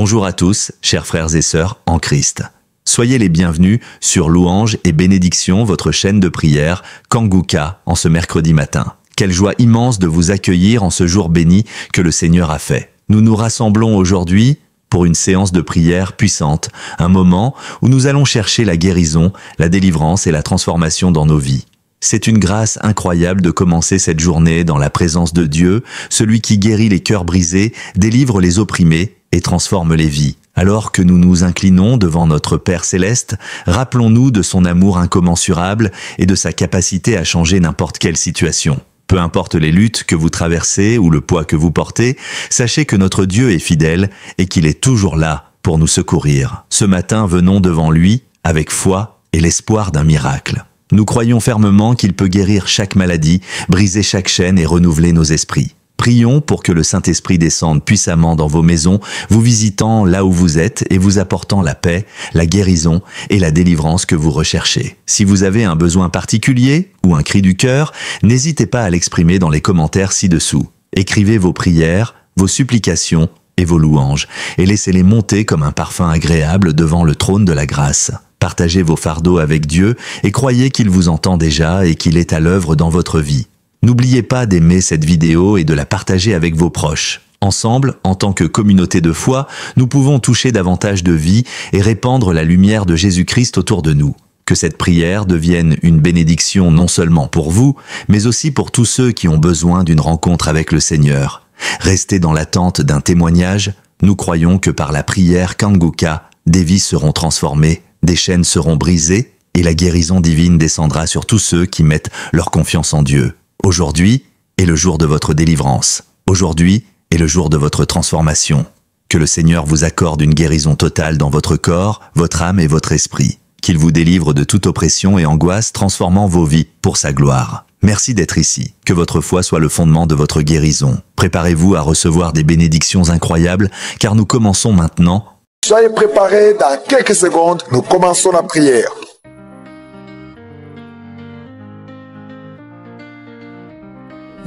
Bonjour à tous, chers frères et sœurs en Christ. Soyez les bienvenus sur Louange et Bénédiction, votre chaîne de prière Kanguka, en ce mercredi matin. Quelle joie immense de vous accueillir en ce jour béni que le Seigneur a fait. Nous nous rassemblons aujourd'hui pour une séance de prière puissante, un moment où nous allons chercher la guérison, la délivrance et la transformation dans nos vies. C'est une grâce incroyable de commencer cette journée dans la présence de Dieu, celui qui guérit les cœurs brisés, délivre les opprimés et transforme les vies. Alors que nous nous inclinons devant notre Père Céleste, rappelons-nous de son amour incommensurable et de sa capacité à changer n'importe quelle situation. Peu importe les luttes que vous traversez ou le poids que vous portez, sachez que notre Dieu est fidèle et qu'il est toujours là pour nous secourir. Ce matin, venons devant lui avec foi et l'espoir d'un miracle. Nous croyons fermement qu'il peut guérir chaque maladie, briser chaque chaîne et renouveler nos esprits. Prions pour que le Saint-Esprit descende puissamment dans vos maisons, vous visitant là où vous êtes et vous apportant la paix, la guérison et la délivrance que vous recherchez. Si vous avez un besoin particulier ou un cri du cœur, n'hésitez pas à l'exprimer dans les commentaires ci-dessous. Écrivez vos prières, vos supplications et vos louanges et laissez-les monter comme un parfum agréable devant le trône de la grâce. Partagez vos fardeaux avec Dieu et croyez qu'il vous entend déjà et qu'il est à l'œuvre dans votre vie. N'oubliez pas d'aimer cette vidéo et de la partager avec vos proches. Ensemble, en tant que communauté de foi, nous pouvons toucher davantage de vies et répandre la lumière de Jésus-Christ autour de nous. Que cette prière devienne une bénédiction non seulement pour vous, mais aussi pour tous ceux qui ont besoin d'une rencontre avec le Seigneur. Restez dans l'attente d'un témoignage. Nous croyons que par la prière Kanguka, des vies seront transformées, des chaînes seront brisées et la guérison divine descendra sur tous ceux qui mettent leur confiance en Dieu. Aujourd'hui est le jour de votre délivrance. Aujourd'hui est le jour de votre transformation. Que le Seigneur vous accorde une guérison totale dans votre corps, votre âme et votre esprit. Qu'il vous délivre de toute oppression et angoisse, transformant vos vies pour sa gloire. Merci d'être ici. Que votre foi soit le fondement de votre guérison. Préparez-vous à recevoir des bénédictions incroyables, car nous commençons maintenant. Soyez préparés, dans quelques secondes, nous commençons la prière.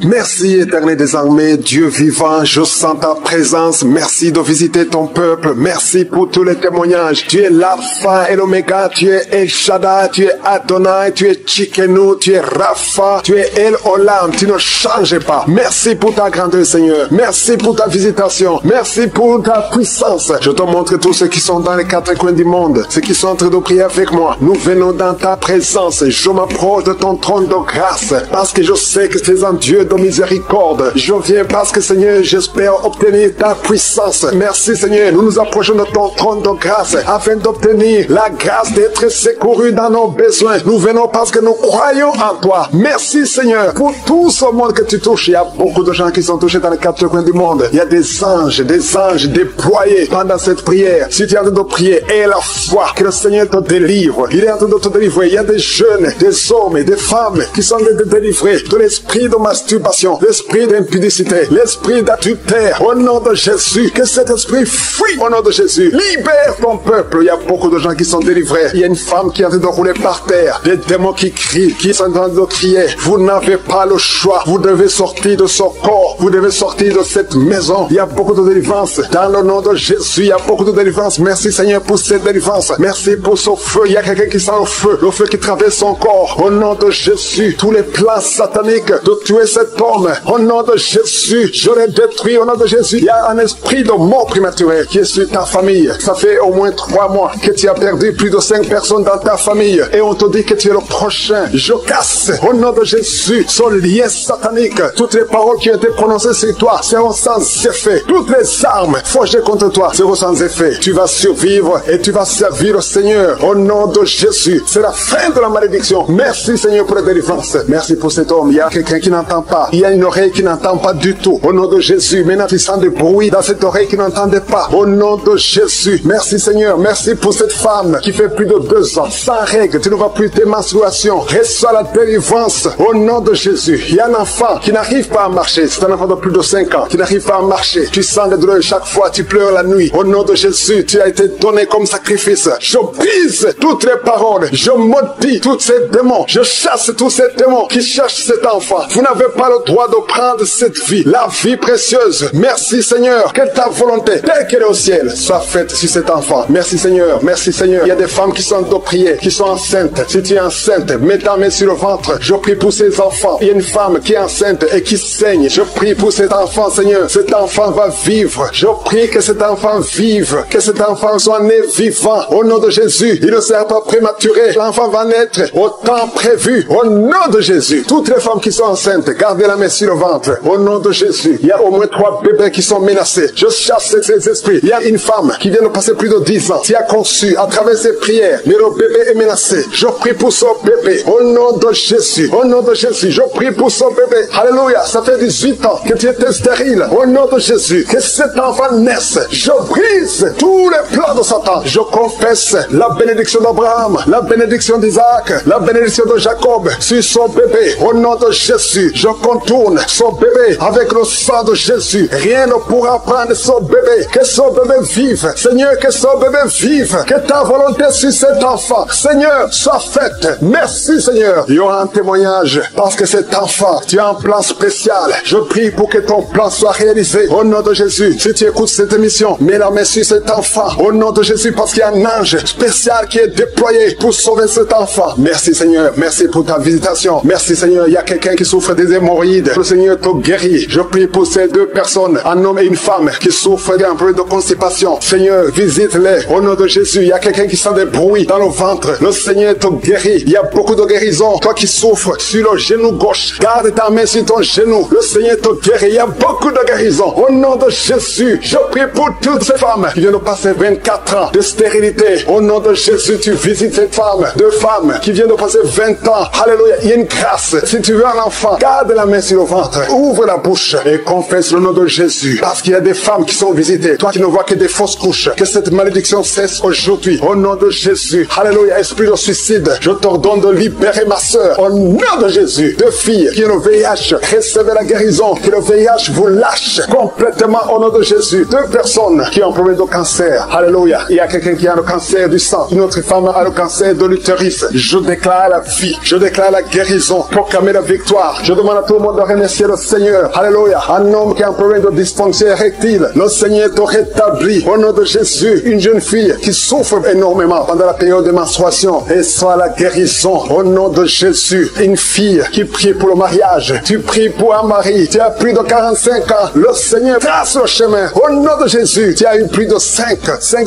Merci, éternel des armées, Dieu vivant, je sens ta présence. Merci de visiter ton peuple. Merci pour tous les témoignages. Tu es l'Alpha et l'Oméga, tu es El Shaddai, tu es Adonai, tu es Tsidkenu, tu es Rapha, tu es El Olam, tu ne changes pas. Merci pour ta grandeur, Seigneur. Merci pour ta visitation. Merci pour ta puissance. Je te montre tous ceux qui sont dans les quatre coins du monde, ceux qui sont en train de prier avec moi. Nous venons dans ta présence. Je m'approche de ton trône de grâce parce que je sais que tu es un Dieu de miséricorde. Je viens parce que, Seigneur, j'espère obtenir ta puissance. Merci, Seigneur. Nous nous approchons de ton trône de grâce afin d'obtenir la grâce d'être secourus dans nos besoins. Nous venons parce que nous croyons en toi. Merci, Seigneur, pour tout ce monde que tu touches. Il y a beaucoup de gens qui sont touchés dans les quatre coins du monde. Il y a des anges déployés pendant cette prière. Si tu es en train de prier, aie la foi que le Seigneur te délivre. Il est en train de te délivrer. Il y a des jeunes, des hommes et des femmes qui sont délivrés de l'esprit de masturbation, l'esprit d'impudicité, l'esprit d'adultère. Au nom de Jésus, que cet esprit fuit au nom de Jésus. Libère ton peuple. Il y a beaucoup de gens qui sont délivrés. Il y a une femme qui est en train de rouler par terre. Des démons qui crient, qui sont en train de crier. Vous n'avez pas le choix. Vous devez sortir de ce corps. Vous devez sortir de cette maison. Il y a beaucoup de délivrance. Dans le nom de Jésus, il y a beaucoup de délivrance. Merci, Seigneur, pour cette délivrance. Merci pour ce feu. Il y a quelqu'un qui sent le feu qui traverse son corps. Au nom de Jésus, tous les plans sataniques de tuer cet homme, au nom de Jésus, je les détruis. Au nom de Jésus, il y a un esprit de mort prématurée qui est sur ta famille. Ça fait au moins 3 mois que tu as perdu plus de 5 personnes dans ta famille et on te dit que tu es le prochain. Je casse au nom de Jésus ce lien satanique. Toutes les paroles qui ont été prononcées sur toi seront sans effet. Toutes les armes forgées contre toi seront sans effet. Tu vas survivre et tu vas servir le Seigneur. Au nom de Jésus, c'est la fin de la malédiction. Merci, Seigneur, pour la délivrance. Merci pour cet homme. Il y a quelqu'un qui n'entend pas. Il y a une oreille qui n'entend pas du tout. Au nom de Jésus, maintenant tu sens des bruits dans cette oreille qui n'entendait pas. Au nom de Jésus, merci, Seigneur. Merci pour cette femme qui fait plus de 2 ans sans règles. Tu ne vois plus tes menstruations. Reçois la délivrance au nom de Jésus. Il y a un enfant qui n'arrive pas à marcher. C'est un enfant de plus de 5 ans qui n'arrive pas à marcher. Tu sens des douleurs chaque fois. Tu pleures la nuit. Au nom de Jésus, tu as été donné comme sacrifice. Je brise toutes les paroles. Je maudis tous ces démons. Je chasse tous ces démons qui cherchent cet enfant. Vous n'avez pas pas le droit de prendre cette vie, la vie précieuse. Merci Seigneur, que ta volonté, telle qu'elle est au ciel, soit faite sur cet enfant. Merci Seigneur, merci Seigneur. Il y a des femmes qui sont en train de prier, qui sont enceintes. Si tu es enceinte, mets ta main sur le ventre. Je prie pour ces enfants. Il y a une femme qui est enceinte et qui saigne. Je prie pour cet enfant, Seigneur. Cet enfant va vivre. Je prie que cet enfant vive, que cet enfant soit né vivant. Au nom de Jésus, il ne sera pas prématuré. L'enfant va naître au temps prévu. Au nom de Jésus. Toutes les femmes qui sont enceintes, gardez la main sur le ventre. Au nom de Jésus. Il y a au moins 3 bébés qui sont menacés. Je chasse ces esprits. Il y a une femme qui vient de passer plus de 10 ans, qui a conçu à travers ses prières, mais le bébé est menacé. Je prie pour son bébé. Au nom de Jésus. Au nom de Jésus. Je prie pour son bébé. Alléluia. Ça fait 18 ans que tu étais stérile. Au nom de Jésus. Que cet enfant naisse. Je brise tous les plans de Satan. Je confesse la bénédiction d'Abraham, la bénédiction d'Isaac, la bénédiction de Jacob sur son bébé. Au nom de Jésus, je contourne son bébé avec le sang de Jésus. Rien ne pourra prendre son bébé. Que son bébé vive. Seigneur, que son bébé vive. Que ta volonté sur cet enfant, Seigneur, soit faite. Merci Seigneur. Il y aura un témoignage parce que cet enfant, tu as un plan spécial. Je prie pour que ton plan soit réalisé. Au nom de Jésus, si tu écoutes cette émission, mets la main sur cet enfant. Au nom de Jésus, parce qu'il y a un ange spécial qui est déployé pour sauver cet enfant. Merci Seigneur. Merci pour ta visitation. Merci Seigneur. Il y a quelqu'un qui souffre des hémorroïdes. Le Seigneur te guérit. Je prie pour ces 2 personnes, un homme et une femme qui souffrent d'un peu de constipation. Seigneur, visite-les. Au nom de Jésus, il y a quelqu'un qui sent des bruits dans le ventre. Le Seigneur te guérit. Il y a beaucoup de guérison. Toi qui souffres sur le genou gauche, garde ta main sur ton genou. Le Seigneur te guérit. Il y a beaucoup de guérison. Au nom de Jésus, je prie pour toutes ces femmes qui viennent de passer 24 ans de stérilité. Au nom de Jésus, tu visites cette femme. 2 femmes qui viennent de passer 20 ans. Alléluia. Il y a une grâce. Si tu veux un enfant, garde la main sur le ventre. Ouvre la bouche et confesse le nom de Jésus. Parce qu'il y a des femmes qui sont visitées. Toi qui ne vois que des fausses couches. Que cette malédiction cesse aujourd'hui. Au nom de Jésus. Alléluia. Esprit de suicide, je t'ordonne de libérer ma soeur. Au nom de Jésus. 2 filles qui ont le VIH. Recevez la guérison. Que le VIH vous lâche complètement au nom de Jésus. 2 personnes qui ont un problème de cancer. Alléluia. Il y a quelqu'un qui a le cancer du sang. Une autre femme a le cancer de l'utérus. Je déclare la vie. Je déclare la guérison. Proclamer la victoire. Je demande à tout le monde de remercier le Seigneur. Alléluia. Un homme qui a un problème de dysfonction érectile. Le Seigneur te rétablit. Au nom de Jésus. Une jeune fille qui souffre énormément pendant la période de menstruation. Et soit la guérison. Au nom de Jésus. Une fille qui prie pour le mariage. Tu pries pour un mari. Tu as plus de 45 ans. Le Seigneur trace le chemin. Au nom de Jésus. Tu as eu plus de 5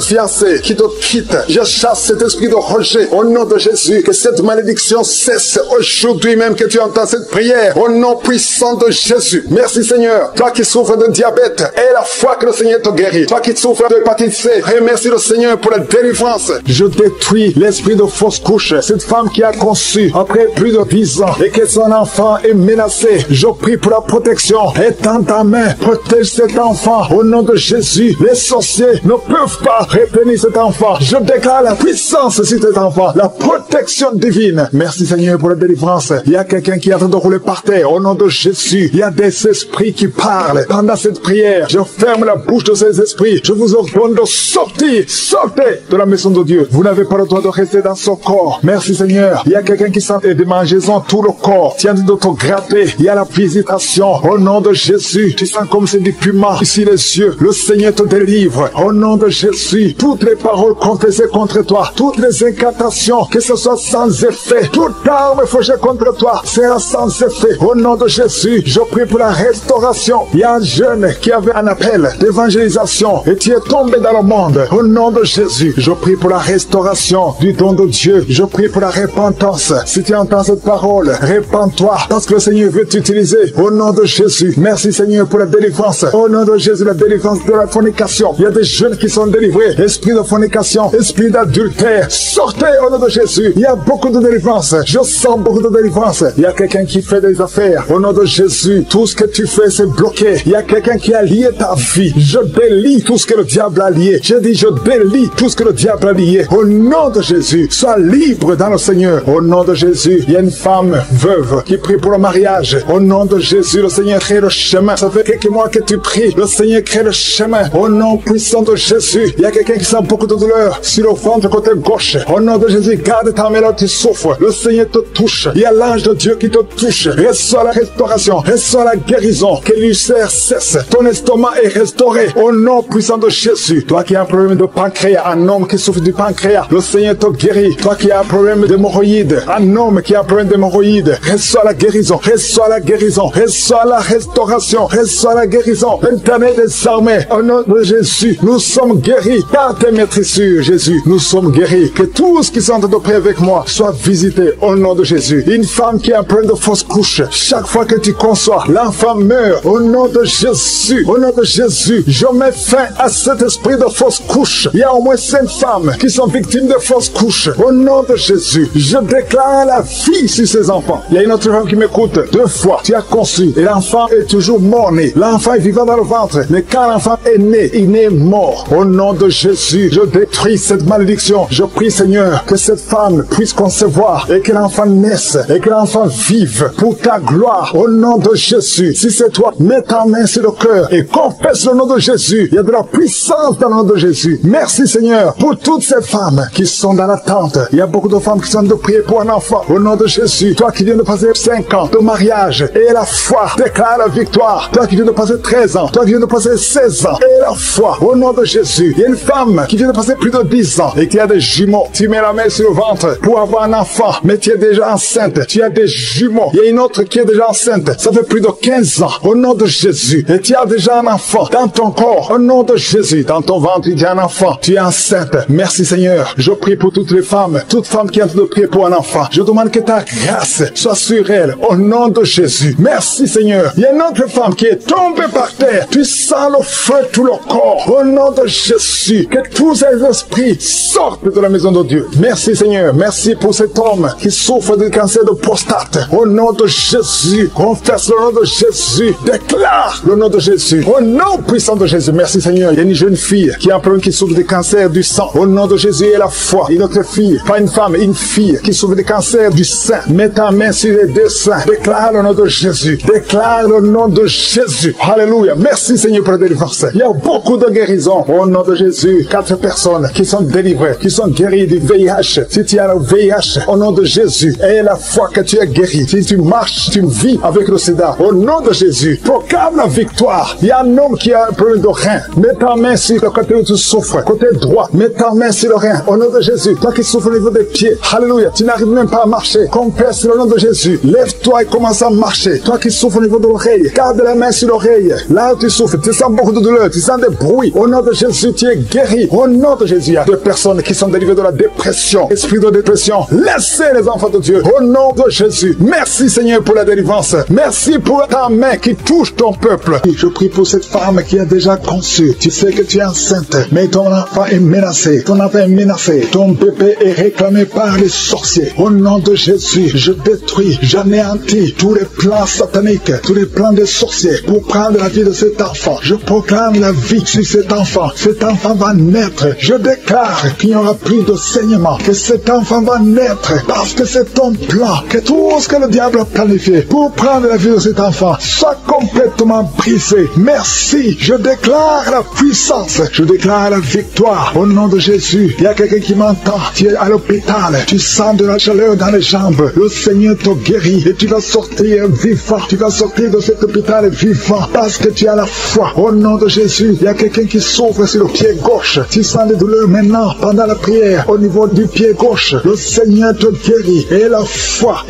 fiancés qui te quittent. Je chasse cet esprit de rejet. Au nom de Jésus. Que cette malédiction cesse aujourd'hui même que tu entends cette prière. Au nom puissant de Jésus. Merci Seigneur. Toi qui souffres de diabète. Et la foi que le Seigneur te guérit. Toi qui souffres de hépatite C. Remercie le Seigneur pour la délivrance. Je détruis l'esprit de fausse couche. Cette femme qui a conçu après plus de 10 ans et que son enfant est menacé. Je prie pour la protection. Étends ta main. Protège cet enfant. Au nom de Jésus. Les sorciers ne peuvent pas retenir cet enfant. Je déclare la puissance sur cet enfant. La protection divine. Merci Seigneur pour la délivrance. Il y a quelqu'un qui est en train de rouler par terre. Au nom de Jésus. Il y a des esprits qui parlent. Pendant cette prière, je ferme la bouche de ces esprits. Je vous ordonne de sortir. Sortez de la maison de Dieu. Vous n'avez pas le droit de rester dans ce corps. Merci Seigneur. Il y a quelqu'un qui sent des démangeaisons tout le corps. Tiens de te gratter. Il y a la visitation. Au nom de Jésus. Tu sens comme c'est du piment ici les yeux. Le Seigneur te délivre. Au nom de Jésus. Toutes les paroles confessées contre toi. Toutes les incantations. Que ce soit sans effet. Toute arme forgée contre toi sera sans effet. Au nom de Jésus. Je prie pour la restauration. Il y a un jeune qui avait un appel d'évangélisation et tu es tombé dans le monde. Au nom de Jésus. Je prie pour la restauration du don de Dieu. Je prie pour la repentance. Si tu entends cette parole, répands-toi parce que le Seigneur veut t'utiliser. Au nom de Jésus. Merci Seigneur pour la délivrance. Au nom de Jésus, la délivrance de la fornication. Il y a des jeunes qui sont délivrés. Esprit de fornication, esprit d'adultère. Sortez au nom de Jésus. Il y a beaucoup de délivrance. Je sens beaucoup de délivrance. Il y a quelqu'un qui fait des affaires. Au nom de Jésus, tout ce que tu fais, c'est bloqué. Il y a quelqu'un qui a lié ta vie. Je délie tout ce que le diable a lié. Je dis, je délie tout ce que le diable a lié. Au nom de Jésus, sois libre dans le Seigneur. Au nom de Jésus, il y a une femme veuve qui prie pour le mariage. Au nom de Jésus, le Seigneur crée le chemin. Ça fait quelques mois que tu pries. Le Seigneur crée le chemin. Au nom puissant de Jésus, il y a quelqu'un qui sent beaucoup de douleur sur le ventre côté gauche. Au nom de Jésus, garde ta main là, tu souffres. Le Seigneur te touche. Il y a l'ange de Dieu qui te touche. Reçois la restauration, reçois la guérison, que l'ulcère cesse, ton estomac est restauré, au nom puissant de Jésus. Toi qui as un problème de pancréas, un homme qui souffre du pancréas, le Seigneur te guérit. Toi qui as un problème d'hémorroïdes, un homme qui a un problème d'hémorroïdes, reçois la guérison, reçois la guérison, reçois la restauration, reçois la guérison. Éternel des armées, au nom de Jésus, nous sommes guéris par tes maîtrissures, Jésus. Nous sommes guéris. Que tous qui sont de près avec moi soient visités au nom de Jésus. Une femme qui a un problème de fausse couche, chaque fois que tu conçois, l'enfant meurt au nom de Jésus. Au nom de Jésus, je mets fin à cet esprit de fausse couche. Il y a au moins 5 femmes qui sont victimes de fausses couches. Au nom de Jésus, je déclare la vie sur ces enfants. Il y a une autre femme qui m'écoute. 2 fois, tu as conçu et l'enfant est toujours mort-né. L'enfant est vivant dans le ventre, mais quand l'enfant est né, il est mort. Au nom de Jésus, je détruis cette malédiction. Je prie, Seigneur, que cette femme puisse concevoir et que l'enfant naisse et que l'enfant vive pour ta gloire. Au nom de Jésus, si c'est toi, mets ta main sur le cœur et confesse le nom de Jésus. Il y a de la puissance dans le nom de Jésus. Merci, Seigneur, pour toutes ces femmes qui sont dans l'attente. Il y a beaucoup de femmes qui sont de prier pour un enfant. Au nom de Jésus, toi qui viens de passer 5 ans de mariage et la foi déclare la victoire. Toi qui viens de passer 13 ans, toi qui viens de passer 16 ans et la foi. Au nom de Jésus, il y a une femme qui vient de passer plus de 10 ans et qui a des jumeaux. Tu mets la main sur le ventre pour avoir un enfant, mais tu es déjà enceinte. Tu as des jumeaux. Il y a une autre qui est déjà enceinte. Ça fait plus de 15 ans. Au nom de Jésus. Et tu as déjà un enfant dans ton corps. Au nom de Jésus. Dans ton ventre, tu as un enfant. Tu es enceinte. Merci, Seigneur. Je prie pour toutes les femmes. Toute femme qui a de prier pour un enfant. Je demande que ta grâce soit sur elle. Au nom de Jésus. Merci, Seigneur. Il y a une autre femme qui est tombée par terre. Tu sens le feu tout le corps. Au nom de Jésus. Que tous ces esprits sortent de la maison de Dieu. Merci, Seigneur. Merci pour cet homme qui souffre du cancer de prostate. Au nom de Jésus. Confesse le nom de Jésus. Déclare le nom de Jésus. Au nom puissant de Jésus. Merci, Seigneur. Il y a une jeune fille qui a un problème qui souffre du cancer du sang. Au nom de Jésus et la foi. Une autre fille, pas une femme, une fille qui souffre du cancer du sein. Mets ta main sur les 2 seins. Déclare le nom de Jésus. Déclare le nom de Jésus. Alléluia. Merci, Seigneur, pour la délivrance. Il y a beaucoup de guérisons. Au nom de Jésus, 4 personnes qui sont délivrées, qui sont guéries du VIH. Si tu as le VIH, au nom de Jésus, et la foi que tu es guéri. Si tu marches, tu vis avec le sida. Au nom de Jésus, proclame la victoire. Il y a un homme qui a un problème de rein. Mets ta main sur le côté où tu souffres. Côté droit, mets ta main sur le rein. Au nom de Jésus, toi qui souffres au niveau des pieds. Alléluia. Tu n'arrives même pas à marcher. Confesse le nom de Jésus. Lève-toi et commence à marcher. Toi qui souffres au niveau de l'oreille, garde la main sur l'oreille. Là où tu souffres, tu sens beaucoup de douleur, tu sens des bruits. Au nom de Jésus, tu es guéri. Au nom de Jésus, il y a 2 personnes qui sont délivrées de la dépression. Esprit de dépression, laissez les enfants de Dieu. Au nom de Jésus. Merci, Seigneur, pour la délivrance. Merci pour ta main qui touche ton peuple. Je prie pour cette femme qui a déjà conçu. Tu sais que tu es enceinte, mais ton enfant est menacé. Ton enfant est menacé. Ton bébé est réclamé par les sorciers. Au nom de Jésus, je détruis, j'anéantis tous les plans sataniques, tous les plans des sorciers pour prendre la vie de cet enfant. Je proclame la vie sur cet enfant. Cet enfant va naître. Je déclare qu'il n'y aura plus de saignement, que cet enfant va naître parce que c'est ton plan, que tout ce que le diable a planifié pour prendre la vie de cet enfant soit complètement brisé. Merci. Je déclare la puissance. Je déclare la victoire. Au nom de Jésus, il y a quelqu'un qui m'entend. Tu es à l'hôpital. Tu sens de la chaleur dans les jambes. Le Seigneur te guérit et tu vas sortir vivant. Tu vas sortir de cet hôpital vivant parce que tu as la foi. Au nom de Jésus, il y a quelqu'un qui souffre sur le pied gauche. Tu sens des douleurs maintenant pendant la prière au niveau du pied gauche. Le Seigneur te guérit. Et la foi,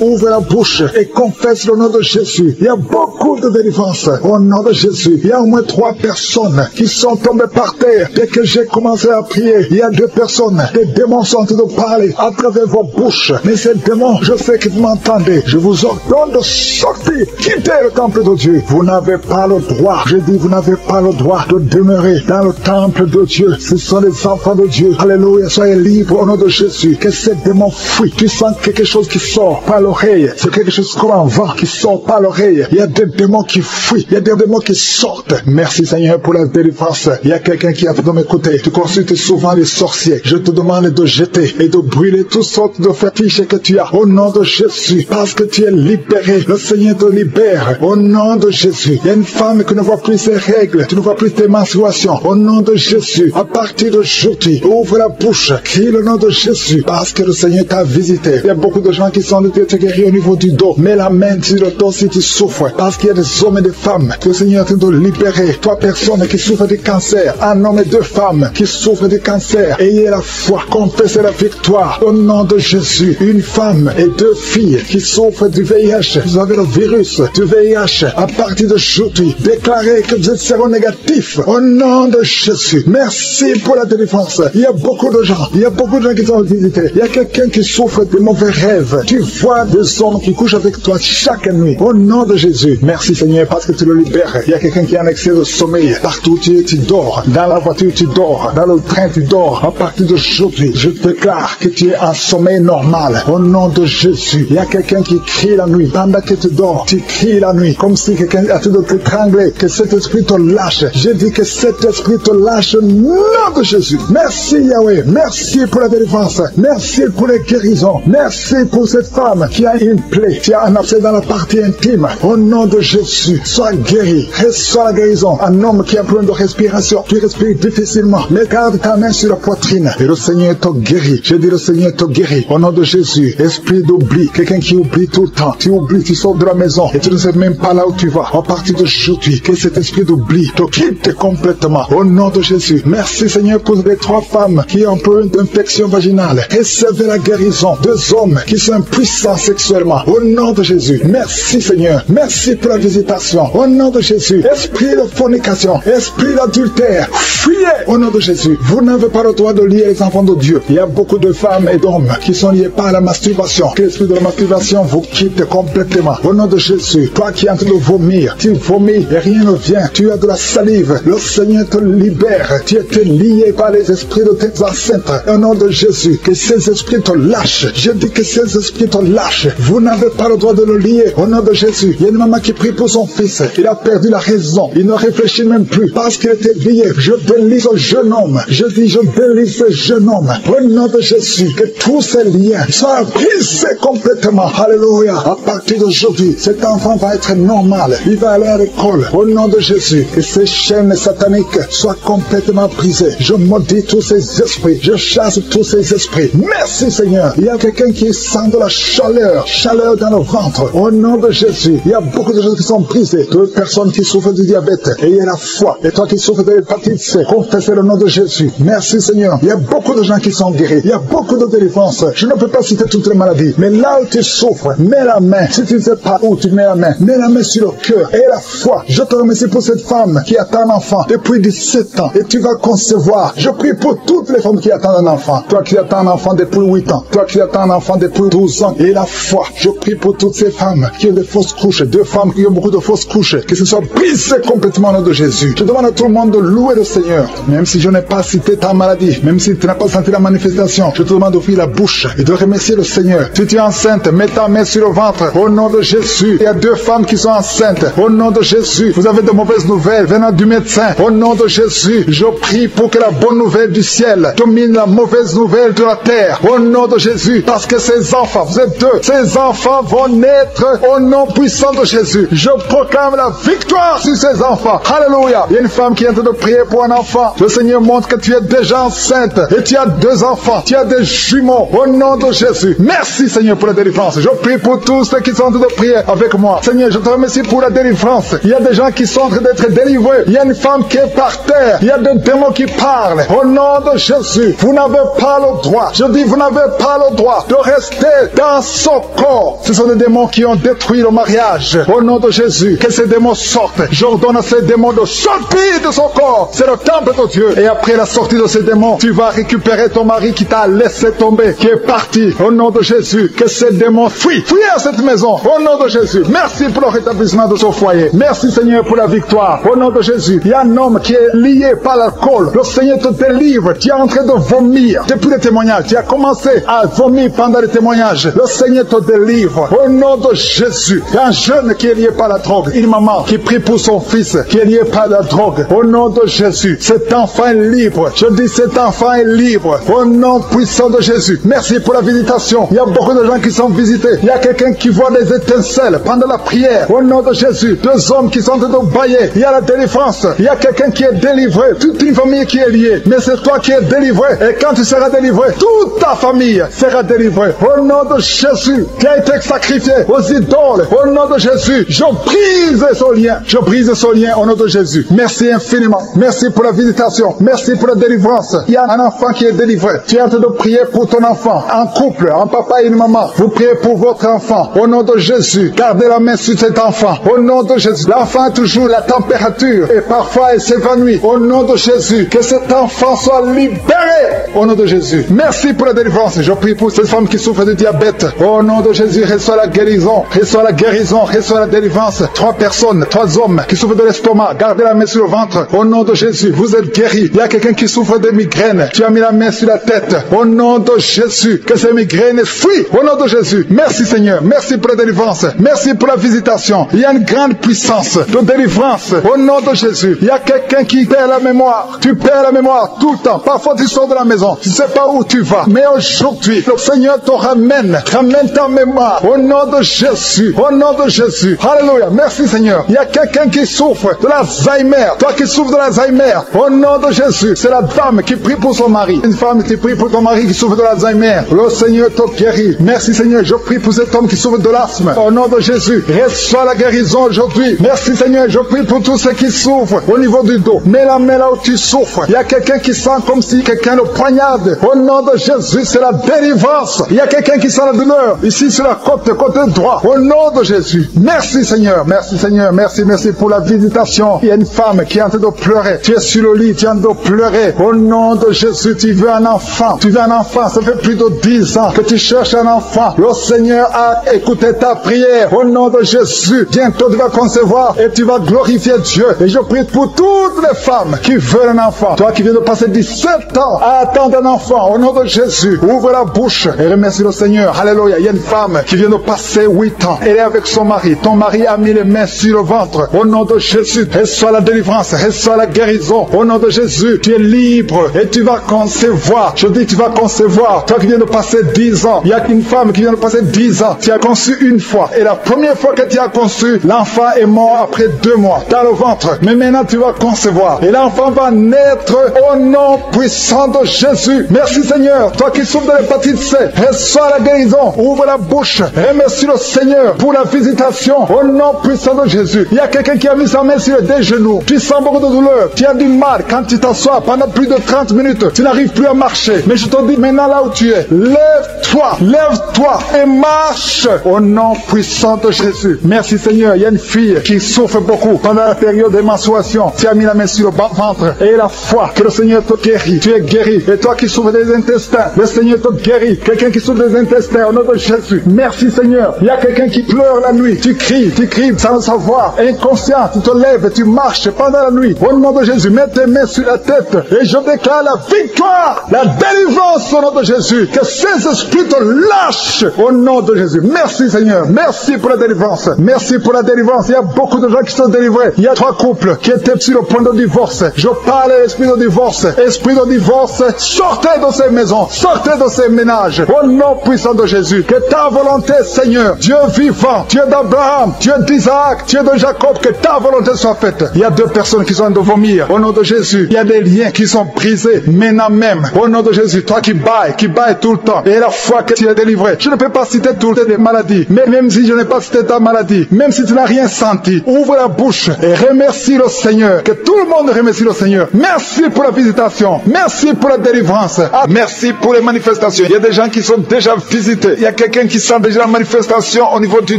ouvre la bouche et confesse le nom de Jésus. Il y a beaucoup de délivrance au nom de Jésus. Il y a au moins 3 personnes qui sont tombées par terre. Dès que j'ai commencé à prier, il y a 2 personnes. Des démons sont en train de parler à travers vos bouches. Mais ces démons, je sais que vous m'entendez. Je vous ordonne de sortir, quitter le temple de Dieu. Vous n'avez pas le droit. Je dis, vous n'avez pas le droit de demeurer dans le temple de Dieu. Ce sont les enfants de Dieu. Alléluia. Soyez libres au nom de Jésus. Que ces démons fuient. Tu sens quelque chose qui sort par l'oreille. C'est quelque chose comme un vent qui sort par l'oreille. Il y a des démons qui fuient. Il y a des démons qui sortent. Merci Seigneur pour la délivrance. Il y a quelqu'un qui a de m'écouter. Tu consultes souvent les sorciers. Je te demande de jeter et de brûler toutes sortes de fétiches que tu as. Au nom de Jésus. Parce que tu es libéré. Le Seigneur te libère. Au nom de Jésus. Il y a une femme qui ne voit plus ses règles. Tu ne vois plus tes menstruations. Au nom de Jésus. À partir d'aujourd'hui, ouvre la bouche. Crie le nom de Jésus. Parce que le Seigneur t'a visité. Il y a beaucoup de gens qui sont de te guérir au niveau du dos. Mets la main sur le dos si tu souffres. Parce qu'il y a des hommes et des femmes que le Seigneur est en train de libérer. Toi, personne qui souffre de cancer. Un homme et deux femmes qui souffrent de cancer. Ayez la foi. Confessez la victoire. Au nom de Jésus. Une femme et deux filles qui souffrent du VIH. Vous avez le virus du VIH. À partir d'aujourd'hui, déclarez que vous êtes séronégatif. Au nom de Jésus. Merci pour la délivrance. Il y a beaucoup de gens. Il y a beaucoup de gens qui sont visités. Il y a quelqu'un qui souffre de mauvais rêves. Tu vois des hommes qui couchent avec toi chaque nuit. Au nom de Jésus. Merci Seigneur parce que tu le libères. Il y a quelqu'un qui a un excès de sommeil. Partout tu dors. Dans la voiture tu dors. Dans le train tu dors. À partir d'aujourd'hui, je déclare que tu es en sommeil normal. Au nom de Jésus. Il y a quelqu'un qui crie la nuit. Pendant que tu dors, tu cries la nuit. Comme si quelqu'un a tout de t'étrangler. Que cet esprit te lâche. Je dis que cet esprit te lâche au nom de Jésus. Merci Yahweh. Merci pour la délivrance. Merci pour les guérisons. Merci pour cette femme qui a une plaie. Qui a un abcès dans la partie intime. Au nom de Jésus. Sois guéri. Reçois la guérison. Un homme qui a un problème de respiration. Tu respires difficilement. Mais garde ta main sur la poitrine. Et le Seigneur te guérit. Je dis le Seigneur te guérit. Au nom de Jésus. Esprit d'oubli. Quelqu'un qui oublie tout le temps. Tu oublies, tu sors de la maison. Et tu ne sais même pas là où tu vas. À partir d'aujourd'hui. Que cet esprit d'oubli te quitte complètement. Au nom de Jésus. Merci Seigneur pour les trois femmes qui ont un peu d'infection vaginale. Recevez la guérison. Deux hommes qui sont puissants sexuellement. Au nom de Jésus. Merci Seigneur. Merci pour la visitation. Au nom de Jésus. Esprit de fornication. Esprit d'adultère. Fuyez. Au nom de Jésus. Vous n'avez pas le droit de lier les enfants de Dieu. Il y a beaucoup de femmes et d'hommes qui sont liés par la masturbation. Que l'esprit de la masturbation vous quitte complètement. Au nom de Jésus. Toi qui es en train de vomir. Tu vomis et rien ne vient. Tu as de la salive. Le Seigneur te libère. Tu étais lié par les esprits de tes ancêtres. Au nom de Jésus. Que ces esprits te lâchent. Je dis que ces esprits te lâchent. Vous n'avez pas le droit de le lier. Au nom de Jésus. Il y a une maman qui prie pour son fils. Il a perdu la raison. Il ne réfléchit même plus. Parce qu'il était lié. Je délie ce jeune homme. Je dis, je délie ce jeune homme. Au nom de Jésus. Que tous ces liens soient brisés complètement. Alléluia. À partir d'aujourd'hui, cet enfant va être normal. Il va aller à l'école. Au nom de Jésus. Que ces chaînes sataniques soient complètement brisées. Je maudis tous ces esprits. Je chasse tous ces esprits. Merci Seigneur. Il y a quelqu'un qui sent de la chaleur. Chaleur dans le ventre. Au nom de Jésus. Il y a beaucoup de gens qui sont brisés. Toutes les personnes qui souffrent du diabète. Ayez la foi. Et toi qui souffres de l'hépatite C. Confessez le nom de Jésus. Merci Seigneur. Il y a beaucoup de gens qui sont guéris. Il y a beaucoup de délivrance. Je ne peux pas citer toutes les maladies. Mais là où tu souffres, mets la main. Si tu ne sais pas où tu mets la main, mets la main sur le cœur. Et la foi. Je te remercie pour cette femme qui attend un enfant depuis 17 ans. Et tu vas concevoir. Je prie pour toutes les femmes qui attendent un enfant. Toi qui attends un enfant depuis 8 ans. Toi qui attends un enfant depuis 12 ans. Et la foi. Je prie pour toutes ces femmes qui ont des fausses couches. Deux femmes qui ont beaucoup de fausses couches. Que ce soit brisé complètement au nom de Jésus. Je demande à tout le monde de louer le Seigneur. Même si je n'ai pas cité ta maladie. Même si tu n'as pas senti la manifestation. Je te demande d'ouvrir la bouche et de remercier le Seigneur. Si tu es enceinte, mets ta main sur le ventre. Au nom de Jésus. Il y a deux femmes qui sont enceintes. Au nom de Jésus. Vous avez de mauvaises nouvelles venant du médecin. Au nom de Jésus. Je prie pour que la bonne nouvelle du ciel domine la mauvaise nouvelle de la terre. Au nom de Jésus. Parce que ces enfants, vous êtes deux. Ces enfants vont naître au nom puissant de Jésus. Je proclame la victoire sur ces enfants. Alléluia. Il y a une femme qui est en train de prier pour un enfant. Le Seigneur montre que tu es déjà enceinte. Et tu as deux enfants. Tu as des jumeaux. Au nom de Jésus. Merci Seigneur pour la délivrance. Je prie pour tous ceux qui sont en train de prier avec moi. Seigneur, je te remercie pour la délivrance. Il y a des gens qui sont en train d'être délivrés. Il y a une femme qui est par terre. Il y a des démons qui parlent. Au nom de Jésus. Vous n'avez pas le droit. Je dis, vous n'avez pas le droit de rester dans son corps. Ce sont des démons qui ont détruit le mariage. Au nom de Jésus. Que ces démons sortent. J'ordonne à ces démons de sortir de son corps. C'est le temple de Dieu. Et après la sortie de ces démons, tu vas récupérer ton mari qui t'a laissé tomber, qui est parti. Au nom de Jésus. Que ces démons fuient. Fuyez à cette maison. Au nom de Jésus. Merci pour le rétablissement de son foyer. Merci Seigneur pour la victoire. Au nom de Jésus. Il y a un homme qui est lié par l'alcool. Le Seigneur te délivre. Tu es en train de vomir. Depuis les témoignages, tu as commencé à vomir pendant les témoignages. Le Seigneur te délivre. Au nom de Jésus. Il y a un jeune qui est lié par la drogue. Une maman qui prie pour son fils qui est lié par la drogue. Au nom de Jésus, cet enfant est libre. Je dis cet enfant est libre. Au nom puissant de Jésus. Merci pour la visitation. Il y a beaucoup de gens qui sont visités. Il y a quelqu'un qui voit des étincelles pendant la prière. Au nom de Jésus, 2 hommes qui sont en train de bailler. Il y a la délivrance. Il y a quelqu'un qui est délivré. Toute une famille qui est liée. Mais c'est toi qui es délivré. Et quand tu seras délivré, toute ta famille sera délivrée. Au nom de Jésus, qui a été sacrifié aux idoles. Au nom de Jésus, je brise ce lien. Je brise ce lien au nom de Jésus. Merci infiniment. Merci pour la visitation. Merci pour la délivrance. Il y a un enfant qui est délivré. Tu es en train de prier pour ton enfant. En couple, un papa et une maman. Vous priez pour votre enfant. Au nom de Jésus, gardez la main sur cet enfant. Au nom de Jésus. L'enfant a toujours la température et parfois il s'évanouit. Au nom de Jésus, que cet enfant soit libéré. Au nom de Jésus. Merci pour la délivrance. Je prie pour cette femme qui souffre de diabète. Au nom de Jésus, reçois la guérison. Reçois la guérison. Reçois la délivrance. 3 personnes, 3 hommes qui souffrent de l'estomac. Gardez la main sur le ventre. Au nom de Jésus, vous êtes guéris. Il y a quelqu'un qui souffre de migraine. Tu as mis la main sur la tête. Au nom de Jésus, que ces migraines fuient. Au nom de Jésus. Merci Seigneur. Merci pour la délivrance. Merci pour la visitation. Il y a une grande puissance de délivrance. Au nom de Jésus. Il y a quelqu'un qui perd la mémoire. Tu perds la mémoire tout le temps. Parfois tu sors de la maison. Tu ne sais pas où tu vas. Mais aujourd'hui, le Seigneur te ramène. Ramène ta mémoire. Au nom de Jésus. Au nom de Jésus. Alléluia. Merci Seigneur. Il y a quelqu'un qui souffre de l'Alzheimer. Toi qui souffres de l'Alzheimer. Au nom de Jésus. C'est la dame qui prie pour son mari. Une femme qui prie pour ton mari qui souffre de l'Alzheimer. Le Seigneur te guérit. Merci Seigneur. Je prie pour cet homme qui souffre de l'asthme. Au nom de Jésus. Reçois la guérison aujourd'hui. Merci Seigneur. Je prie pour tous ceux qui souffrent au niveau du dos. Mets la main là où tu souffres. Il y a quelqu'un qui sent comme si quelqu'un le poignarde. Au nom de Jésus, c'est la délivrance. Il y a quelqu'un qui sent la douleur. Ici sur la côté droit. Au nom de Jésus. Merci Seigneur. Merci Seigneur. Merci pour la visitation. Il y a une femme qui est en train de pleurer. Tu es sur le lit, tu es en train de pleurer. Au nom de Jésus, tu veux un enfant. Tu veux un enfant. Ça fait plus de 10 ans que tu cherches un enfant. Le Seigneur a écouté ta prière. Au nom de Jésus, bientôt tu vas concevoir et tu vas glorifier Dieu. Et je prie pour toutes les femmes qui veulent un enfant. Toi qui viens de passer 17 ans à attendre un enfant. Au nom de Jésus, ouvre la bouche et remercie le Seigneur. Alléluia. Il y a une femme qui vient de passer 8 ans. Elle est avec son mari. Ton mari a mis les mains sur le ventre. Au nom de Jésus, reçois la délivrance, reçois la guérison. Au nom de Jésus, tu es libre et tu vas concevoir. Je dis tu vas concevoir. Toi qui viens de passer 10 ans, il y a une femme qui vient de passer 10 ans. Tu as conçu une fois. Et la première fois que tu as conçu, l'enfant est mort après 2 mois dans le ventre. Mais maintenant tu vas concevoir. Et l'enfant va naître au nom puissant de Jésus. Merci Seigneur. Toi qui souffres de l'hépatite C, reçois la guérison. Ouvre la bouche. Remercie le Seigneur pour la visitation. Au nom puissant de Jésus. Il y a quelqu'un qui a mis sa main sur des genoux. Tu sens beaucoup de douleur. Tu as du mal quand tu t'assois pendant plus de 30 minutes. Tu n'arrives plus à marcher. Mais je te dis maintenant là où tu es, lève-toi, lève-toi et marche au nom puissant de Jésus. Merci Seigneur. Il y a une fille qui souffre beaucoup pendant la période de menstruation. Tu as mis la main sur le ventre et la foi que le Seigneur te guérit. Tu es guéri. Et toi qui souffres des intestins, le Seigneur te guérit. Quelqu'un qui souffre des intestins au nom de Jésus. Merci Seigneur. Il y a quelqu'un qui pleure la nuit. Tu cries sans le savoir. Inconscient, tu te lèves et tu marches pendant la nuit. Au nom de Jésus, mets tes mains sur la tête et je déclare la victoire, la délivrance au nom de Jésus. Que ces esprits te lâchent au nom de Jésus. Merci Seigneur. Merci pour la délivrance. Merci pour la délivrance. Il y a beaucoup de gens qui sont délivrés. Il y a 3 couples qui étaient sur le point de divorce. Je parle à l'esprit de divorce. Esprit de divorce, sortez de ces maisons. Sortez de ces ménages. Au nom puissant de Jésus. Que ta volonté, Seigneur, Dieu vivant, Dieu d'Abraham, Dieu d'Isaac, Dieu de Jacob, que ta volonté soit faite. Il y a 2 personnes qui sont en train de vomir. Au nom de Jésus, il y a des liens qui sont brisés maintenant même. Au nom de Jésus, toi qui bailles tout le temps. Et la foi que tu es délivré. Je ne peux pas citer toutes les maladies. Mais même si je n'ai pas cité ta maladie, même si tu n'as rien senti, ouvre la bouche et remercie le Seigneur. Que tout le monde remercie le Seigneur. Merci pour la visitation. Merci pour la délivrance. Merci pour les manifestations. Il y a des gens qui sont déjà visités. Il y a quelqu'un qui sent déjà la manifestation au niveau du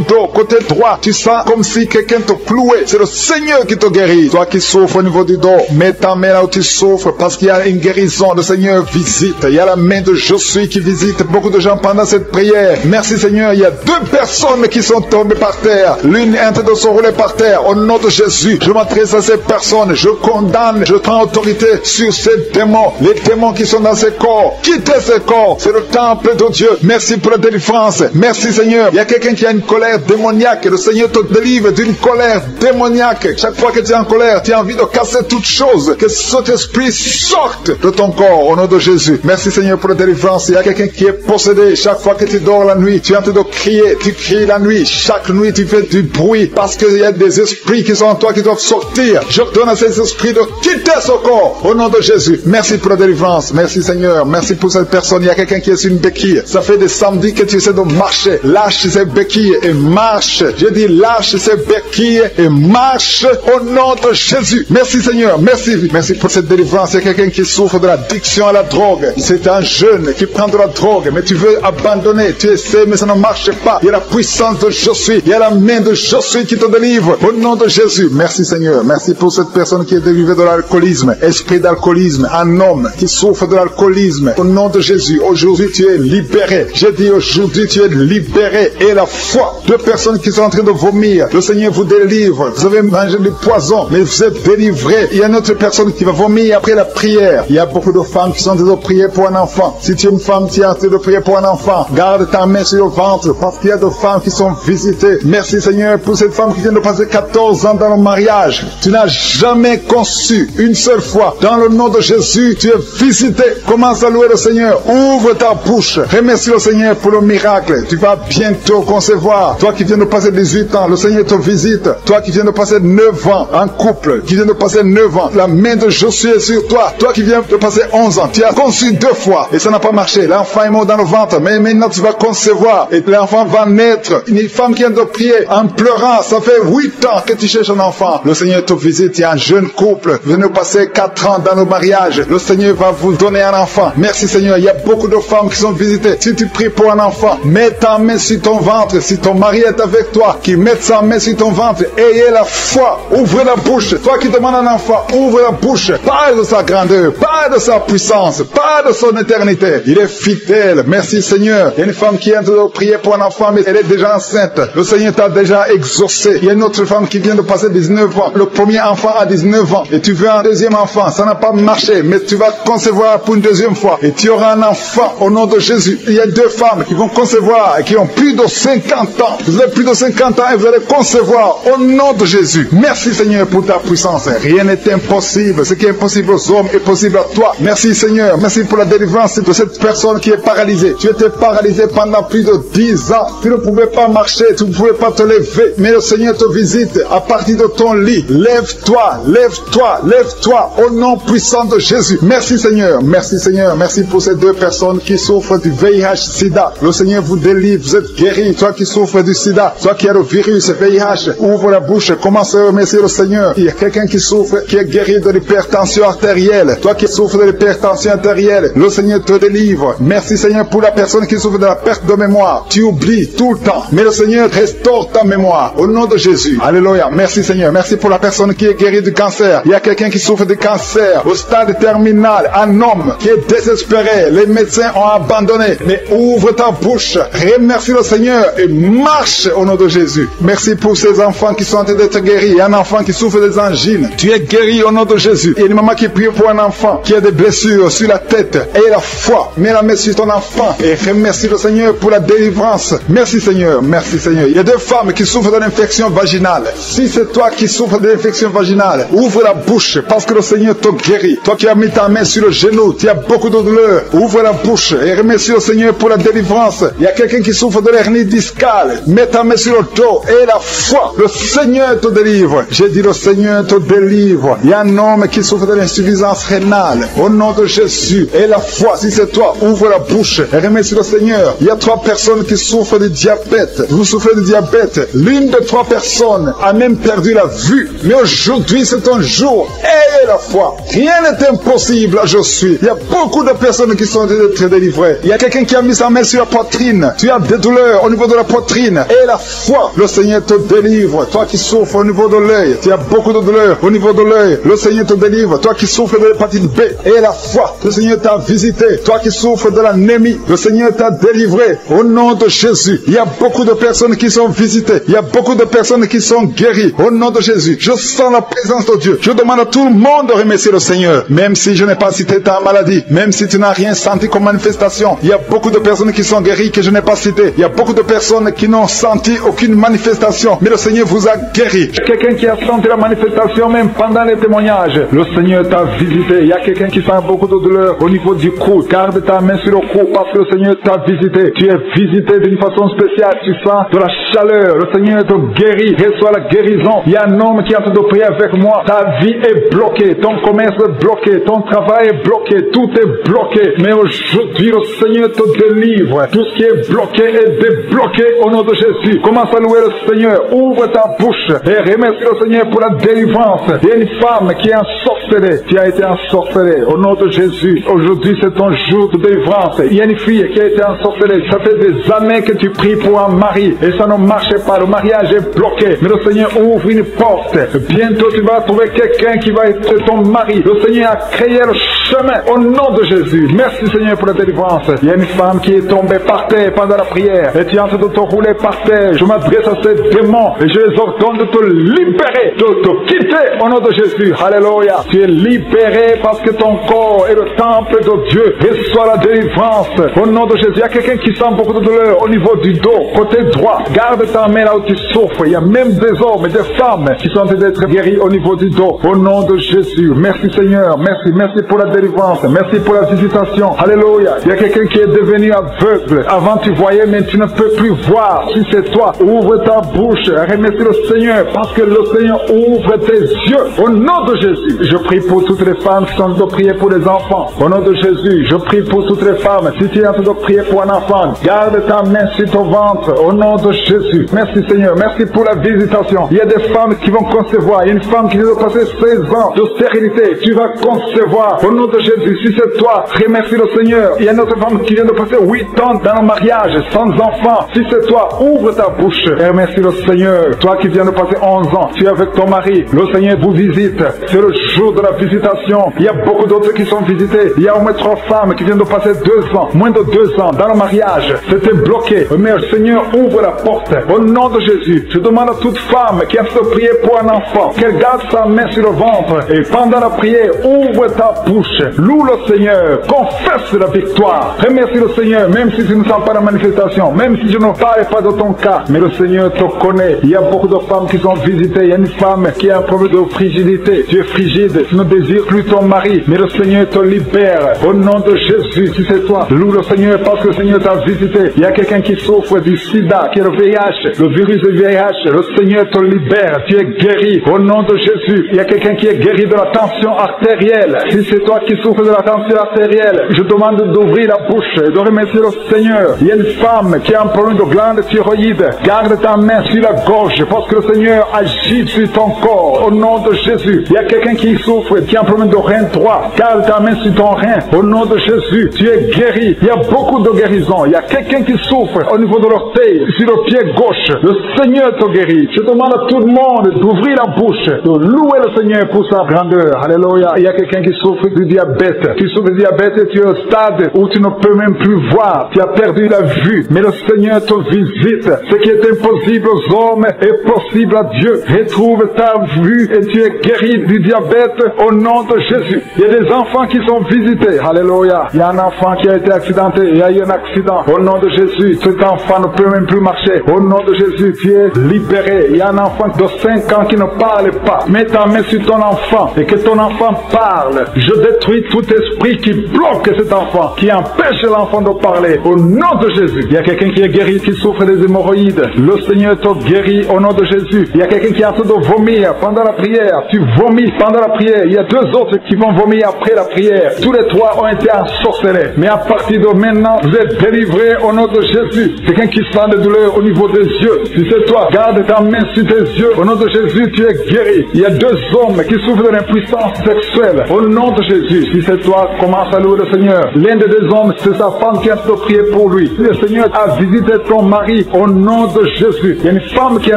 dos, côté droit. Tu sens comme si quelqu'un te clouait. C'est le Seigneur qui te guérit. Toi qui souffres au niveau du dos, mets ta main là où tu souffres parce qu'il y a une guérison. Le Seigneur visite. Il y a la main de Je suis qui visite beaucoup de gens pendant cette prière. Merci Seigneur. Il y a 2 personnes qui sont tombées par terre. L'une est en train de se rouler par terre. Au nom de Jésus, je m'adresse à ces personnes. Je condamne, je prends autorité sur ces démons. Les démons qui sont dans ces corps. Quittez ces corps. C'est le temple de Dieu. Merci pour la délivrance. Merci Seigneur. Il y a quelqu'un qui a une colère démoniaque le Seigneur te délivre d'une colère démoniaque. Chaque fois que tu es en colère, tu as envie de casser toute chose. Que cet esprit sorte de ton corps au nom de Jésus. Merci Seigneur pour la délivrance. Il y a quelqu'un qui est possédé. Chaque fois que tu dors la nuit, tu es en train de crier. Tu cries la nuit. Chaque nuit, tu fais du bruit parce qu'il y a des esprits qui sont en toi qui doivent sortir. J'ordonne à ces esprits de quitter ce corps au nom de Jésus. Merci pour la délivrance. Merci Seigneur. Merci pour cette personne. Il y a quelqu'un qui est sur une béquille. Ça fait des samedis que tu essaies de marcher. Lâche ces béquilles et marche. Je dis lâche ces béquilles et marche au nom de Jésus. Merci Seigneur. Merci. Merci pour cette délivrance. Il y a quelqu'un qui souffre de l'addiction à la drogue. C'est un jeune qui prend de la drogue, mais tu veux abandonner. Tu essaies, mais ça ne marche pas. Il y a la puissance de je suis. Il y a la main de je suis qui te délivre au nom de Jésus. Merci Seigneur. Merci pour cette personne qui est délivrée de l'alcoolisme. Esprit d'alcoolisme. Un homme qui souffre de l'alcoolisme. Au nom de Jésus. Aujourd'hui, tu es libéré. J'ai dit aujourd'hui, tu es libéré. Et la foi. Deux personnes qui sont en train de vomir. Le Seigneur vous délivre. Vous avez mangé du poison, mais vous êtes délivré. Il y a une autre personne qui va vomir après la prière. Il y a beaucoup de femmes qui sont en train de prier pour un enfant. Si tu es une femme qui est en train de prier pour un enfant, garde ta main sur le ventre parce qu'il y a des femmes qui sont visitées. Merci Seigneur pour cette femme qui vient de passer 14 ans dans le mariage. Tu n'as jamais conçu une seule fois. Dans le nom de Jésus, tu es visité. Commence à louer le Seigneur. Ouvre ta bouche. Remercie le Seigneur pour le miracle. Tu vas bientôt concevoir. Toi qui viens de passer 18 ans, le Seigneur te visite. Toi qui viens de passer 9 ans en couple, qui vient de passer 9 ans, la main de Josué est sur toi. Toi qui viens de passer 11 ans, tu as conçu 2 fois et ça n'a pas marché. L'enfant est mort dans le ventre, mais maintenant tu vas concevoir et l'enfant va naître. Une femme qui vient de prier en pleurant, ça fait 8 ans que tu cherches un enfant. Le Seigneur te visite, il y a un jeune couple, vous venez de passer 4 ans dans le mariage. Le Seigneur va vous donner un enfant. Merci Seigneur, il y a beaucoup de femmes qui sont visitées. Si tu pries pour un enfant, mets ta main sur ton ventre. Si ton mari est avec toi, qu'il mette sa main sur ton ventre. Ayez la foi, ouvre la bouche. Toi qui demandes un enfant, ouvre la bouche. Parle de sa grandeur, parle de sa puissance, parle de son éternité. Il est fidèle. Merci Seigneur. Il y a une femme qui est en train de prier pour un enfant, mais elle est déjà enceinte. Le Seigneur t'a déjà exaucé. Il y a une autre femme qui vient de passer 19 ans. Le premier enfant a 19 ans. Et tu veux un deuxième enfant. Ça n'a pas marché, mais tu vas concevoir pour une deuxième fois. Et tu auras un enfant au nom de Jésus. Il y a 2 femmes qui vont concevoir et qui ont plus de 50 ans. Vous avez plus de 50 ans et vous allez concevoir au nom de Jésus. Merci Seigneur pour ta puissance. Rien n'est impossible. Ce qui est impossible aux hommes est possible à toi. Merci Seigneur. Merci pour la délivrance de cette personne qui est paralysée. Tu étais paralysé pendant plus de 10 ans. Tu ne pouvais pas marcher. Tu ne pouvais pas te lever. Mais le Seigneur te visite à partir de ton lit. Lève-toi, lève-toi, lève-toi au nom puissant de Jésus. Merci Seigneur. Merci Seigneur. Merci pour ces 2 personnes qui souffrent du VIH-Sida. Le Seigneur vous délivre. Vous êtes guéris. Toi qui souffres du Sida, toi qui as le virus VIH, ouvre la bouche. Commence à remercier le Seigneur. Il y a quelqu'un qui souffre, qui est guéri de l'hypertension artérielle. Toi qui souffres de l'hypertension artérielle, le Seigneur te délivre. Merci Seigneur pour la personne qui souffre de la perte de mémoire. Tu oublies tout le temps, mais le Seigneur restaure ta mémoire au nom de Jésus. Alléluia. Merci Seigneur. Merci pour la personne qui est guérie du cancer. Il y a quelqu'un qui souffre de cancer au stade terminal. Un homme qui est désespéré. Les médecins ont abandonné. Mais ouvre ta bouche. Remercie le Seigneur et marche au nom de Jésus. Merci pour ces enfants qui sont en train d'être guéris. Il y a un enfant qui souffre des angines. Tu es guéri au nom de Jésus. Il y a une maman qui prie pour un enfant qui a des blessures sur la tête. Aie la foi. Mets la main sur ton enfant et remercie le Seigneur pour la délivrance. Merci Seigneur. Merci Seigneur. Il y a 2 femmes qui souffrent de l'infection vaginale. Si c'est toi qui souffres de l'infection vaginale, ouvre la bouche parce que le Seigneur te guérit. Toi qui as mis ta main sur le genou, tu as beaucoup de douleur. Ouvre la bouche et remercie le Seigneur pour la délivrance. Il y a quelqu'un qui souffre de l'hernie discale. Mets ta main sur le dos et la foi. Le Seigneur te délivre. J'ai dit le Seigneur te délivre. Il y a un homme qui souffre de l'insuffisance rénale. Au nom de Jésus. Et la foi, si c'est toi, ouvre la bouche et remercie le Seigneur. Il y a 3 personnes qui souffrent de diabète. Vous souffrez de diabète. L'une de 3 personnes a même perdu la vue. Mais aujourd'hui, c'est un jour. Ayez la foi. Rien n'est impossible. Je suis. Il y a beaucoup de personnes qui sont très délivrées. Il y a quelqu'un qui a mis sa main sur la poitrine. Tu as des douleurs au niveau de la poitrine. Et la foi, le Seigneur te délivre. Toi qui souffres au niveau de l'œil, tu as beaucoup de douleurs au niveau de l'œil. Le Seigneur te délivre. Toi qui souffres de l'hépatite B. Et la foi, le Seigneur t'a visité. Toi qui souffres de l'anémie, le Seigneur t'a délivré. Au nom de Jésus, il y a beaucoup de personnes qui sont visitées. Il y a beaucoup de personnes qui sont guéries. Au nom de Jésus, je sens la présence de Dieu. Je demande à tout le monde de remercier le Seigneur. Même si je n'ai pas cité ta maladie, même si tu n'as rien senti comme manifestation, il y a beaucoup de personnes qui sont guéries que je n'ai pas citées. Il y a beaucoup de personnes qui n'ont senti aucune aucune manifestation, mais le Seigneur vous a guéri. Quelqu'un qui a senti la manifestation même pendant les témoignages, le Seigneur t'a visité. Il y a quelqu'un qui sent beaucoup de douleur au niveau du cou. Garde ta main sur le cou parce que le Seigneur t'a visité. Tu es visité d'une façon spéciale. Tu sens de la chaleur. Le Seigneur te guérit. Reçois la guérison. Il y a un homme qui est en train de prier avec moi. Ta vie est bloquée. Ton commerce est bloqué. Ton travail est bloqué. Tout est bloqué. Mais aujourd'hui, le Seigneur te délivre. Tout ce qui est bloqué est débloqué au nom de Jésus. Commence à louer le Seigneur. Ouvre ta bouche et remercie le Seigneur pour la délivrance. Il y a une femme qui est ensorcelée. Tu as été ensorcelée au nom de Jésus. Aujourd'hui, c'est ton jour de délivrance. Il y a une fille qui a été ensorcelée. Ça fait des années que tu pries pour un mari et ça ne marchait pas. Le mariage est bloqué. Mais le Seigneur ouvre une porte. Bientôt, tu vas trouver quelqu'un qui va être ton mari. Le Seigneur a créé le chemin au nom de Jésus. Merci Seigneur pour la délivrance. Il y a une femme qui est tombée par terre pendant la prière et tu es en train de te rouler par terre. Je m'adresse à ces démons et je les ordonne de te libérer, de te quitter au nom de Jésus. Alléluia. Tu es libéré parce que ton corps est le temple de Dieu. Reçois la délivrance au nom de Jésus. Il y a quelqu'un qui sent beaucoup de douleur au niveau du dos, côté droit. Garde ta main là où tu souffres. Il y a même des hommes et des femmes qui sont en train d'être guéris au niveau du dos. Au nom de Jésus. Merci Seigneur. Merci. Merci pour la délivrance. Merci pour la visitation. Alléluia. Il y a quelqu'un qui est devenu aveugle. Avant tu voyais, mais tu ne peux plus voir. Si c'est toi, ouvre ta bouche. Remercie le Seigneur parce que le Seigneur ouvre tes yeux. Au nom de Jésus. Je prie pour toutes les femmes qui sont en train de prier pour les enfants. Au nom de Jésus. Je prie pour toutes les femmes. Si tu es en train de prier pour un enfant, garde ta main sur ton ventre. Au nom de Jésus. Merci Seigneur. Merci pour la visitation. Il y a des femmes qui vont concevoir. Il y a une femme qui vient de passer 16 ans de stérilité. Tu vas concevoir. Au nom de Jésus. Si c'est toi, remercie le Seigneur. Il y a une autre femme qui vient de passer 8 ans dans le mariage, sans enfant. Si c'est toi, ouvre ta bouche et remercie le Seigneur. Toi qui viens de passer 11 ans, tu es avec ton mari. Le Seigneur vous visite. C'est le jour de la visitation. Il y a beaucoup d'autres qui sont visités. Il y a au moins 3 femmes qui viennent de passer 2 ans, moins de 2 ans dans le mariage. C'était bloqué. Mais le Seigneur ouvre la porte. Au nom de Jésus, je demande à toute femme qui a fait prier pour un enfant qu'elle garde sa main sur le ventre et pendant la prière, ouvre ta bouche. Loue le Seigneur. Confesse la victoire. Remercie le Seigneur, même si tu ne sens pas la manifestation, même si je ne parle pas de ton cas. Mais le Seigneur te connaît. Il y a beaucoup de femmes qui sont visitées. Il y a une femme qui a un problème de frigidité. Tu es frigide. Tu ne désires plus ton mari. Mais le Seigneur te libère. Au nom de Jésus, si c'est toi, loue le Seigneur parce que le Seigneur t'a visité. Il y a quelqu'un qui souffre du sida, qui est le VIH, le virus du VIH. Le Seigneur te libère. Tu es guéri. Au nom de Jésus. Il y a quelqu'un qui est guéri de la tension artérielle. Si c'est toi qui souffres de la tension artérielle, je demande d'ouvrir la bouche et de remercier le Seigneur. Il y a une femme qui a un problème de glande thyroïde. Garde ta main sur la gorge parce que le Seigneur agit sur ton corps. Au nom de Jésus. Il y a quelqu'un qui souffre, qui a un problème de rein droit. Garde ta main sur ton rein. Au nom de Jésus. Tu es guéri. Il y a beaucoup de guérisons. Il y a quelqu'un qui souffre au niveau de l'orteil, sur le pied gauche. Le Seigneur te guérit. Je demande à tout le monde d'ouvrir la bouche, de louer le Seigneur pour sa grandeur. Alléluia. Il y a quelqu'un qui souffre du diabète. Tu souffres du diabète et tu es au stade où tu ne peux même plus voir. Tu as perdu la vue. Mais le Seigneur te visite. Ce qui est impossible aux hommes est possible à Dieu. Retrouve ta vue et tu es guéri du diabète au nom de Jésus. Il y a des enfants qui sont visités. Alléluia. Il y a un enfant qui a été accidenté. Il y a eu un accident. Au nom de Jésus, cet enfant ne peut même plus marcher. Au nom de Jésus, tu es libéré. Il y a un enfant de 5 ans qui ne parle pas. Mets ta main sur ton enfant et que ton enfant parle. Je détruis tout esprit qui bloque cet enfant, qui empêche l'enfant de parler. Au nom de Jésus. Il y a quelqu'un qui est guéri, qui souffre des hémorroïdes. Le Seigneur te guérit au nom de Jésus. Il y a quelqu'un qui est en train de vomir pendant la prière. Tu vomis pendant la prière. Il y a 2 autres qui vont vomir après la prière. Tous les 3 ont été ensorcelés. Mais à partir de maintenant, vous êtes délivrés au nom de Jésus. Quelqu'un qui sent des douleurs au niveau des yeux. Si c'est toi, garde ta main sur tes yeux. Au nom de Jésus, tu es guéri. Il y a 2 hommes qui souffrent de l'impuissance sexuelle. Au nom de Jésus, si c'est toi, commence à louer le Seigneur. L'un des 2 hommes, c'est sa femme qui a prié pour lui. Le Seigneur a visité ton mari au nom de Jésus. Il y a une femme qui a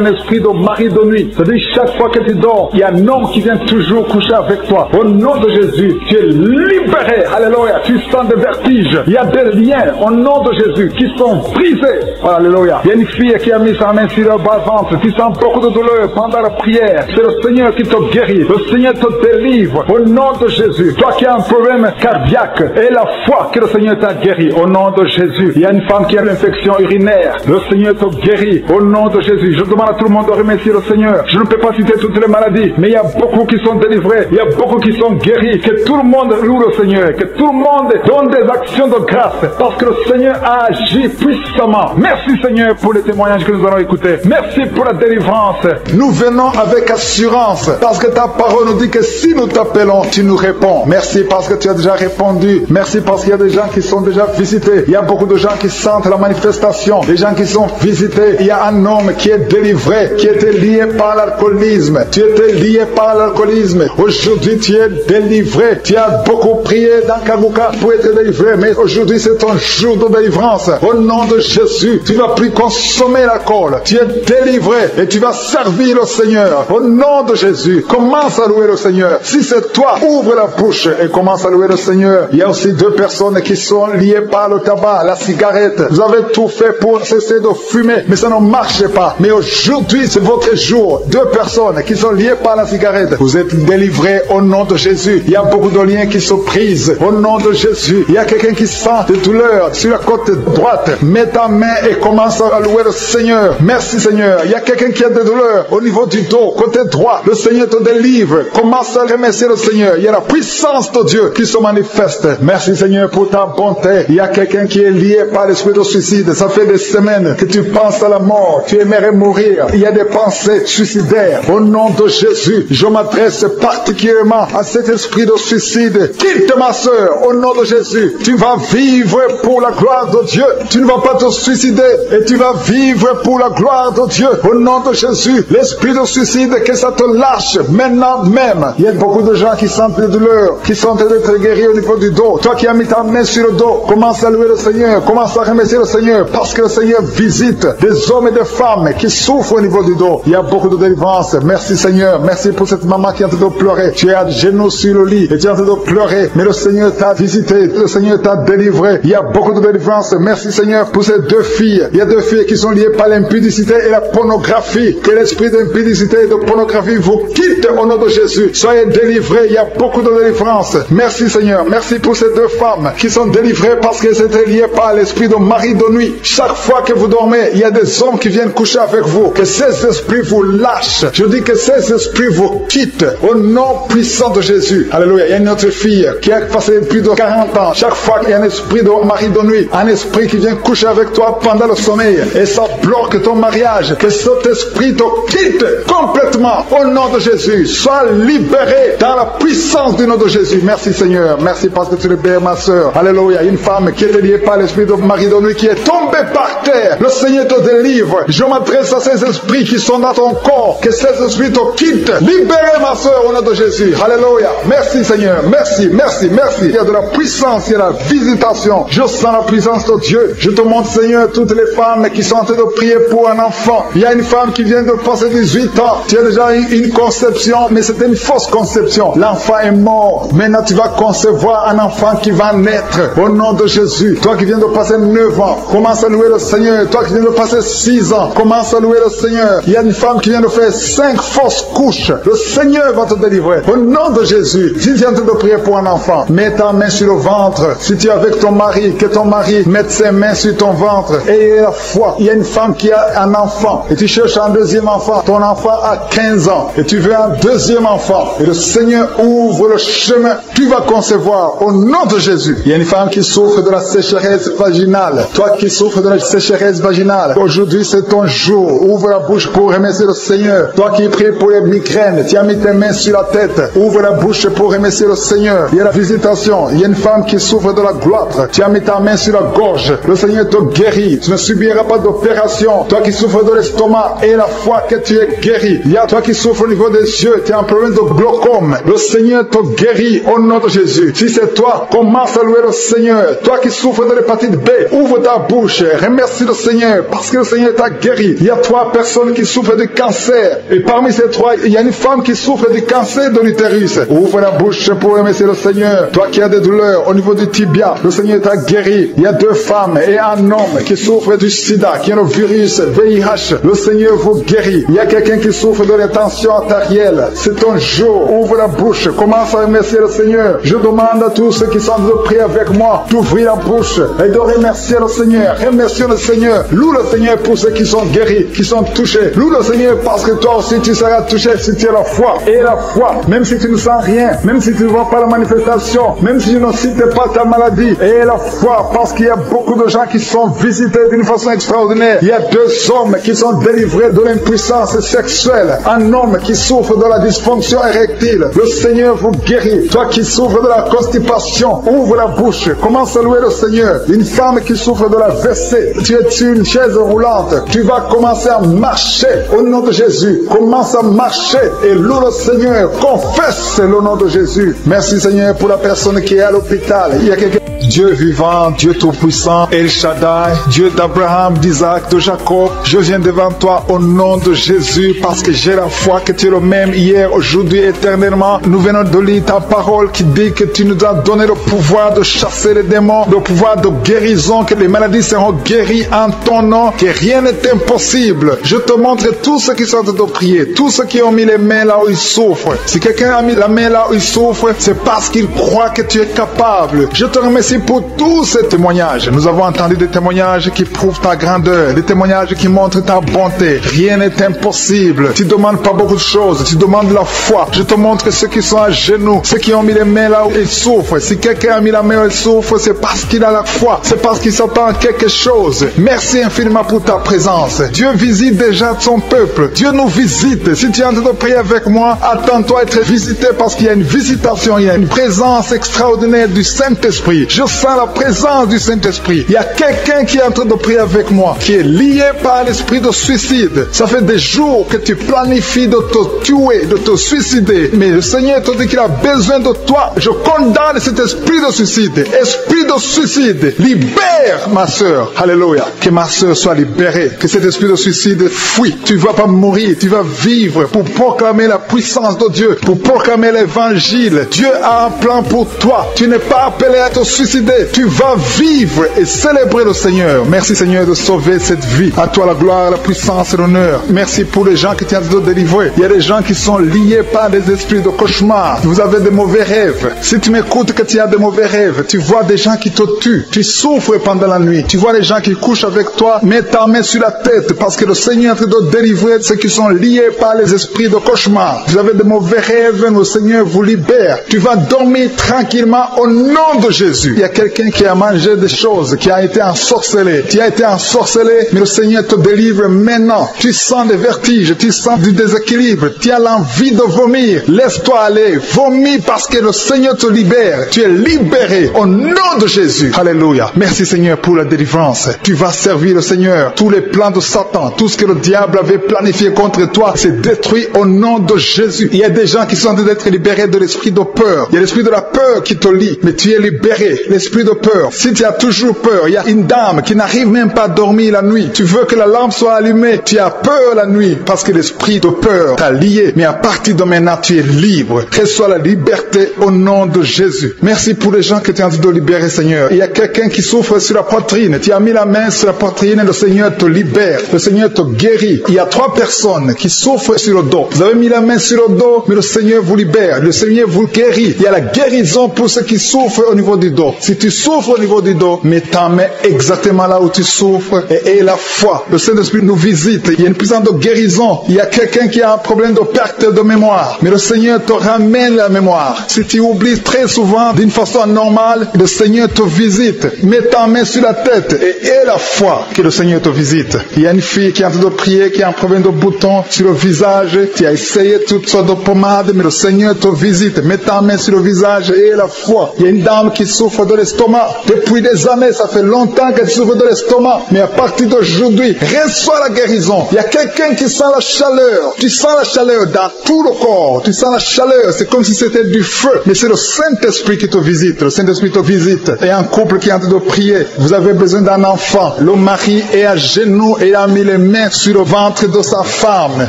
un esprit de mari de nuit. C'est-à-dire chaque fois que tu dors, il y a un homme qui vient toujours coucher avec toi. Au nom de Jésus, tu es libéré. Alléluia. Tu sens des vertiges. Il y a des liens au nom de Jésus qui sont brisés. Alléluia. Il y a une fille qui a mis sa main sur le bas-ventre. Tu sens beaucoup de douleur pendant la prière. C'est le Seigneur qui te guérit. Le Seigneur te délivre. Au nom de Jésus. Toi qui as un problème cardiaque et la foi que le Seigneur t'a guéri. Au nom de Jésus. Il y a une femme qui a l'infection urinaire. Le Seigneur te guérit. maladies. Au nom de Jésus, je demande à tout le monde de remercier le Seigneur. Je ne peux pas citer toutes les maladies, mais il y a beaucoup qui sont délivrés. Il y a beaucoup qui sont guéris. Que tout le monde loue le Seigneur. Que tout le monde donne des actions de grâce. Parce que le Seigneur a agi puissamment. Merci Seigneur pour les témoignages que nous allons écouter. Merci pour la délivrance. Nous venons avec assurance. Parce que ta parole nous dit que si nous t'appelons, tu nous réponds. Merci parce que tu as déjà répondu. Merci parce qu'il y a des gens qui sont déjà visités. Il y a beaucoup de gens qui sentent la manifestation. Des gens qui sont visités. Il y a un homme qui est délivré, qui était lié par l'alcoolisme. Tu étais lié par l'alcoolisme. Aujourd'hui, tu es délivré. Tu as beaucoup prié dans Kanguka pour être délivré. Mais aujourd'hui, c'est ton jour de délivrance. Au nom de Jésus, tu ne vas plus consommer l'alcool. Tu es délivré et tu vas servir le Seigneur. Au nom de Jésus, commence à louer le Seigneur. Si c'est toi, ouvre la bouche et commence à louer le Seigneur. Il y a aussi deux personnes qui sont liées par le tabac, la cigarette. Vous avez tout fait pour cesser de fumer, mais ça ne marche pas. Mais aujourd'hui, c'est votre jour. Deux personnes qui sont liées par la cigarette. Vous êtes délivrés au nom de Jésus. Il y a beaucoup de liens qui se brisent au nom de Jésus. Il y a quelqu'un qui sent des douleurs sur la côte droite. Mets ta main et commence à louer le Seigneur. Merci Seigneur. Il y a quelqu'un qui a des douleurs au niveau du dos, côté droit. Le Seigneur te délivre. Commence à remercier le Seigneur. Il y a la puissance de Dieu qui se manifeste. Merci Seigneur pour ta bonté. Il y a quelqu'un qui est lié par l'esprit de suicide. Ça fait des semaines que tu penses à la mort. Tu aimerais mourir. Il y a des pensées suicidaires. Au nom de Jésus, je m'adresse particulièrement à cet esprit de suicide. Quitte ma soeur. Au nom de Jésus, tu vas vivre pour la gloire de Dieu. Tu ne vas pas te suicider et tu vas vivre pour la gloire de Dieu. Au nom de Jésus, l'esprit de suicide, que ça te lâche maintenant même. Il y a beaucoup de gens qui sentent des douleurs, qui sont en train d'être guéris au niveau du dos. Toi qui as mis ta main sur le dos, commence à louer le Seigneur, commence à remercier le Seigneur, parce que le Seigneur visite des hommes et des femmes qui souffrent au niveau du dos. Il y a beaucoup de délivrance. Merci Seigneur, merci pour cette maman qui est en train de pleurer. Tu es à genoux sur le lit et tu es en train de pleurer, mais le Seigneur t'a visité, le Seigneur t'a délivré. Il y a beaucoup de délivrance. Merci Seigneur pour ces deux filles. Il y a deux filles qui sont liées par l'impudicité et la pornographie. Que l'esprit d'impudicité et de pornographie vous quitte au nom de Jésus. Soyez délivrés. Il y a beaucoup de délivrance. Merci Seigneur. Merci pour ces deux femmes qui sont délivrées parce qu'elles étaient liées par l'esprit de mari de nuit. Chaque fois que vous dormez, il y a des hommes qui viennent coucher avec vous. Que ces esprits vous lâchent. Je dis que ces esprits vous quittent au nom puissant de Jésus. Alléluia. Il y a une autre fille qui a passé plus de 40 ans. Chaque fois qu'il y a un esprit de mari de nuit, un esprit qui vient coucher avec toi pendant le sommeil et ça bloque ton mariage, que cet esprit te quitte complètement au nom de Jésus. Sois libéré dans la puissance du nom de Jésus. Merci Seigneur. Merci parce que tu libères ma soeur. Alléluia. Une femme qui est liée par l'esprit de mari de nuit qui est tombée par terre. Le Seigneur te délivre. Je m'adresse à ces esprits qui sont dans ton corps. Que ces esprits te quittent. Libérez ma soeur au nom de Jésus. Alléluia. Merci Seigneur. Merci, merci, merci. Il y a de la puissance, il y a la visitation. Je sens la puissance de Dieu. Je te montre Seigneur toutes les femmes qui sont en train de prier pour un enfant. Il y a une femme qui vient de passer 18 ans. Tu as déjà eu une conception, mais c'était une fausse conception. L'enfant est mort. Maintenant tu vas concevoir un enfant qui va naître au nom de Jésus. Toi qui viens de passer 9 ans, commence à louer le Seigneur. Toi qui viens de passer 6 ans, commence à louer le Seigneur. Il y a une femme qui vient de faire 5 fausses couches. Le Seigneur va te délivrer au nom de Jésus. Si tu es en train de prier pour un enfant, mets ta main sur le ventre. Si tu es avec ton mari, que ton mari mette ses mains sur ton ventre et la foi. Il y a une femme qui a un enfant et tu cherches un deuxième enfant. Ton enfant a 15 ans et tu veux un deuxième enfant. Et le Seigneur ouvre le chemin. Tu vas concevoir au nom de Jésus. Il y a une femme qui souffre de la sécheresse vaginale. Toi qui souffres de la sécheresse vaginale, aujourd'hui c'est ton jour. Ouvre la bouche pour remercier le Seigneur. Toi qui pries pour les migraines, tu as mis tes mains sur la tête. Ouvre la bouche pour remercier le Seigneur. Il y a la visitation. Il y a une femme qui souffre de la gloître. Tu as mis ta main sur la gorge. Le Seigneur te guérit. Tu ne subiras pas d'opération. Toi qui souffres de l'estomac et la foi que tu es guéri. Il y a toi qui souffres au niveau des yeux. Tu as un problème de glaucome. Le Seigneur te guérit au nom de Jésus. Si c'est toi, commence à louer le Seigneur. Toi qui souffres de l'hépatite B, ouvre ta bouche. Remercie le Seigneur parce que le Seigneur t'a guéri. Il y a 3 personnes qui souffrent de cancer. Et parmi ces 3, il y a une femme qui souffre du cancer de l'utérus. Ouvre la bouche pour remercier le Seigneur. Toi qui as des douleurs au niveau du tibia, le Seigneur t'a guéri. Il y a 2 femmes et un homme qui souffrent du sida, qui a le virus VIH. Le Seigneur vous guérit. Il y a quelqu'un qui souffre de l'intention artérielle. C'est ton jour. Ouvre la bouche. Commence à remercier le Seigneur. Je demande à tous ceux qui sont de prier avec moi d'ouvrir la bouche et de remercier le Seigneur. Remerciez le Seigneur. Loue le Seigneur Seigneur, pour ceux qui sont guéris, qui sont touchés. Loue le Seigneur, parce que toi aussi tu seras touché si tu as la foi. Et la foi, même si tu ne sens rien, même si tu ne vois pas la manifestation, même si tu ne cites pas ta maladie. Et la foi, parce qu'il y a beaucoup de gens qui sont visités d'une façon extraordinaire. Il y a 2 hommes qui sont délivrés de l'impuissance sexuelle. Un homme qui souffre de la dysfonction érectile. Le Seigneur vous guérit. Toi qui souffres de la constipation, ouvre la bouche. Commence à louer le Seigneur. Une femme qui souffre de la WC, tu es sur une chaise roulante. Tu vas commencer à marcher au nom de Jésus. Commence à marcher et loue le Seigneur. Confesse le nom de Jésus. Merci Seigneur pour la personne qui est à l'hôpital. Il y a quelqu'un. Dieu vivant, Dieu tout-puissant, El Shaddai, Dieu d'Abraham, d'Isaac, de Jacob, je viens devant toi au nom de Jésus parce que j'ai la foi que tu es le même hier, aujourd'hui, éternellement. Nous venons de lire ta parole qui dit que tu nous as donné le pouvoir de chasser les démons, le pouvoir de guérison, que les maladies seront guéries en ton nom, que rien n'est impossible. Je te montre tous ceux qui sont en train de prier, tous ceux qui ont mis les mains là où ils souffrent. Si quelqu'un a mis la main là où il souffre, c'est parce qu'il croit que tu es capable. Je te remercie pour tous ces témoignages. Nous avons entendu des témoignages qui prouvent ta grandeur, des témoignages qui montrent ta bonté. Rien n'est impossible. Tu ne demandes pas beaucoup de choses, tu demandes la foi. Je te montre ceux qui sont à genoux, ceux qui ont mis les mains là où ils souffrent. Si quelqu'un a mis la main où il souffre, c'est parce qu'il a la foi, c'est parce qu'il s'attend à quelque chose. Merci infiniment pour ta présence. Dieu visite déjà son peuple. Dieu nous visite. Si tu es en train de prier avec moi, attends-toi à être visité parce qu'il y a une visitation, il y a une présence extraordinaire du Saint-Esprit. Je sens la présence du Saint-Esprit. Il y a quelqu'un qui est en train de prier avec moi, qui est lié par l'esprit de suicide. Ça fait des jours que tu planifies de te tuer, de te suicider. Mais le Seigneur te dit qu'il a besoin de toi. Je condamne cet esprit de suicide. Esprit de suicide, libère ma soeur. Alléluia. Que ma soeur soit libérée. Que cet esprit de suicide fuit. Tu ne vas pas mourir. Tu vas vivre pour proclamer la puissance de Dieu, pour proclamer l'évangile. Dieu a un plan pour toi. Tu n'es pas appelé à te suicider. Tu vas vivre et célébrer le Seigneur. Merci Seigneur de sauver cette vie. À toi la gloire, la puissance et l'honneur. Merci pour les gens qui tiennent de délivrer. Il y a des gens qui sont liés par des esprits de cauchemar. Vous avez des mauvais rêves. Si tu m'écoutes que tu as des mauvais rêves, tu vois des gens qui te tuent. Tu souffres pendant la nuit. Tu vois les gens qui couchent avec toi. Mets ta main sur la tête parce que le Seigneur est en train de délivrer ceux qui sont liés par les esprits de cauchemar. Vous avez des mauvais rêves, le Seigneur vous libère. Tu vas dormir tranquillement au nom de Jésus. Il y a quelqu'un qui a mangé des choses, qui a été ensorcelé. Tu as été ensorcelé, mais le Seigneur te délivre maintenant. Tu sens des vertiges, tu sens du déséquilibre, tu as l'envie de vomir. Laisse-toi aller, vomis parce que le Seigneur te libère. Tu es libéré au nom de Jésus. Alléluia. Merci Seigneur pour la délivrance. Tu vas servir le Seigneur. Tous les plans de Satan, tout ce que le diable avait planifié contre toi, c'est détruit au nom de Jésus. Il y a des gens qui sont en train d'être libérés de l'esprit de peur. Il y a l'esprit de la peur qui te lie, mais tu es libéré. L'esprit de peur. Si tu as toujours peur, il y a une dame qui n'arrive même pas à dormir la nuit. Tu veux que la lampe soit allumée. Tu as peur la nuit parce que l'esprit de peur t'a lié. Mais à partir de maintenant, tu es libre. Que soit la liberté au nom de Jésus. Merci pour les gens que tu es en train de libérer, Seigneur. Il y a quelqu'un qui souffre sur la poitrine. Tu as mis la main sur la poitrine et le Seigneur te libère. Le Seigneur te guérit. Il y a 3 personnes qui souffrent sur le dos. Vous avez mis la main sur le dos, mais le Seigneur vous libère. Le Seigneur vous guérit. Il y a la guérison pour ceux qui souffrent au niveau du dos. Si tu souffres au niveau du dos, mets ta main exactement là où tu souffres et aie la foi. Le Saint-Esprit nous visite. Il y a une puissance de guérison. Il y a quelqu'un qui a un problème de perte de mémoire. Mais le Seigneur te ramène la mémoire. Si tu oublies très souvent d'une façon anormale, le Seigneur te visite. Mets ta main sur la tête et aie la foi que le Seigneur te visite. Il y a une fille qui est en train de prier, qui a un problème de bouton sur le visage. Tu as essayé toutes sortes de pommades, mais le Seigneur te visite. Mets ta main sur le visage et aie la foi. Il y a une dame qui souffre de l'estomac. Depuis des années, ça fait longtemps qu'elle souffre de l'estomac. Mais à partir d'aujourd'hui, reçois la guérison. Il y a quelqu'un qui sent la chaleur. Tu sens la chaleur dans tout le corps. Tu sens la chaleur. C'est comme si c'était du feu. Mais c'est le Saint-Esprit qui te visite. Le Saint-Esprit te visite. Et un couple qui est en train de prier. Vous avez besoin d'un enfant. Le mari est à genoux et a mis les mains sur le ventre de sa femme.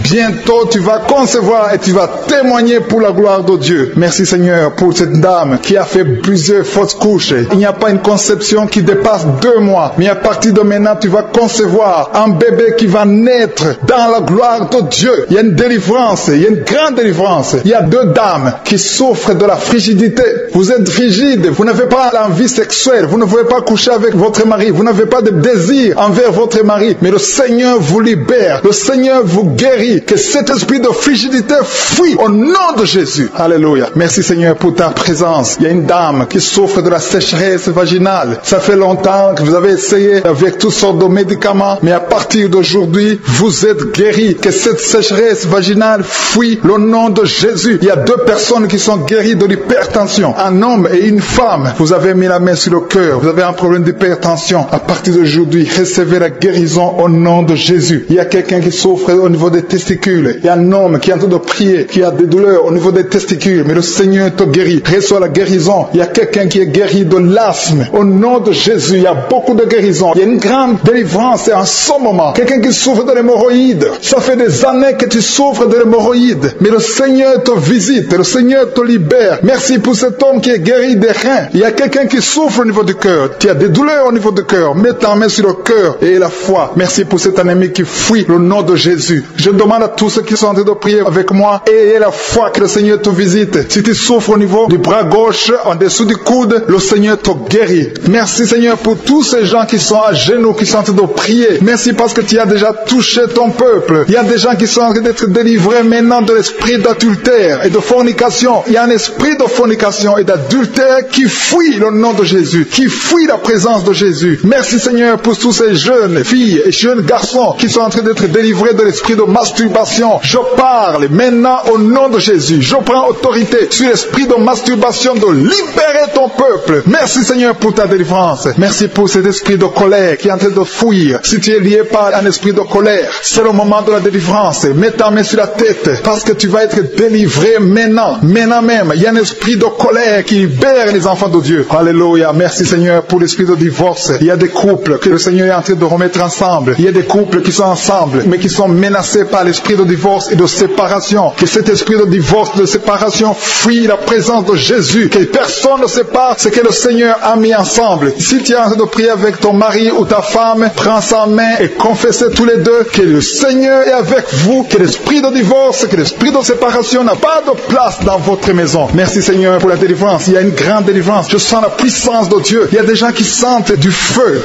Bientôt, tu vas concevoir et tu vas témoigner pour la gloire de Dieu. Merci Seigneur pour cette dame qui a fait plusieurs fausses couches. Il n'y a pas une conception qui dépasse 2 mois. Mais à partir de maintenant, tu vas concevoir un bébé qui va naître dans la gloire de Dieu. Il y a une délivrance, il y a une grande délivrance. Il y a 2 dames qui souffrent de la frigidité. Vous êtes frigide, vous n'avez pas l'envie sexuelle, vous ne pouvez pas coucher avec votre mari, vous n'avez pas de désir envers votre mari, mais le Seigneur vous libère, le Seigneur vous guérit, que cet esprit de frigidité fuit au nom de Jésus. Alléluia. Merci Seigneur pour ta présence. Il y a une dame qui souffre de la sécheresse vaginale. Ça fait longtemps que vous avez essayé avec toutes sortes de médicaments, mais à partir d'aujourd'hui, vous êtes guéris. Que cette sécheresse vaginale fuit au nom de Jésus. Il y a 2 personnes qui sont guéries de l'hypertension. Un homme et une femme. Vous avez mis la main sur le cœur. Vous avez un problème d'hypertension. À partir d'aujourd'hui, recevez la guérison au nom de Jésus. Il y a quelqu'un qui souffre au niveau des testicules. Il y a un homme qui est en train de prier, qui a des douleurs au niveau des testicules, mais le Seigneur te guérit. Reçois la guérison. Il y a quelqu'un qui est guéri de l'asthme. Au nom de Jésus, il y a beaucoup de guérisons. Il y a une grande délivrance en ce moment. Quelqu'un qui souffre de l'hémorroïde. Ça fait des années que tu souffres de l'hémorroïde, mais le Seigneur te visite, le Seigneur te libère. Merci pour cet homme qui est guéri des reins. Il y a quelqu'un qui souffre au niveau du cœur. Tu as des douleurs au niveau du cœur. Mets ta main sur le cœur et la foi. Merci pour cet ennemi qui fuit le nom de Jésus. Je demande à tous ceux qui sont en train de prier avec moi, ayez la foi que le Seigneur te visite. Si tu souffres au niveau du bras gauche, en dessous du coude, le Seigneur te guérit. Merci Seigneur pour tous ces gens qui sont à genoux, qui sont en train de prier. Merci parce que tu as déjà touché ton peuple. Il y a des gens qui sont en train d'être délivrés maintenant de l'esprit d'adultère et de fornication. Il y a un esprit de fornication et d'adultère qui fuit le nom de Jésus, qui fuit la présence de Jésus. Merci Seigneur pour tous ces jeunes filles et jeunes garçons qui sont en train d'être délivrés de l'esprit de masturbation. Je parle maintenant au nom de Jésus. Je prends autorité sur l'esprit de masturbation, de libérer ton peuple. Merci Seigneur pour ta délivrance. Merci pour cet esprit de colère qui est en train de fuir. Si tu es lié par un esprit de colère, c'est le moment de la délivrance. Mets ta main sur la tête parce que tu vas être délivré maintenant. Maintenant même, il y a un esprit de colère qui libère les enfants de Dieu. Alléluia. Merci Seigneur pour l'esprit de divorce. Il y a des couples que le Seigneur est en train de remettre ensemble. Il y a des couples qui sont ensemble mais qui sont menacés par l'esprit de divorce et de séparation. Que cet esprit de divorce, de séparation fuit la présence de Jésus. Que personne ne sépare ce que le Seigneur a mis ensemble. Si tu es en train de prier avec ton mari ou ta femme, prends sa main et confessez tous les deux que le Seigneur est avec vous, que l'esprit de divorce, que l'esprit de séparation n'a pas de place dans votre maison. Merci Seigneur pour la délivrance. Il y a une grande délivrance. Je sens la puissance de Dieu. Il y a des gens qui sentent du feu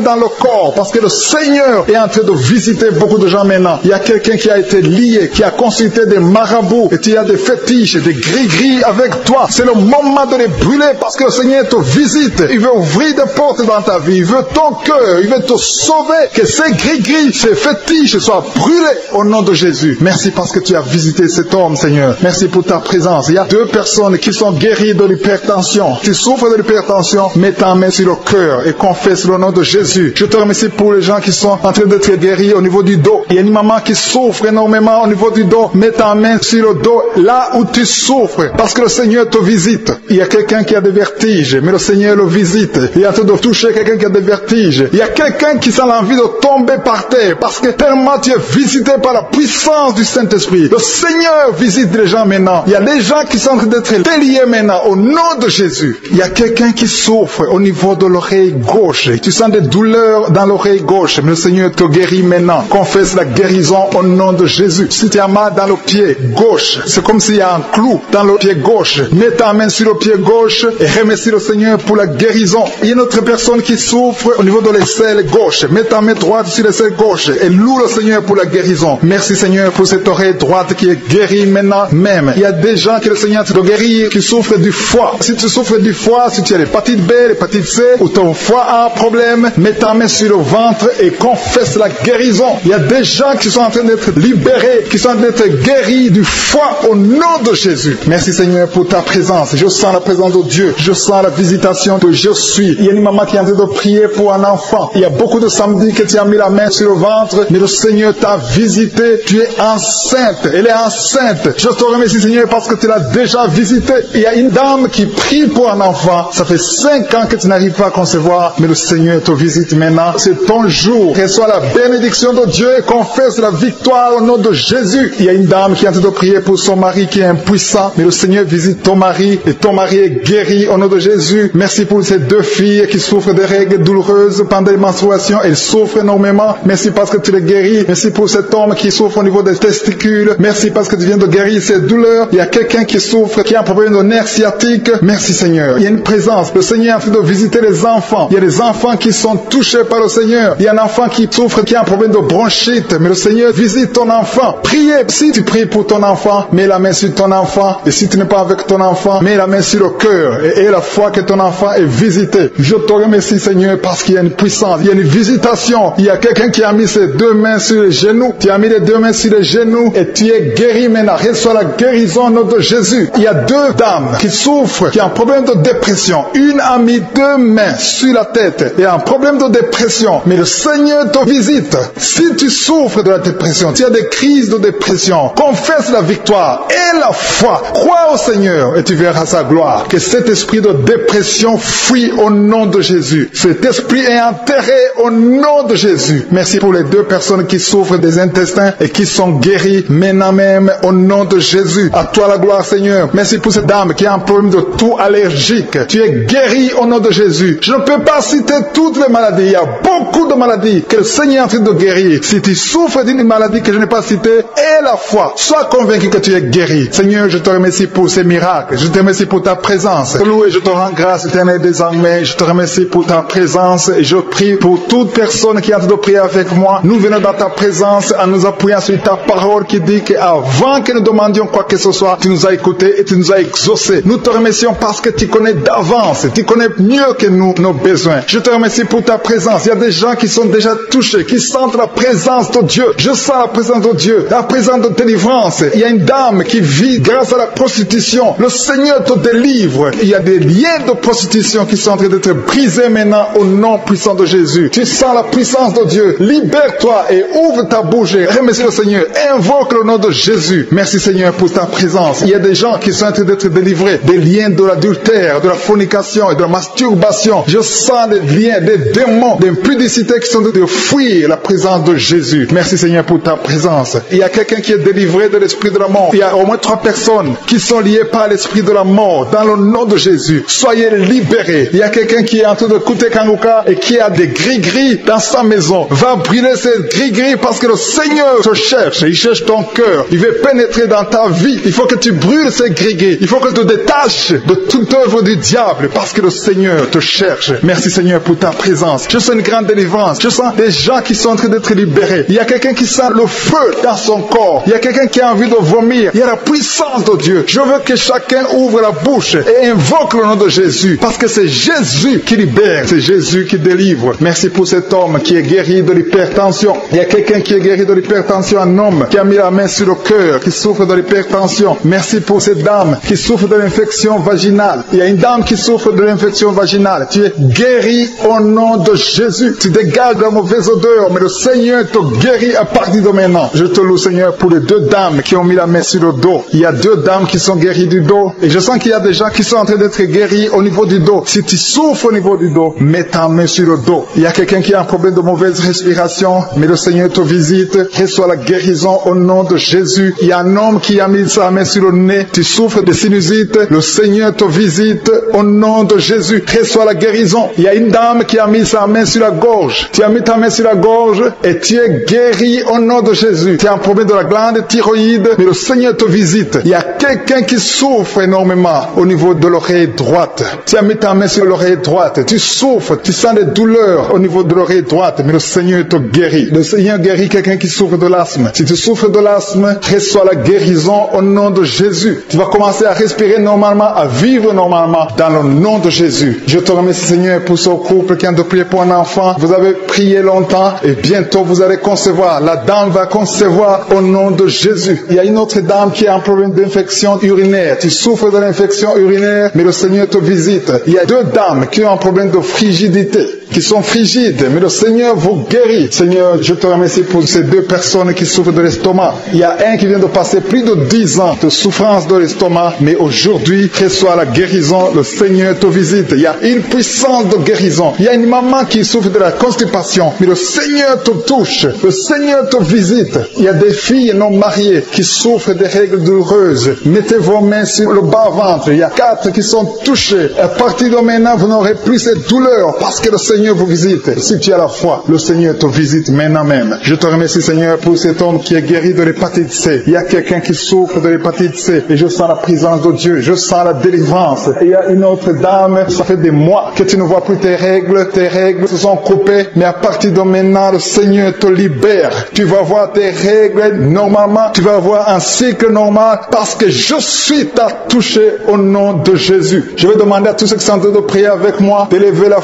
dans le corps parce que le Seigneur est en train de visiter beaucoup de gens maintenant. Il y a quelqu'un qui a été lié, qui a consulté des marabouts et tu as des fétiches, des gris-gris avec toi. C'est le moment de les brûler parce que le Seigneur te visite. Il veut ouvrir des portes dans ta vie. Il veut ton cœur. Il veut te sauver. Que ces gris-gris, ces fétiches soient brûlés au nom de Jésus. Merci parce que tu as visité cet homme, Seigneur. Merci pour ta présence. Il y a 2 personnes qui sont guéries de l'hypertension. Tu souffres de l'hypertension, mets ta main sur le cœur et confesse le nom de Jésus. Je te remercie pour les gens qui sont en train d'être guéris au niveau du dos. Il y a une maman qui souffre énormément au niveau du dos. Mets ta main sur le dos là où tu souffres parce que le Seigneur te visite. Il y a quelqu'un qui a des vertiges, mais le Seigneur le visite. Il est en train de toucher quelqu'un qui a des vertiges. Il y a quelqu'un qui sent l'envie de tomber par terre parce que tellement tu es visité par la puissance du Saint-Esprit. Le Seigneur visite les gens maintenant. Il y a des gens qui sont en train d'être déliés maintenant au nom de Jésus. Il y a quelqu'un qui souffre au niveau de l'oreille gauche. Tu sens des douleurs dans l'oreille gauche, mais le Seigneur te guérit maintenant. Confesse la guérison au nom de Jésus. Si tu as mal dans le pied gauche, c'est comme s'il y a un clou dans le pied gauche. Mets ta main sur le pied gauche et remercie le Seigneur pour la guérison. Il y a une autre personne qui souffre au niveau de l'aisselle gauche. Mets ta main droite sur l'aisselle gauche et loue le Seigneur pour la guérison. Merci Seigneur pour cette oreille droite qui est guérie maintenant même. Il y a des gens que le Seigneur te guérit qui souffrent du foie. Si tu souffres du foie, si tu as l'hépatite B, l'hépatite C ou ton foie a un problème, mets ta main sur le ventre et confesse la guérison. Il y a des gens qui sont en train d'être libérés, qui sont en train d'être guéris du foie au nom de Jésus. Merci Seigneur pour ta présence. Je sens la présence de Dieu. Je sens la visitation de je suis. Il y a une maman qui est en train de prier pour un enfant. Il y a beaucoup de samedis que tu as mis la main sur le ventre, mais le Seigneur t'a visité. Tu es enceinte. Elle est enceinte. Je te remercie Seigneur parce que tu l'as déjà visité. Il y a une dame qui prie pour un enfant. Ça fait 5 ans que tu n'arrives pas à concevoir, mais le Seigneur te visite maintenant. C'est ton jour. Reçois la bénédiction de Dieu et confesse la victoire au nom de Jésus. Il y a une dame qui est en train de prier pour son mari qui est impuissant, mais le Seigneur visite ton mari et ton mari est guéri au nom de Jésus. Merci pour ces 2 filles qui souffrent des règles douloureuses pendant les menstruations. Elles souffrent énormément. énormément. Merci parce que tu les guéris. Merci pour cet homme qui souffre au niveau des testicules. Merci parce que tu viens de guérir ses douleurs. Il y a quelqu'un qui souffre, qui a un problème de nerf sciatique. Merci Seigneur. Il y a une présence. Le Seigneur est en train de visiter les enfants. Il y a des enfants qui sont touchés par le Seigneur. Il y a un enfant qui souffre, qui a un problème de bronchite. Mais le Seigneur visite ton enfant. Priez. Si tu pries pour ton enfant, mets la main sur ton enfant. Et si tu n'es pas avec ton enfant, mets la main sur le cœur. Et la foi que ton enfant est visité. Je te remercie Seigneur parce qu'il y a une puissance. Il y a une visitation. Il y a quelqu'un qui a mis ses deux mains sur les genoux. Tu as mis les deux mains sur les genoux et tu es guéri maintenant. Reçois la guérison au nom de Jésus. Il y a deux dames qui souffrent, qui ont un problème de dépression. Une a mis deux mains sur la tête et a un problème de dépression. Mais le Seigneur te visite. Si tu souffres de la dépression, tu as des crises de dépression, confesse la victoire et la foi. Crois au Seigneur et tu verras sa gloire. Que cet esprit de dépression fuit au nom de Jésus. Cet esprit est enterré au nom de Jésus. Merci pour les deux personnes qui souffrent des intestins et qui sont guéries maintenant même au nom de Jésus. À toi la gloire Seigneur. Merci pour cette dame qui a un problème de toux allergique. Tu es guéri au nom de Jésus. Je ne peux pas citer toutes les maladies. Il y a beaucoup de maladies que le Seigneur est en train de guérir. Si tu souffres d'une maladie que je n'ai pas citée, aie la foi. Sois convaincu que tu es guéri. Seigneur, je te remercie pour ces miracles. Je te remercie pour ta présence. Loué, je te rends grâce éternelle désormais. Je te remercie pour ta présence et je prie pour toute personne qui est en train de prier avec moi. Nous venons dans ta présence en nous appuyant sur ta parole qui dit qu'avant que nous demandions quoi que ce soit, tu nous as écoutés et tu nous as exaucés. Nous te remercions parce que tu connais d'avance. Tu connais mieux que nous nos besoins. Je te remercie pour ta présence. Il y a des gens qui sont déjà touchés, qui sentent la présence de Dieu. Je sens la présence de Dieu, la présence de délivrance. Il y a une dame qui vit grâce à la prostitution. Le Seigneur te délivre. Il y a des liens de prostitution qui sont en train d'être brisés maintenant au nom puissant de Jésus. Tu sens la puissance de Dieu. Libère-toi et ouvre ta bouche. Remercie le Seigneur. Invoque le nom de Jésus. Merci Seigneur pour ta présence. Il y a des gens qui sont en train d'être délivrés des liens de l'adultère, de la fornication et de la masturbation. Je sens des liens, des démons, des impudicités qui sont en train de fuir la présence de Jésus. Merci Seigneur pour ta présence. Il y a quelqu'un qui est délivré de l'esprit de la mort. Il y a au moins 3 personnes qui sont liées par l'esprit de la mort. Dans le nom de Jésus, soyez libérés. Il y a quelqu'un qui est en train de écouter Kanguka et qui a des gris-gris dans sa maison. Va brûler ces gris-gris parce que le Seigneur te cherche. Il cherche ton cœur. Il veut pénétrer dans ta vie. Il faut que tu brûles ces gris-gris. Il faut que tu te détaches de toute œuvre du diable parce que le Seigneur te cherche. Merci Seigneur pour ta présence. Je sens une grande délivrance. Je sens des gens qui sont en train d'être libérés. Il y a quelqu'un qui sent le feu dans son corps. Il y a quelqu'un qui a envie de vomir. Il y a la puissance de Dieu. Je veux que chacun ouvre la bouche et invoque le nom de Jésus parce que c'est Jésus qui libère. C'est Jésus qui délivre. Merci pour cet homme qui est guéri de l'hypertension. Il y a quelqu'un qui est guéri de l'hypertension, un homme qui a mis la main sur le cœur, qui souffre de l'hypertension. Merci pour cette dame qui souffre de l'infection vaginale. Il y a une dame qui souffre de l'infection vaginale. Tu es guéri au nom de Jésus. Tu dégages la mauvaise odeur, mais le Seigneur te guérit à partir de maintenant. Je te loue Seigneur pour les 2 dames qui ont mis la main sur le dos. Il y a 2 dames qui sont guéries du dos et je sens qu'il y a des gens qui sont en train d'être guéris au niveau du dos. Si tu souffres au niveau du dos, mets ta main sur le dos. Il y a quelqu'un qui a un problème de mauvaise respiration, mais le Seigneur te visite. Reçois la guérison au nom de Jésus. Il y a un homme qui a mis sa main sur le nez. Tu souffres de sinusite. Le Seigneur te visite au nom de Jésus. Reçois la guérison. Il y a une dame qui a mis sa main sur la gorge. Tu as mis ta main sur la gorge et tu es guéri au nom de Jésus. Tu as un problème de la glande thyroïde, mais le Seigneur te visite. Il y a quelqu'un qui souffre énormément au niveau de l'oreille droite. Tu as mis ta main sur l'oreille droite. Tu souffres, tu sens des douleurs au niveau de l'oreille droite, mais le Seigneur te guérit. Le Seigneur guérit quelqu'un qui souffre de l'asthme. Si tu souffres de l'asthme, reçois la guérison au nom de Jésus. Tu vas commencer à respirer normalement, à vivre normalement dans le nom de Jésus. Je te remercie Seigneur pour ce couple qui a de prier pour un enfant. Vous avez prié longtemps et bientôt vous allez concevoir. La dame va concevoir au nom de Jésus. Il y a une autre dame qui a un problème d'infection urinaire. Tu souffres de l'infection urinaire, mais le Seigneur te visite. Il y a 2 dames qui ont un problème de frigidité, qui sont frigides, mais le Seigneur vous guérit. Seigneur, je te remercie pour ces 2 personnes qui souffrent de l'estomac. Il y a un qui vient de passer plus de 10 ans de souffrance de l'estomac, mais aujourd'hui, reçoit la guérison. Le Seigneur te visite. Il y a une puissance de guérison. Il y a une maman qui souffre de la constipation, mais le Seigneur te touche. Le Seigneur te visite. Il y a des filles non mariées qui souffrent des règles douloureuses. Mettez vos mains sur le bas-ventre. Il y a 4 qui sont touchés. À partir de maintenant, vous n'aurez plus cette douleur parce que le Seigneur Seigneur vous visite. Si tu as la foi, le Seigneur te visite maintenant même. Je te remercie, Seigneur, pour cet homme qui est guéri de l'hépatite C. Il y a quelqu'un qui souffre de l'hépatite C et je sens la présence de Dieu. Je sens la délivrance. Et il y a une autre dame, ça fait des mois que tu ne vois plus tes règles se sont coupées, mais à partir de maintenant, le Seigneur te libère. Tu vas voir tes règles normalement, tu vas avoir un cycle normal parce que je suis touché au nom de Jésus. Je vais demander à tous ceux qui sont en train de prier avec moi d'élever la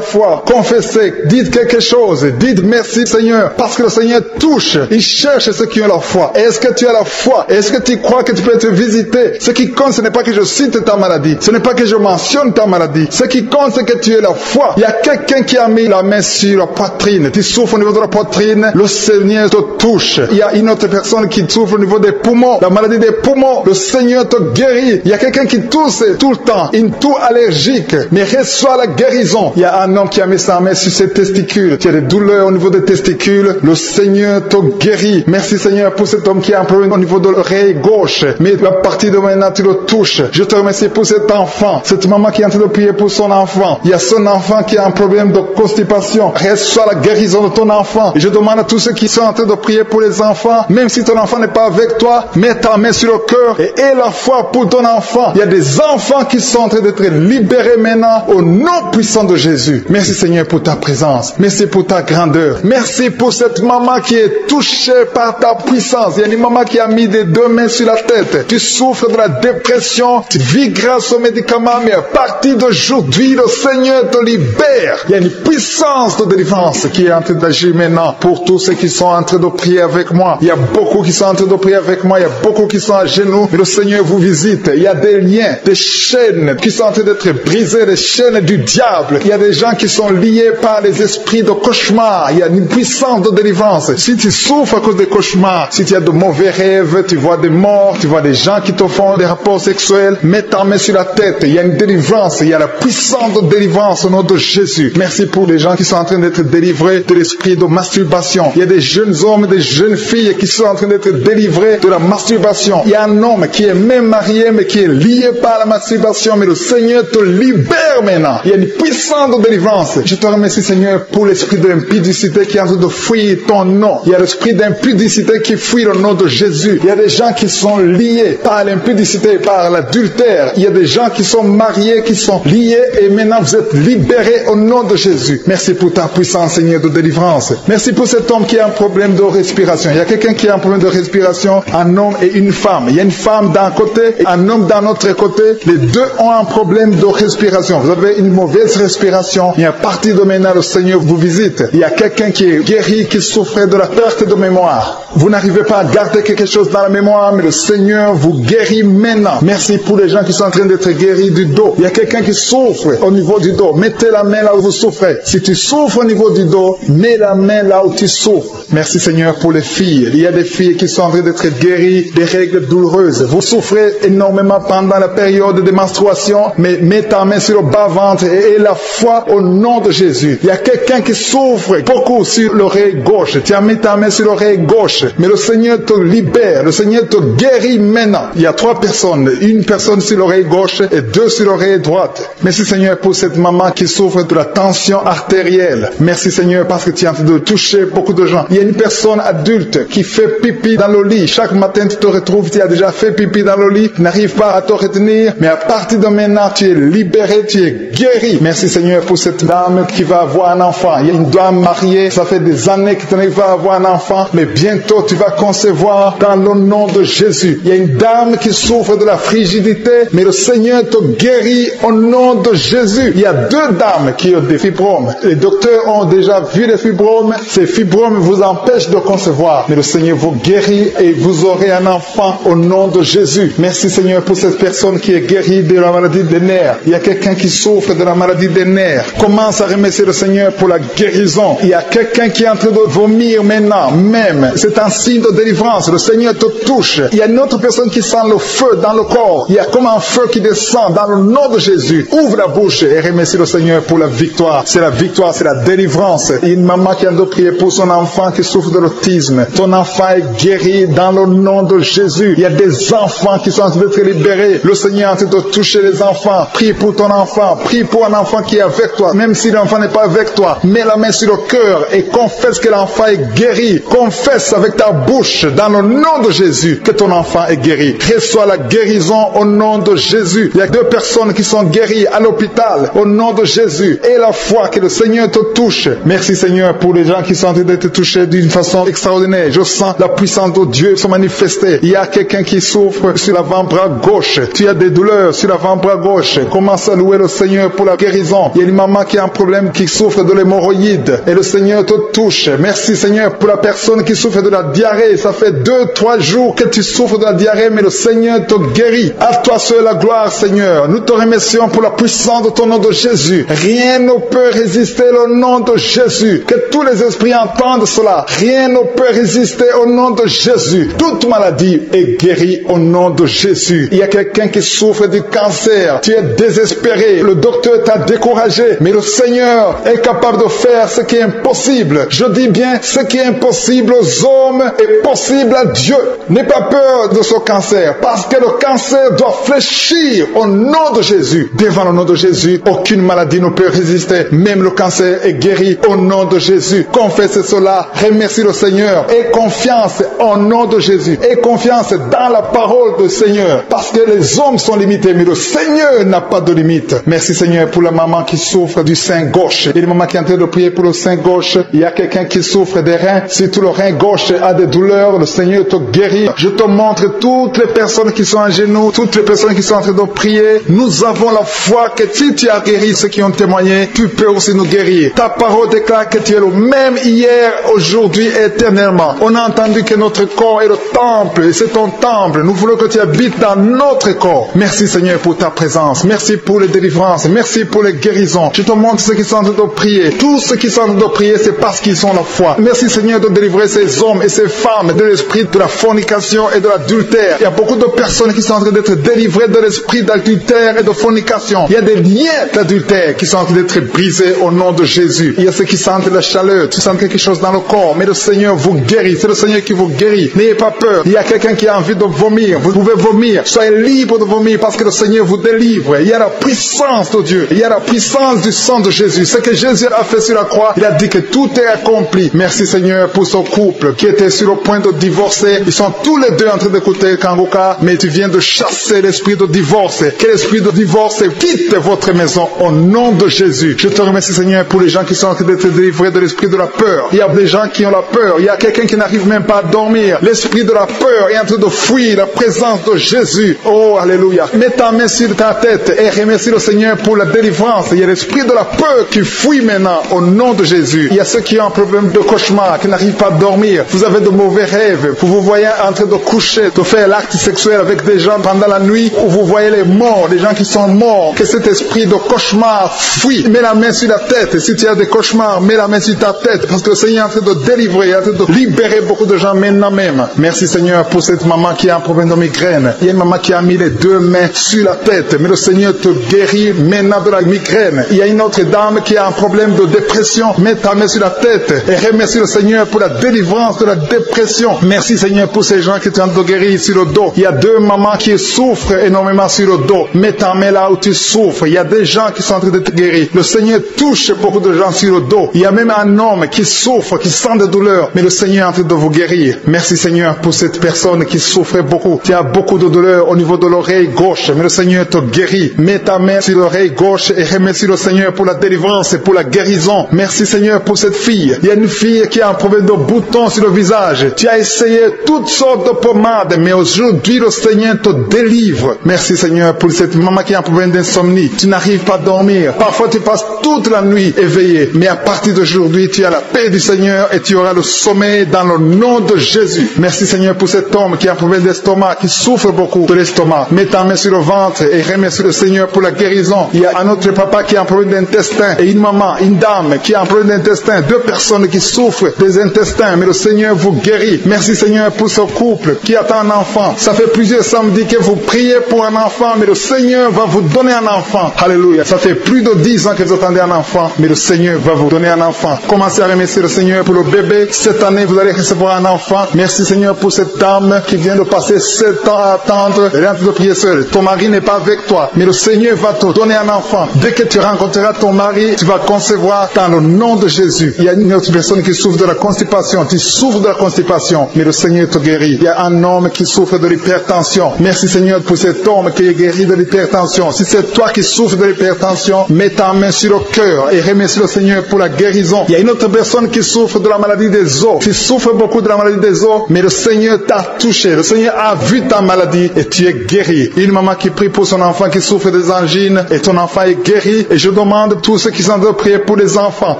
foi, confessez, dites quelque chose, dites merci Seigneur, parce que le Seigneur touche, il cherche ceux qui ont la foi. Est-ce que tu as la foi? Est-ce que tu crois que tu peux être visité? Ce qui compte, ce n'est pas que je cite ta maladie, ce n'est pas que je mentionne ta maladie, ce qui compte, c'est que tu aies la foi. Il y a quelqu'un qui a mis la main sur la poitrine, tu souffres au niveau de la poitrine, le Seigneur te touche. Il y a une autre personne qui souffre au niveau des poumons, la maladie des poumons, le Seigneur te guérit. Il y a quelqu'un qui tousse tout le temps, une toux allergique, mais reçoit la guérison. Il y a un homme qui a mis sa main sur ses testicules, tu as des douleurs au niveau des testicules, le Seigneur te guérit. Merci Seigneur pour cet homme qui a un problème au niveau de l'oreille gauche, mais à partir de maintenant tu le touches. Je te remercie pour cet enfant, cette maman qui est en train de prier pour son enfant. Il y a son enfant qui a un problème de constipation, reçoit la guérison de ton enfant. Et je demande à tous ceux qui sont en train de prier pour les enfants, même si ton enfant n'est pas avec toi, mets ta main sur le cœur et aie la foi pour ton enfant. Il y a des enfants qui sont en train d'être libérés maintenant au nom puissant de Jésus. Merci Seigneur pour ta présence. Merci pour ta grandeur. Merci pour cette maman qui est touchée par ta puissance. Il y a une maman qui a mis des deux mains sur la tête. Tu souffres de la dépression, tu vis grâce aux médicaments, mais à partir d'aujourd'hui, le Seigneur te libère. Il y a une puissance de délivrance qui est en train d'agir maintenant pour tous ceux qui sont en train de prier avec moi. Il y a beaucoup qui sont en train de prier avec moi. Il y a beaucoup qui sont à genoux, mais le Seigneur vous visite. Il y a des liens, des chaînes qui sont en train d'être brisées, des chaînes du diable. Il y a des gens qui sont liés par les esprits de cauchemar. Il y a une puissance de délivrance. Si tu souffres à cause des cauchemars, si tu as de mauvais rêves, tu vois des morts, tu vois des gens qui te font des rapports sexuels, mets ta main sur la tête. Il y a une délivrance, il y a la puissance de délivrance au nom de Jésus. Merci pour les gens qui sont en train d'être délivrés de l'esprit de masturbation. Il y a des jeunes hommes, des jeunes filles qui sont en train d'être délivrés de la masturbation. Il y a un homme qui est même marié, mais qui est lié par la masturbation, mais le Seigneur te libère maintenant. Il y a une puissance de délivrance. Je te remercie Seigneur pour l'esprit de l'impudicité qui est en train de fuir ton nom. Il y a l'esprit d'impudicité qui fuit le nom de Jésus. Il y a des gens qui sont liés par l'impudicité, par l'adultère. Il y a des gens qui sont mariés, qui sont liés et maintenant vous êtes libérés au nom de Jésus. Merci pour ta puissance Seigneur de délivrance. Merci pour cet homme qui a un problème de respiration. Il y a quelqu'un qui a un problème de respiration, un homme et une femme. Il y a une femme d'un côté et un homme d'un autre côté. Les deux ont un problème de respiration. Vous avez une mauvaise respiration et à partir de maintenant le Seigneur vous visite. Il y a quelqu'un qui est guéri, qui souffrait de la perte de mémoire. Vous n'arrivez pas à garder quelque chose dans la mémoire, mais le Seigneur vous guérit maintenant. Merci pour les gens qui sont en train d'être guéris du dos. Il y a quelqu'un qui souffre au niveau du dos. Mettez la main là où vous souffrez. Si tu souffres au niveau du dos, mets la main là où tu souffres. Merci Seigneur pour les filles. Il y a des filles qui sont en train d'être guéries des règles douloureuses. Vous souffrez énormément pendant la période de menstruation, mais mets ta main sur le bas-ventre et aie la foi au nom de Jésus. Il y a quelqu'un qui souffre beaucoup sur l'oreille gauche. Tu as mis ta main sur l'oreille gauche, mais le Seigneur te libère. Le Seigneur te guérit maintenant. Il y a 3 personnes. Une personne sur l'oreille gauche et 2 sur l'oreille droite. Merci Seigneur pour cette maman qui souffre de la tension artérielle. Merci Seigneur parce que tu es en train de toucher beaucoup de gens. Il y a une personne adulte qui fait pipi dans le lit. Chaque matin tu te retrouves, tu as déjà fait pipi dans le lit, tu n'arrives pas à te retenir, mais à partir de maintenant tu es libéré, tu es guéri. Merci Seigneur pour cette dame qui va avoir un enfant. Il y a une dame mariée, ça fait des années que tu n'arrives pas à avoir un enfant, mais bientôt tu vas concevoir dans le nom de Jésus. Il y a une dame qui souffre de la frigidité, mais le Seigneur te guérit au nom de Jésus. Il y a 2 dames qui ont des fibromes. Les docteurs ont déjà vu les fibromes. Ces fibromes vous empêchent de concevoir, mais le Seigneur vous guérit et vous aurez un enfant au nom de Jésus. Merci Seigneur pour cette personne qui est guérie de la maladie des nerfs. Il y a quelqu'un qui souffre de la maladie des nerfs. Commence à remercier le Seigneur pour la guérison. Il y a quelqu'un qui est en train de vomir maintenant, même. C'est un signe de délivrance. Le Seigneur te touche. Il y a une autre personne qui sent le feu dans le corps. Il y a comme un feu qui descend dans le nom de Jésus. Ouvre la bouche et remercie le Seigneur pour la victoire. C'est la victoire, c'est la délivrance. Il y a une maman qui a de prier pour son enfant qui souffre de l'autisme. Ton enfant est guéri dans le nom de Jésus. Il y a des enfants qui sont en train d'être libérés. Le Seigneur est en train de toucher les enfants. Prie pour ton enfant. Prie pour un enfant qui est avec avec toi. Même si l'enfant n'est pas avec toi, mets la main sur le cœur et confesse que l'enfant est guéri. Confesse avec ta bouche, dans le nom de Jésus, que ton enfant est guéri. Reçois la guérison au nom de Jésus. Il y a 2 personnes qui sont guéries à l'hôpital, au nom de Jésus. Et la foi que le Seigneur te touche. Merci Seigneur pour les gens qui sont en train d'être touchés d'une façon extraordinaire. Je sens la puissance de Dieu se manifester. Il y a quelqu'un qui souffre sur l'avant-bras gauche. Tu as des douleurs sur l'avant-bras gauche. Commence à louer le Seigneur pour la guérison. Il y a une maman qui a un problème, qui souffre de l'hémorroïde. Et le Seigneur te touche. Merci Seigneur pour la personne qui souffre de la diarrhée. Ça fait 2-3 jours que tu souffres de la diarrhée, mais le Seigneur te guérit. À toi seul la gloire Seigneur. Nous te remercions pour la puissance de ton nom de Jésus. Rien ne peut résister au nom de Jésus. Que tous les esprits entendent cela. Rien ne peut résister au nom de Jésus. Toute maladie est guérie au nom de Jésus. Il y a quelqu'un qui souffre du cancer. Tu es désespéré. Le docteur t'a découragé. Mais le Seigneur est capable de faire ce qui est impossible. Je dis bien, ce qui est impossible aux hommes est possible à Dieu. N'aie pas peur de ce cancer. Parce que le cancer doit fléchir au nom de Jésus. Devant le nom de Jésus, aucune maladie ne peut résister. Même le cancer est guéri au nom de Jésus. Confesse cela. Remercie le Seigneur. Et confiance au nom de Jésus. Et confiance dans la parole du Seigneur. Parce que les hommes sont limités, mais le Seigneur n'a pas de limite. Merci Seigneur pour la maman qui souffre du sein gauche. Et la maman qui est en train de prier pour le sein gauche. Il y a quelqu'un qui souffre des reins. Si tout le rein gauche a des douleurs, le Seigneur te guérit. Je te montre toutes les personnes qui sont à genoux, toutes les personnes qui sont en train de prier. Nous avons la foi que si tu as guéri ceux qui ont témoigné, tu peux aussi nous guérir. Ta parole déclare que tu es le même hier, aujourd'hui et éternellement. On a entendu que notre corps est le temple, et c'est ton temple. Nous voulons que tu habites dans notre corps. Merci Seigneur pour ta présence. Merci pour les délivrances. Merci pour les guérisons. Je te montre ceux qui sont en train de prier. Tous ceux qui sont en train de prier, c'est parce qu'ils ont la foi. Merci Seigneur de délivrer ces hommes et ces femmes de l'esprit de la fornication et de l'adultère. Il y a beaucoup de personnes qui sont en train d'être délivrées de l'esprit d'adultère et de fornication. Il y a des liens d'adultère qui sont en train d'être brisés au nom de Jésus. Il y a ceux qui sentent la chaleur, tu sens quelque chose dans le corps, mais le Seigneur vous guérit. C'est le Seigneur qui vous guérit. N'ayez pas peur. Il y a quelqu'un qui a envie de vomir. Vous pouvez vomir. Soyez libre de vomir parce que le Seigneur vous délivre. Il y a la puissance de Dieu. Il y a la puissance du sang de Jésus. Ce que Jésus a fait sur la croix, il a dit que tout est accompli. Merci Seigneur pour ce couple qui était sur le point de divorcer. Ils sont tous les deux en train d'écouter Kanguka, mais tu viens de chasser l'esprit de divorce. Que l'esprit de divorce quitte votre maison au nom de Jésus. Je te remercie Seigneur pour les gens qui sont en train d'être délivrés de l'esprit de la peur. Il y a des gens qui ont la peur. Il y a quelqu'un qui n'arrive même pas à dormir. L'esprit de la peur est en train de fuir la présence de Jésus. Oh, alléluia. Mets ta main sur ta tête et remercie le Seigneur pour la délivrance. Il y a l'esprit de la peur qui fuit maintenant au nom de Jésus. Il y a ceux qui ont un problème de cauchemar, qui n'arrivent pas à dormir. Vous avez de mauvais rêves. Vous vous voyez en train de coucher, de faire l'acte sexuel avec des gens pendant la nuit, où vous voyez les morts, des gens qui sont morts. Que cet esprit de cauchemar fuit. Mets la main sur la tête. Et si tu as des cauchemars, mets la main sur ta tête. Parce que le Seigneur est en train de délivrer, en train de libérer beaucoup de gens maintenant même. Merci Seigneur pour cette maman qui a un problème de migraine. Il y a une maman qui a mis les 2 mains sur la tête. Mais le Seigneur te guérit maintenant de la migraine. Il y a une autre dame qui a un problème de dépression. Mets ta main sur la tête et remercie le Seigneur pour la délivrance de la dépression. Merci Seigneur pour ces gens qui sont en train de guérir sur le dos. Il y a 2 mamans qui souffrent énormément sur le dos. Mets ta main là où tu souffres. Il y a des gens qui sont en train de te guérir. Le Seigneur touche beaucoup de gens sur le dos. Il y a même un homme qui souffre, qui sent des douleurs. Mais le Seigneur est en train de vous guérir. Merci Seigneur pour cette personne qui souffrait beaucoup. Tu as beaucoup de douleurs au niveau de l'oreille gauche. Mais le Seigneur te guérit. Mets ta main sur l'oreille gauche et remercie le Seigneur pour la délivrance et pour la guérison. Merci Seigneur pour cette fille. Il y a une fille qui a un problème de boutons sur le visage. Tu as essayé toutes sortes de pommades, mais aujourd'hui le Seigneur te délivre. Merci Seigneur pour cette maman qui a un problème d'insomnie. Tu n'arrives pas à dormir. Parfois tu passes toute la nuit éveillé, mais à partir d'aujourd'hui tu as la paix du Seigneur et tu auras le sommeil dans le nom de Jésus. Merci Seigneur pour cet homme qui a un problème d'estomac, qui souffre beaucoup de l'estomac. Mets ta main sur le ventre et remercie le Seigneur pour la guérison. Il y a un autre papa qui a un problème d'intestin et une maman, une dame qui a un problème d'intestin. 2 personnes qui souffrent des intestins, mais le Seigneur vous guérit. Merci Seigneur pour ce couple qui attend un enfant. Ça fait plusieurs samedis que vous priez pour un enfant, mais le Seigneur va vous donner un enfant. Alléluia. Ça fait plus de 10 ans que vous attendez un enfant, mais le Seigneur va vous donner un enfant. Commencez à remercier le Seigneur pour le bébé. Cette année, vous allez recevoir un enfant. Merci Seigneur pour cette dame qui vient de passer 7 ans à attendre. Elle est en train de prier seule. Ton mari n'est pas avec toi, mais le Seigneur va te donner un enfant. Dès que tu rencontreras ton mari, tu vas concevoir dans le nom de Jésus. Il y a une autre personne qui souffre de la constipation. Tu souffres de la constipation, mais le Seigneur te guérit. Il y a un homme qui souffre de l'hypertension. Merci Seigneur pour cet homme qui est guéri de l'hypertension. Si c'est toi qui souffres de l'hypertension, mets ta main sur le cœur et remercie le Seigneur pour la guérison. Il y a une autre personne qui souffre de la maladie des os. Tu souffres beaucoup de la maladie des os, mais le Seigneur t'a touché. Le Seigneur a vu ta maladie et tu es guéri. Une maman qui prie pour son enfant qui souffre des angines et ton enfant est guéri. Et je demande à tous ceux qui sont en train de prier pour les enfants.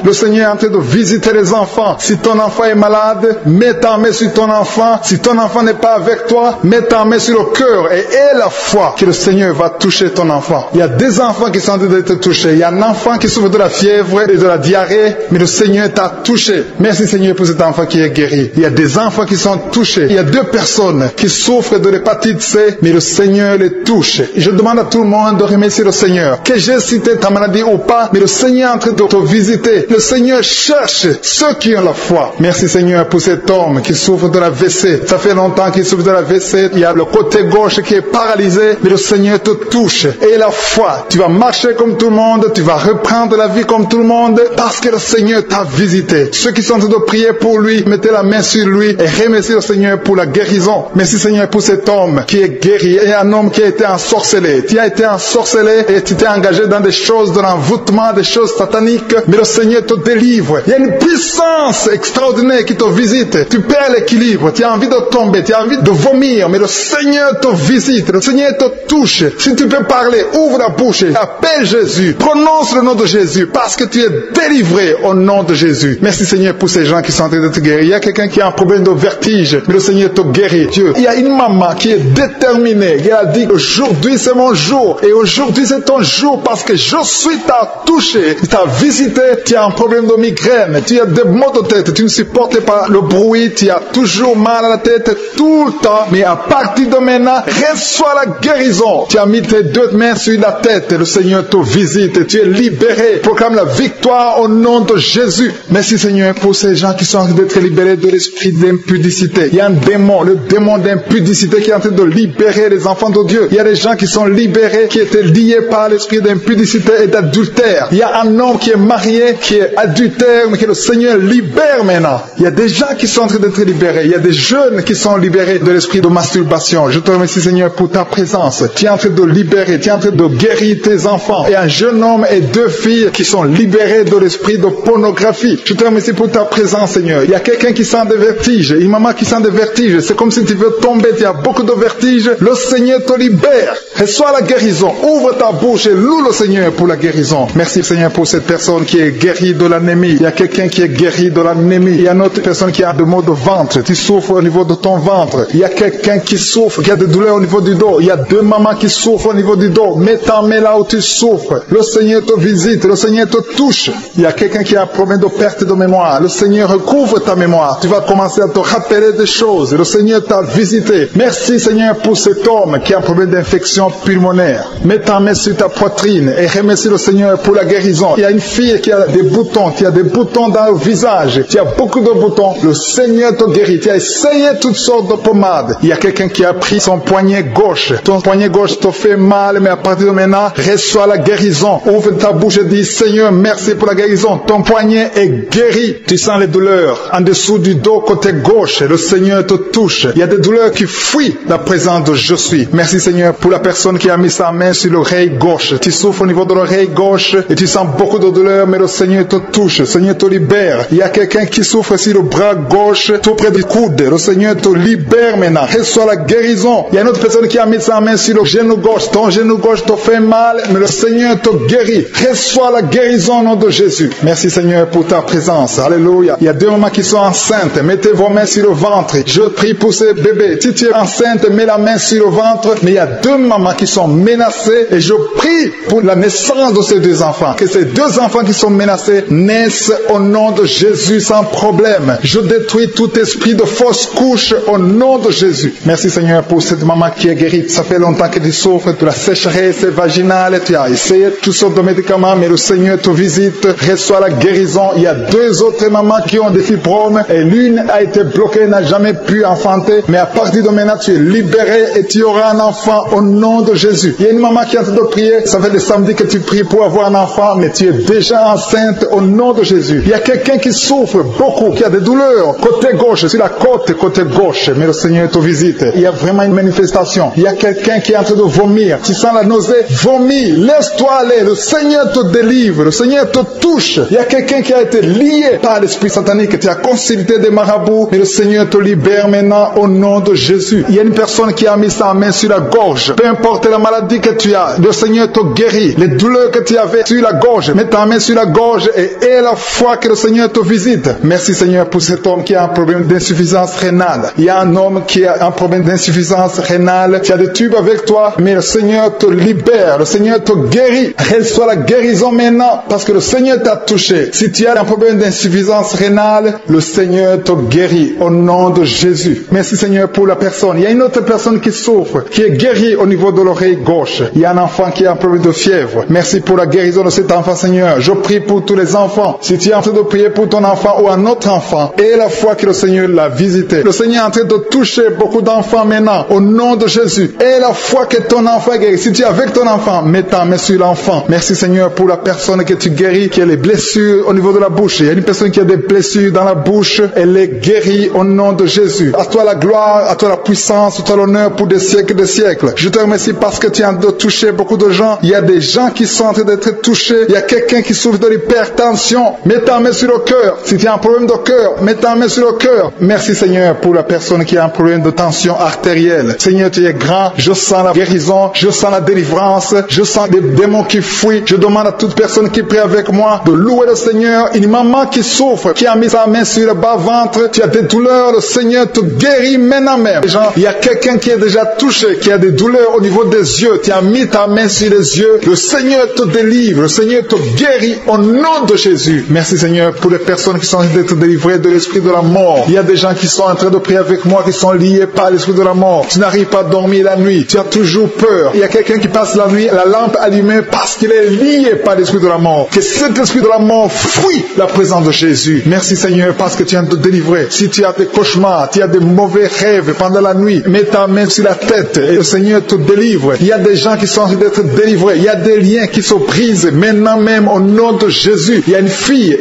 Le Seigneur est en train de visiter les enfants. Si ton enfant est malade, mets ta main sur ton enfant. Si ton enfant n'est pas avec toi, mets ta main sur le cœur et aie la foi que le Seigneur va toucher ton enfant. Il y a des enfants qui sont en train d'être touchés. Il y a un enfant qui souffre de la fièvre et de la diarrhée, mais le Seigneur t'a touché. Merci Seigneur pour cet enfant qui est guéri. Il y a des enfants qui sont touchés. Il y a 2 personnes qui souffrent de l'hépatite C, mais le Seigneur les touche. Et je demande à tout le monde de remercier le Seigneur. Que j'ai cité ta maladie ou pas, mais le Seigneur est en train de te visiter. Le Seigneur cherche ceux qui ont la foi. Merci Seigneur pour cet homme qui souffre de la WC. Ça fait longtemps qu'il souffre de la WC. Il y a le côté gauche qui est paralysé, mais le Seigneur te touche. Et la foi, tu vas marcher comme tout le monde, tu vas reprendre la vie comme tout le monde, parce que le Seigneur t'a visité. Ceux qui sont en train de prier pour lui, mettez la main sur lui et remerciez le Seigneur pour la guérison. Merci Seigneur pour cet homme qui est guéri et un homme qui a été ensorcelé. Tu as été ensorcelé et tu t'es engagé dans des choses de l'envoûtement, des choses sataniques, mais le Seigneur te délivre. Il y a une puissance extraordinaire qui te visite. Tu perds l'équilibre, tu as envie de tomber, tu as envie de vomir, mais le Seigneur te visite, le Seigneur te touche. Si tu peux parler, ouvre la bouche, appelle Jésus, prononce le nom de Jésus, parce que tu es délivré au nom de Jésus. Merci Seigneur pour ces gens qui sont en train de te guérir. Il y a quelqu'un qui a un problème de vertige, mais le Seigneur te guérit. Dieu. Il y a une maman qui est déterminée, qui a dit aujourd'hui c'est mon jour, et aujourd'hui c'est ton jour, parce que je suis t'a touché, t'a visité. Tu as un problème de migraine, tu as des maux de tête, tu ne supportes pas le bruit, tu as toujours mal à la tête tout le temps, mais à partir de maintenant, reçois la guérison. Tu as mis tes 2 mains sur la tête, le Seigneur te visite, tu es libéré. Proclame la victoire au nom de Jésus. Merci Seigneur pour ces gens qui sont en train d'être libérés de l'esprit d'impudicité. Il y a un démon, le démon d'impudicité qui est en train de libérer les enfants de Dieu. Il y a des gens qui sont libérés, qui étaient liés par l'esprit d'impudicité et d'adultère. Il y a un homme qui est marié, qui est adultère, mais que le Seigneur libère maintenant. Il y a des gens qui sont en train d'être libérés. Il y a des jeunes qui sont libérés de l'esprit de masturbation. Je te remercie Seigneur pour ta présence. Tu es en train de libérer, tu es en train de guérir tes enfants. Et un jeune homme et 2 filles qui sont libérés de l'esprit de pornographie. Je te remercie pour ta présence Seigneur. Il y a quelqu'un qui sent des vertiges, une maman qui sent des vertiges. C'est comme si tu veux tomber, tu as beaucoup de vertiges. Le Seigneur te libère. Reçois la guérison. Ouvre ta bouche et loue le Seigneur pour la guérison. Merci Seigneur pour cette personne qui est guérie de l'anémie. Il y a quelqu'un qui est guéri de l'anémie. Il y a une autre personne qui a des maux de ventre. Tu souffres au niveau de ton ventre. Il y a quelqu'un qui souffre, qui a des douleurs au niveau du dos. Il y a 2 mamans qui souffrent au niveau du dos. Mets ta main là où tu souffres. Le Seigneur te visite. Le Seigneur te touche. Il y a quelqu'un qui a un problème de perte de mémoire. Le Seigneur recouvre ta mémoire. Tu vas commencer à te rappeler des choses. Le Seigneur t'a visité. Merci Seigneur pour cet homme qui a un problème d'infection pulmonaire. Mets ta main sur ta poitrine et remercie le Seigneur pour la guérison. Il y a une fille qui a des boutons, qui a des boutons dans le visage. Tu as beaucoup de boutons. Le Seigneur te guérit. Tu as essayé toutes sortes de pommades. Il y a quelqu'un qui a pris son poignet gauche. Ton poignet gauche te fait mal, mais à partir de maintenant, reçois la guérison. Ouvre ta bouche et dis Seigneur, merci pour la guérison. Ton poignet est guéri. Tu sens les douleurs en dessous du dos côté gauche. Le Seigneur te touche. Il y a des douleurs qui fuient la présence de je suis. Merci Seigneur pour la personne qui a mis sa main sur l'oreille gauche. Tu souffres au niveau de l'oreille gauche et tu sens beaucoup de douleur, mais le Seigneur te touche. Le Seigneur te libère. Il y a quelqu'un qui souffre sur le bras gauche, tout près du coude. Le Seigneur te libère maintenant. Reçois la guérison. Il y a une autre personne qui a mis sa main sur le genou gauche. Ton genou gauche te fait mal, mais le Seigneur te guérit. Reçois la guérison au nom de Jésus. Merci Seigneur pour ta présence. Alléluia. Il y a 2 mamans qui sont enceintes. Mettez vos mains sur le ventre. Je prie pour ces bébés. Si tu es enceinte, mets la main sur le ventre. Mais il y a 2 mamans qui sont menacées et je prie pour la naissance de ces 2 enfants. Que ces 2 enfants qui sont menacés naissent au nom de Jésus sans problème. Je détruis tout esprit de fausse couche au nom de Jésus. Merci Seigneur pour cette maman qui est guérie. Ça fait longtemps que tu souffres de la sécheresse vaginale. Tu as essayé toutes sortes de médicaments, mais le Seigneur te visite. Reçois la guérison. Il y a 2 autres mamans qui ont des fibromes et l'une a été bloquée, n'a jamais pu enfanter. Mais à partir de maintenant, tu es libéré et tu auras un enfant au nom de Jésus. Il y a une maman qui est en train de prier. Ça fait des samedis que tu pries prie pour avoir un enfant, mais tu es déjà enceinte au nom de Jésus. Il y a quelqu'un qui souffre beaucoup, qui a des douleurs, côté gauche, sur la côte, côté gauche, mais le Seigneur te visite. Il y a vraiment une manifestation. Il y a quelqu'un qui est en train de vomir. Tu sens la nausée, vomis, laisse-toi aller. Le Seigneur te délivre, le Seigneur te touche. Il y a quelqu'un qui a été lié par l'esprit satanique, tu as consulté des marabouts, mais le Seigneur te libère maintenant au nom de Jésus. Il y a une personne qui a mis sa main sur la gorge. Peu importe la maladie que tu as, le Seigneur te guérit. Les douleurs que tu avais sur la gorge, mets ta main sur la gorge et aie la foi que le Seigneur te visite. Merci Seigneur pour cet homme qui a un problème d'insuffisance rénale. Il y a un homme qui a un problème d'insuffisance rénale. Tu as des tubes avec toi, mais le Seigneur te libère. Le Seigneur te guérit. Reçois la guérison maintenant parce que le Seigneur t'a touché. Si tu as un problème d'insuffisance rénale, le Seigneur te guérit au nom de Jésus. Merci Seigneur pour la personne. Il y a une autre personne qui souffre, qui est guérie au niveau de l'oreille gauche. Il y a un enfant qui a un problème de fièvre. Merci pour la guérison de cet enfant Seigneur. Je prie pour tous les enfants. Si tu es en train de prier pour ton enfant ou un autre enfant, et la foi que le Seigneur l'a visité. Le Seigneur est en train de toucher beaucoup d'enfants maintenant au nom de Jésus. Et la foi que ton enfant est guéri. Si tu es avec ton enfant, mets ta main sur l'enfant. Merci Seigneur pour la personne que tu guéris, qui a les blessures au niveau de la bouche. Il y a une personne qui a des blessures dans la bouche. Elle est guérie au nom de Jésus. À toi la gloire, à toi la puissance, à toi l'honneur pour des siècles et des siècles. Je te remercie parce que tu es en train de toucher beaucoup de gens. Il y a des gens qui sont en train d'être touchés. Il y a quelqu'un qui souffre de l'hypertension. Mets ta main sur le cœur. Si tu as un problème de cœur, mets ta main sur le cœur. Merci Seigneur pour la personne qui a un problème de tension artérielle. Seigneur, tu es grand. Je sens la guérison. Je sens la délivrance. Je sens des démons qui fuient. Je demande à toute personne qui prie avec moi de louer le Seigneur. Une maman qui souffre, qui a mis sa main sur le bas-ventre. Tu as des douleurs. Le Seigneur te guérit maintenant même. Il y a quelqu'un qui est déjà touché, qui a des douleurs au niveau des yeux. Tu as mis ta main sur les yeux. Le Seigneur te délivre. Le Seigneur te guérit au nom de Jésus. Merci Seigneur pour les personnes qui sont en train d'être délivrées de l'esprit de la mort. Il y a des gens qui sont en train de prier avec moi, qui sont liés par l'esprit de la mort. Tu n'arrives pas à dormir la nuit. Tu as toujours peur. Il y a quelqu'un qui passe la nuit, la lampe allumée parce qu'il est lié par l'esprit de la mort. Que cet esprit de la mort fuit la présence de Jésus. Merci Seigneur parce que tu viens de te délivrer. Si tu as des cauchemars, tu as des mauvais rêves pendant la nuit, mets ta main sur la tête et le Seigneur te délivre. Il y a des gens qui sont en train d'être délivrés. Il y a des liens qui se brisent maintenant même au nom de Jésus. Il y a une fille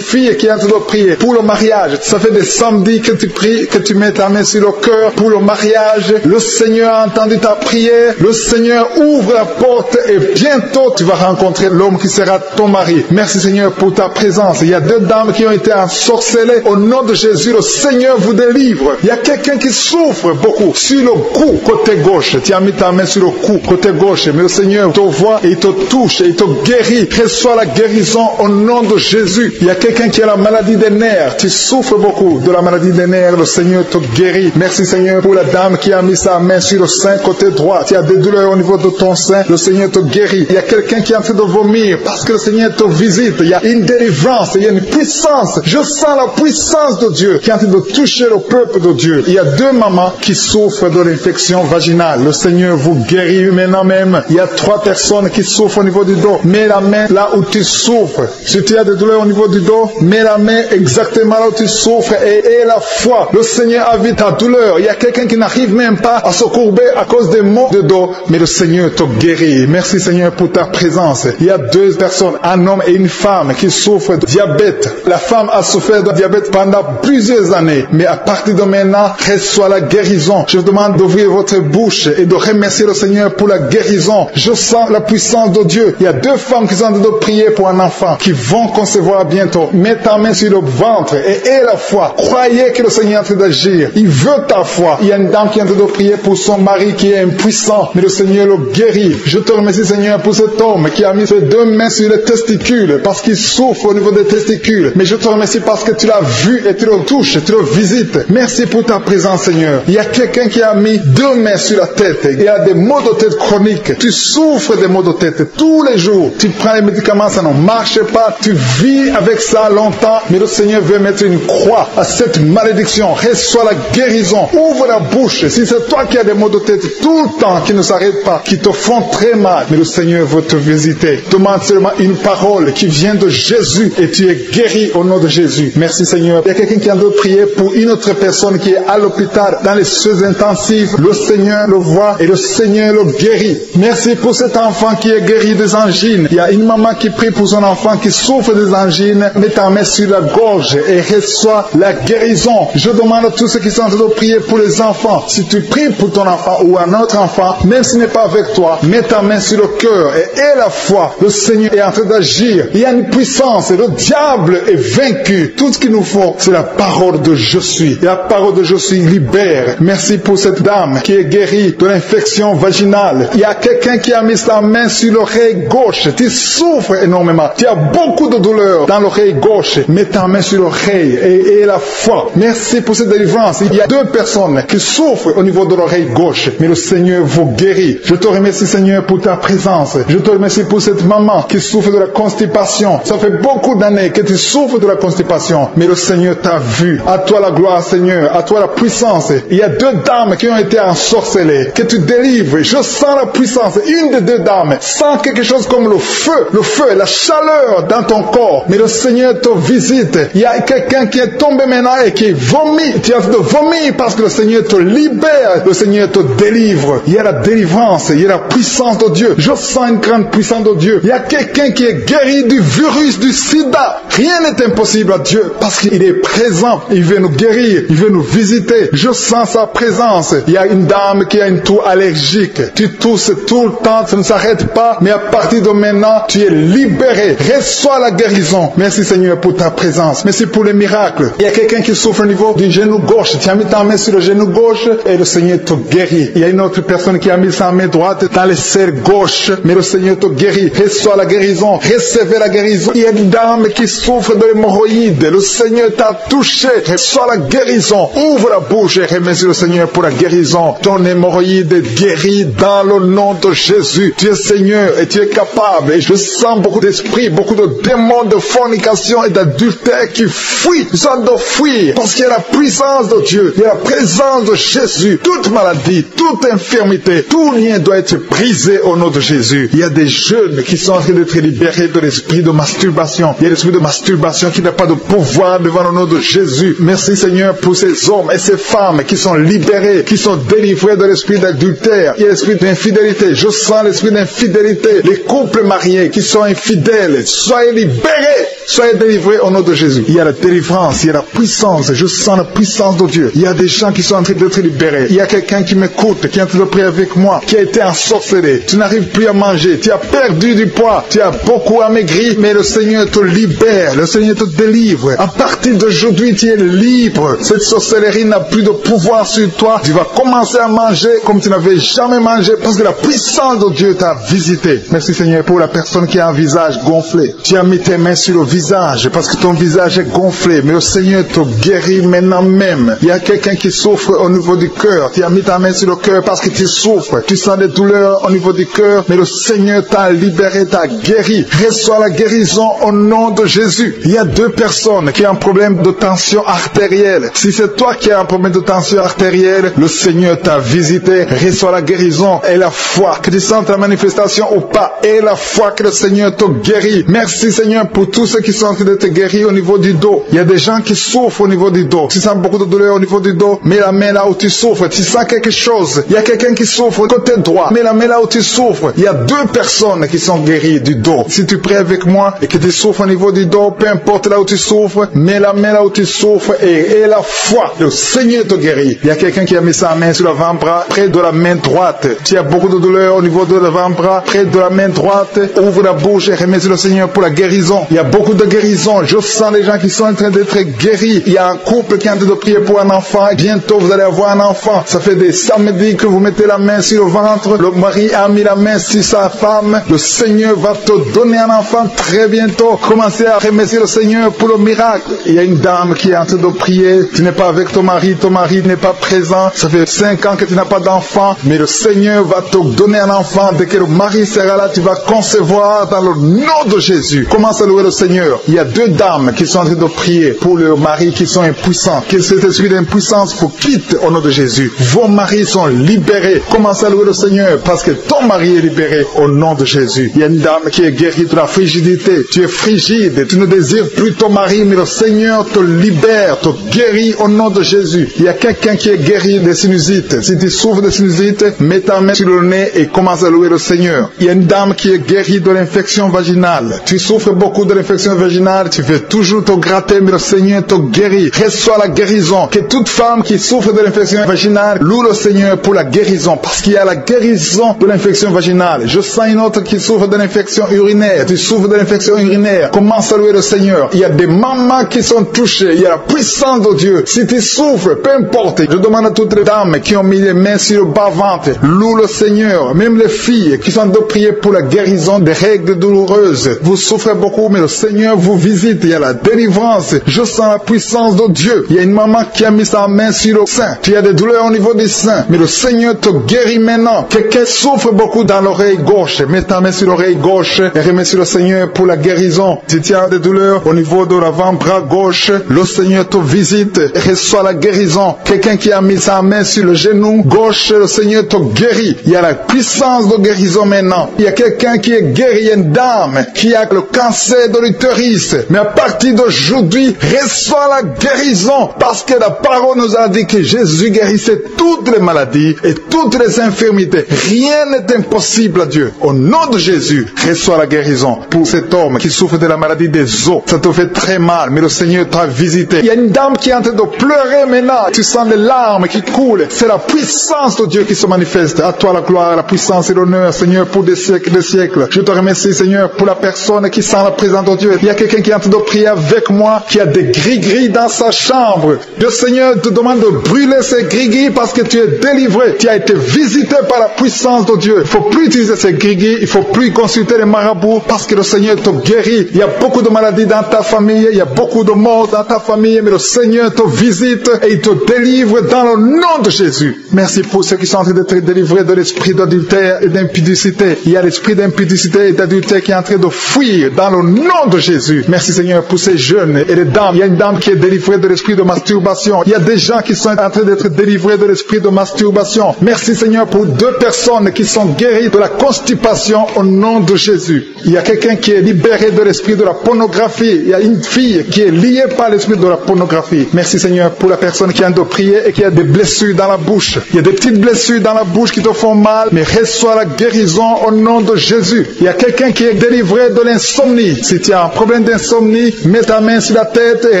qui est en train de prier pour le mariage. Ça fait des samedis que tu pries, que tu mets ta main sur le cœur pour le mariage. Le Seigneur a entendu ta prière. Le Seigneur ouvre la porte et bientôt tu vas rencontrer l'homme qui sera ton mari. Merci Seigneur pour ta présence. Il y a deux dames qui ont été ensorcelées. Au nom de Jésus, le Seigneur vous délivre. Il y a quelqu'un qui souffre beaucoup sur le cou, côté gauche. Tu as mis ta main sur le cou, côté gauche. Mais le Seigneur te voit et il te touche et il te guérit. Reçois la guérison au nom de Jésus. Il y a quelqu'un qui a la maladie des nerfs. Tu souffres beaucoup de la maladie des nerfs. Le Seigneur te guérit. Merci Seigneur pour la dame qui a mis sa main sur le sein côté droit. Tu as des douleurs au niveau de ton sein. Le Seigneur te guérit. Il y a quelqu'un qui est en train de vomir parce que le Seigneur te visite. Il y a une délivrance. Il y a une puissance. Je sens la puissance de Dieu qui est en train de toucher le peuple de Dieu. Il y a deux mamans qui souffrent de l'infection vaginale. Le Seigneur vous guérit maintenant même. Il y a 3 personnes qui souffrent au niveau du dos. Mets la main là où tu souffres. Si tu as des douleurs au niveau du dos, mets la main exactement là où tu souffres et aie la foi. Le Seigneur a vu ta douleur. Il y a quelqu'un qui n'arrive même pas à se courber à cause des maux de dos, mais le Seigneur te guérit. Merci Seigneur pour ta présence. Il y a 2 personnes, un homme et une femme qui souffrent de diabète. La femme a souffert de diabète pendant plusieurs années, mais à partir de maintenant, reçoit la guérison. Je vous demande d'ouvrir votre bouche et de remercier le Seigneur pour la guérison. Je sens la puissance de Dieu. Il y a 2 femmes qui sont en train de prier pour un enfant qui vont concevoir bientôt. Mets ta main sur le ventre et aie la foi. Croyez que le Seigneur est en train d'agir. Il veut ta foi. Il y a une dame qui est en train de prier pour son mari qui est impuissant, mais le Seigneur le guérit. Je te remercie Seigneur pour cet homme qui a mis ses 2 mains sur les testicules parce qu'il souffre au niveau des testicules. Mais je te remercie parce que tu l'as vu et tu le touches, tu le visites. Merci pour ta présence Seigneur. Il y a quelqu'un qui a mis 2 mains sur la tête. Il y a des maux de tête chroniques. Tu souffres des maux de tête tous les jours. Tu prends les médicaments, ça ne marche pas. Tu vis avec ça longtemps, mais le Seigneur veut mettre une croix à cette malédiction. Reçois la guérison. Ouvre la bouche. Si c'est toi qui as des maux de tête tout le temps, qui ne s'arrêtent pas, qui te font très mal, mais le Seigneur veut te visiter. Demande seulement une parole qui vient de Jésus et tu es guéri au nom de Jésus. Merci Seigneur. Il y a quelqu'un qui a de prier pour une autre personne qui est à l'hôpital dans les soins intensifs. Le Seigneur le voit et le Seigneur le guérit. Merci pour cet enfant qui est guéri des angines. angines. Il y a une maman qui prie pour son enfant qui souffre des angines. Mets ta main sur la gorge et reçois la guérison. Je demande à tous ceux qui sont en train de prier pour les enfants. Si tu pries pour ton enfant ou un autre enfant, même s'il n'est pas avec toi, mets ta main sur le cœur et aie la foi. Le Seigneur est en train d'agir. Il y a une puissance et le diable est vaincu. Tout ce qu'il nous faut, c'est la parole de je suis. Et la parole de je suis libère. Merci pour cette dame qui est guérie de l'infection vaginale. Il y a quelqu'un qui a mis sa main sur l'oreille gauche. Tu souffres énormément. Tu as beaucoup de douleur dans l'oreille gauche. Mets ta main sur l'oreille et la foi. Merci pour cette délivrance. Il y a 2 personnes qui souffrent au niveau de l'oreille gauche, mais le Seigneur vous guérit. Je te remercie, Seigneur, pour ta présence. Je te remercie pour cette maman qui souffre de la constipation. Ça fait beaucoup d'années que tu souffres de la constipation, mais le Seigneur t'a vu. À toi la gloire, Seigneur. À toi la puissance. Il y a 2 dames qui ont été ensorcelées, que tu délivres. Je sens la puissance. Une des 2 dames sent quelque chose comme le feu et la chaleur dans ton corps. Mais le Seigneur te visite. Il y a quelqu'un qui est tombé maintenant et qui vomit. Tu as de vomir parce que le Seigneur te libère. Le Seigneur te délivre. Il y a la délivrance. Il y a la puissance de Dieu. Je sens une grande puissance de Dieu. Il y a quelqu'un qui est guéri du virus du sida. Rien n'est impossible à Dieu parce qu'il est présent. Il veut nous guérir. Il veut nous visiter. Je sens sa présence. Il y a une dame qui a une toux allergique. Tu tousses tout le temps. Ça ne s'arrête pas. Mais à partir de maintenant, tu es libéré. Reçois la guérison. Merci Seigneur pour ta présence. Merci pour les miracles. Il y a quelqu'un qui souffre au niveau du genou gauche. Tu as mis ta main sur le genou gauche et le Seigneur te guérit. Il y a une autre personne qui a mis sa main droite dans le cerveau gauche, mais le Seigneur te guérit. Reçois la guérison. Recevez la guérison. Il y a une dame qui souffre de l'hémorroïde. Le Seigneur t'a touché. Reçois la guérison. Ouvre la bouche et remercie le Seigneur pour la guérison. Ton hémorroïde est guéri dans le nom de Jésus. Tu es Seigneur et tu es capable. Et je sens beaucoup d'esprits, beaucoup de démons de fornication et d'adultère qui fuient. Ils sont de fuir parce qu'il y a la puissance de Dieu. Il y a la présence de Jésus. Toute maladie, toute infirmité, tout lien doit être brisé au nom de Jésus. Il y a des jeunes qui sont en train d'être libérés de l'esprit de masturbation. Il y a l'esprit de masturbation qui n'a pas de pouvoir devant le nom de Jésus. Merci Seigneur pour ces hommes et ces femmes qui sont libérés, qui sont délivrés de l'esprit d'adultère. Il y a l'esprit d'infidélité. Je sens l'esprit d'infidélité. Les couples mariés qui sont infidèles, soyez libérés. Soyez délivrés au nom de Jésus. Il y a la délivrance, il y a la puissance. Je sens la puissance de Dieu. Il y a des gens qui sont en train d'être libérés. Il y a quelqu'un qui m'écoute, qui est en train de prier avec moi, qui a été ensorcelé. Tu n'arrives plus à manger. Tu as perdu du poids. Tu as beaucoup amaigri, mais le Seigneur te libère. Le Seigneur te délivre. À partir d'aujourd'hui, tu es libre. Cette sorcellerie n'a plus de pouvoir sur toi. Tu vas commencer à manger comme tu n'avais jamais mangé parce que la puissance de Dieu t'a visité. Merci Seigneur pour la personne qui a un visage gonflé. Tu as mis tes mains sur le visage parce que ton visage est gonflé, mais le Seigneur te guérit maintenant même. Il y a quelqu'un qui souffre au niveau du cœur. Tu as mis ta main sur le cœur parce que tu souffres. Tu sens des douleurs au niveau du cœur, mais le Seigneur t'a libéré, t'a guéri. Reçois la guérison au nom de Jésus. Il y a 2 personnes qui ont un problème de tension artérielle. Si c'est toi qui as un problème de tension artérielle, le Seigneur t'a visité. Reçois la guérison et la foi. Que tu sentes la manifestation ou pas, et la foi que le Seigneur te guérit. Merci Seigneur pour tous ceux qui sont en train d'être guéris au niveau du dos. Il y a des gens qui souffrent au niveau du dos. Tu sens beaucoup de douleur au niveau du dos. Mets la main là où tu souffres. Tu sens quelque chose. Il y a quelqu'un qui souffre côté droit. Mets la main là où tu souffres. Il y a 2 personnes qui sont guéries du dos. Si tu pries avec moi et que tu souffres au niveau du dos, peu importe là où tu souffres, mets la main là où tu souffres et la foi. Le Seigneur te guérit. Il y a quelqu'un qui a mis sa main sur l'avant-bras, près de la main droite. Tu as beaucoup de douleur au niveau de l'avant-bras, près de la main droite. Ouvre la bouche et remercie le Seigneur pour la guérison. Il y a beaucoup de guérison. Je sens les gens qui sont en train d'être guéris. Il y a un couple qui est en train de prier pour un enfant. Bientôt, vous allez avoir un enfant. Ça fait des samedis que vous mettez la main sur le ventre. Le mari a mis la main sur sa femme. Le Seigneur va te donner un enfant très bientôt. Commencez à remercier le Seigneur pour le miracle. Il y a une dame qui est en train de prier. Tu n'es pas avec ton mari n'est pas présent. Ça fait 5 ans que tu n'as pas d'enfant. Mais le Seigneur va te donner un enfant. Dès que le mari sera là, tu vas concevoir dans le nom de Jésus. Commence à louer le Seigneur Seigneur. Il y a 2 dames qui sont en train de prier pour leurs maris qui sont impuissants. Que cet esprit d'impuissance vous quitte au nom de Jésus. Vos maris sont libérés. Commencez à louer le Seigneur parce que ton mari est libéré au nom de Jésus. Il y a une dame qui est guérie de la frigidité. Tu es frigide. Tu ne désires plus ton mari, mais le Seigneur te libère, te guérit au nom de Jésus. Il y a quelqu'un qui est guéri des sinusites. Si tu souffres de sinusite, mets ta main sur le nez et commence à louer le Seigneur. Il y a une dame qui est guérie de l'infection vaginale. Tu souffres beaucoup de l'infection vaginale, tu veux toujours te gratter, mais le Seigneur te guérit. Reçois la guérison. Que toute femme qui souffre de l'infection vaginale loue le Seigneur pour la guérison, parce qu'il y a la guérison de l'infection vaginale. Je sens une autre qui souffre de l'infection urinaire. Tu souffres de l'infection urinaire. Commence à louer le Seigneur. Il y a des mamans qui sont touchées. Il y a la puissance de Dieu. Si tu souffres, peu importe. Je demande à toutes les dames qui ont mis les mains sur le bas-ventre, loue le Seigneur. Même les filles qui sont de prier pour la guérison des règles douloureuses. Vous souffrez beaucoup, mais le Seigneur vous visite. Il y a la délivrance. Je sens la puissance de Dieu. Il y a une maman qui a mis sa main sur le sein. Tu as des douleurs au niveau du sein, mais le Seigneur te guérit maintenant. Quelqu'un souffre beaucoup dans l'oreille gauche. Mets ta main sur l'oreille gauche et remercie le Seigneur pour la guérison. Si tu as des douleurs au niveau de l'avant-bras gauche, le Seigneur te visite et reçoit la guérison. Quelqu'un qui a mis sa main sur le genou gauche, le Seigneur te guérit. Il y a la puissance de guérison maintenant. Il y a quelqu'un qui est guéri, une dame qui a le cancer de l'utérus. Mais à partir d'aujourd'hui, reçoit la guérison parce que la parole nous a dit que Jésus guérissait toutes les maladies et toutes les infirmités. Rien n'est impossible à Dieu. Au nom de Jésus, reçois la guérison pour cet homme qui souffre de la maladie des os. Ça te fait très mal, mais le Seigneur t'a visité. Il y a une dame qui est en train de pleurer maintenant. Tu sens les larmes qui coulent. C'est la puissance de Dieu qui se manifeste. À toi la gloire, la puissance et l'honneur, Seigneur, pour des siècles et des siècles. Je te remercie, Seigneur, pour la personne qui sent la présence de Dieu. Il y a quelqu'un qui est en train de prier avec moi, qui a des gris-gris dans sa chambre. Le Seigneur te demande de brûler ces gris-gris parce que tu es délivré. Tu as été visité par la puissance de Dieu. Il ne faut plus utiliser ces gris-gris. Il ne faut plus consulter les marabouts parce que le Seigneur te guérit. Il y a beaucoup de maladies dans ta famille. Il y a beaucoup de morts dans ta famille. Mais le Seigneur te visite et il te délivre dans le nom de Jésus. Merci pour ceux qui sont en train d'être délivrés de l'esprit d'adultère et d'impudicité. Il y a l'esprit d'impudicité et d'adultère qui est en train de fuir dans le nom de Jésus. Merci Seigneur pour ces jeunes et les dames. Il y a une dame qui est délivrée de l'esprit de masturbation. Il y a des gens qui sont en train d'être délivrés de l'esprit de masturbation. Merci Seigneur pour 2 personnes qui sont guéries de la constipation au nom de Jésus. Il y a quelqu'un qui est libéré de l'esprit de la pornographie. Il y a une fille qui est liée par l'esprit de la pornographie. Merci Seigneur pour la personne qui a de prier et qui a des blessures dans la bouche. Il y a des petites blessures dans la bouche qui te font mal, mais reçois la guérison au nom de Jésus. Il y a quelqu'un qui est délivré de l'insomnie. Si tu as un problème d'insomnie, mets ta main sur la tête et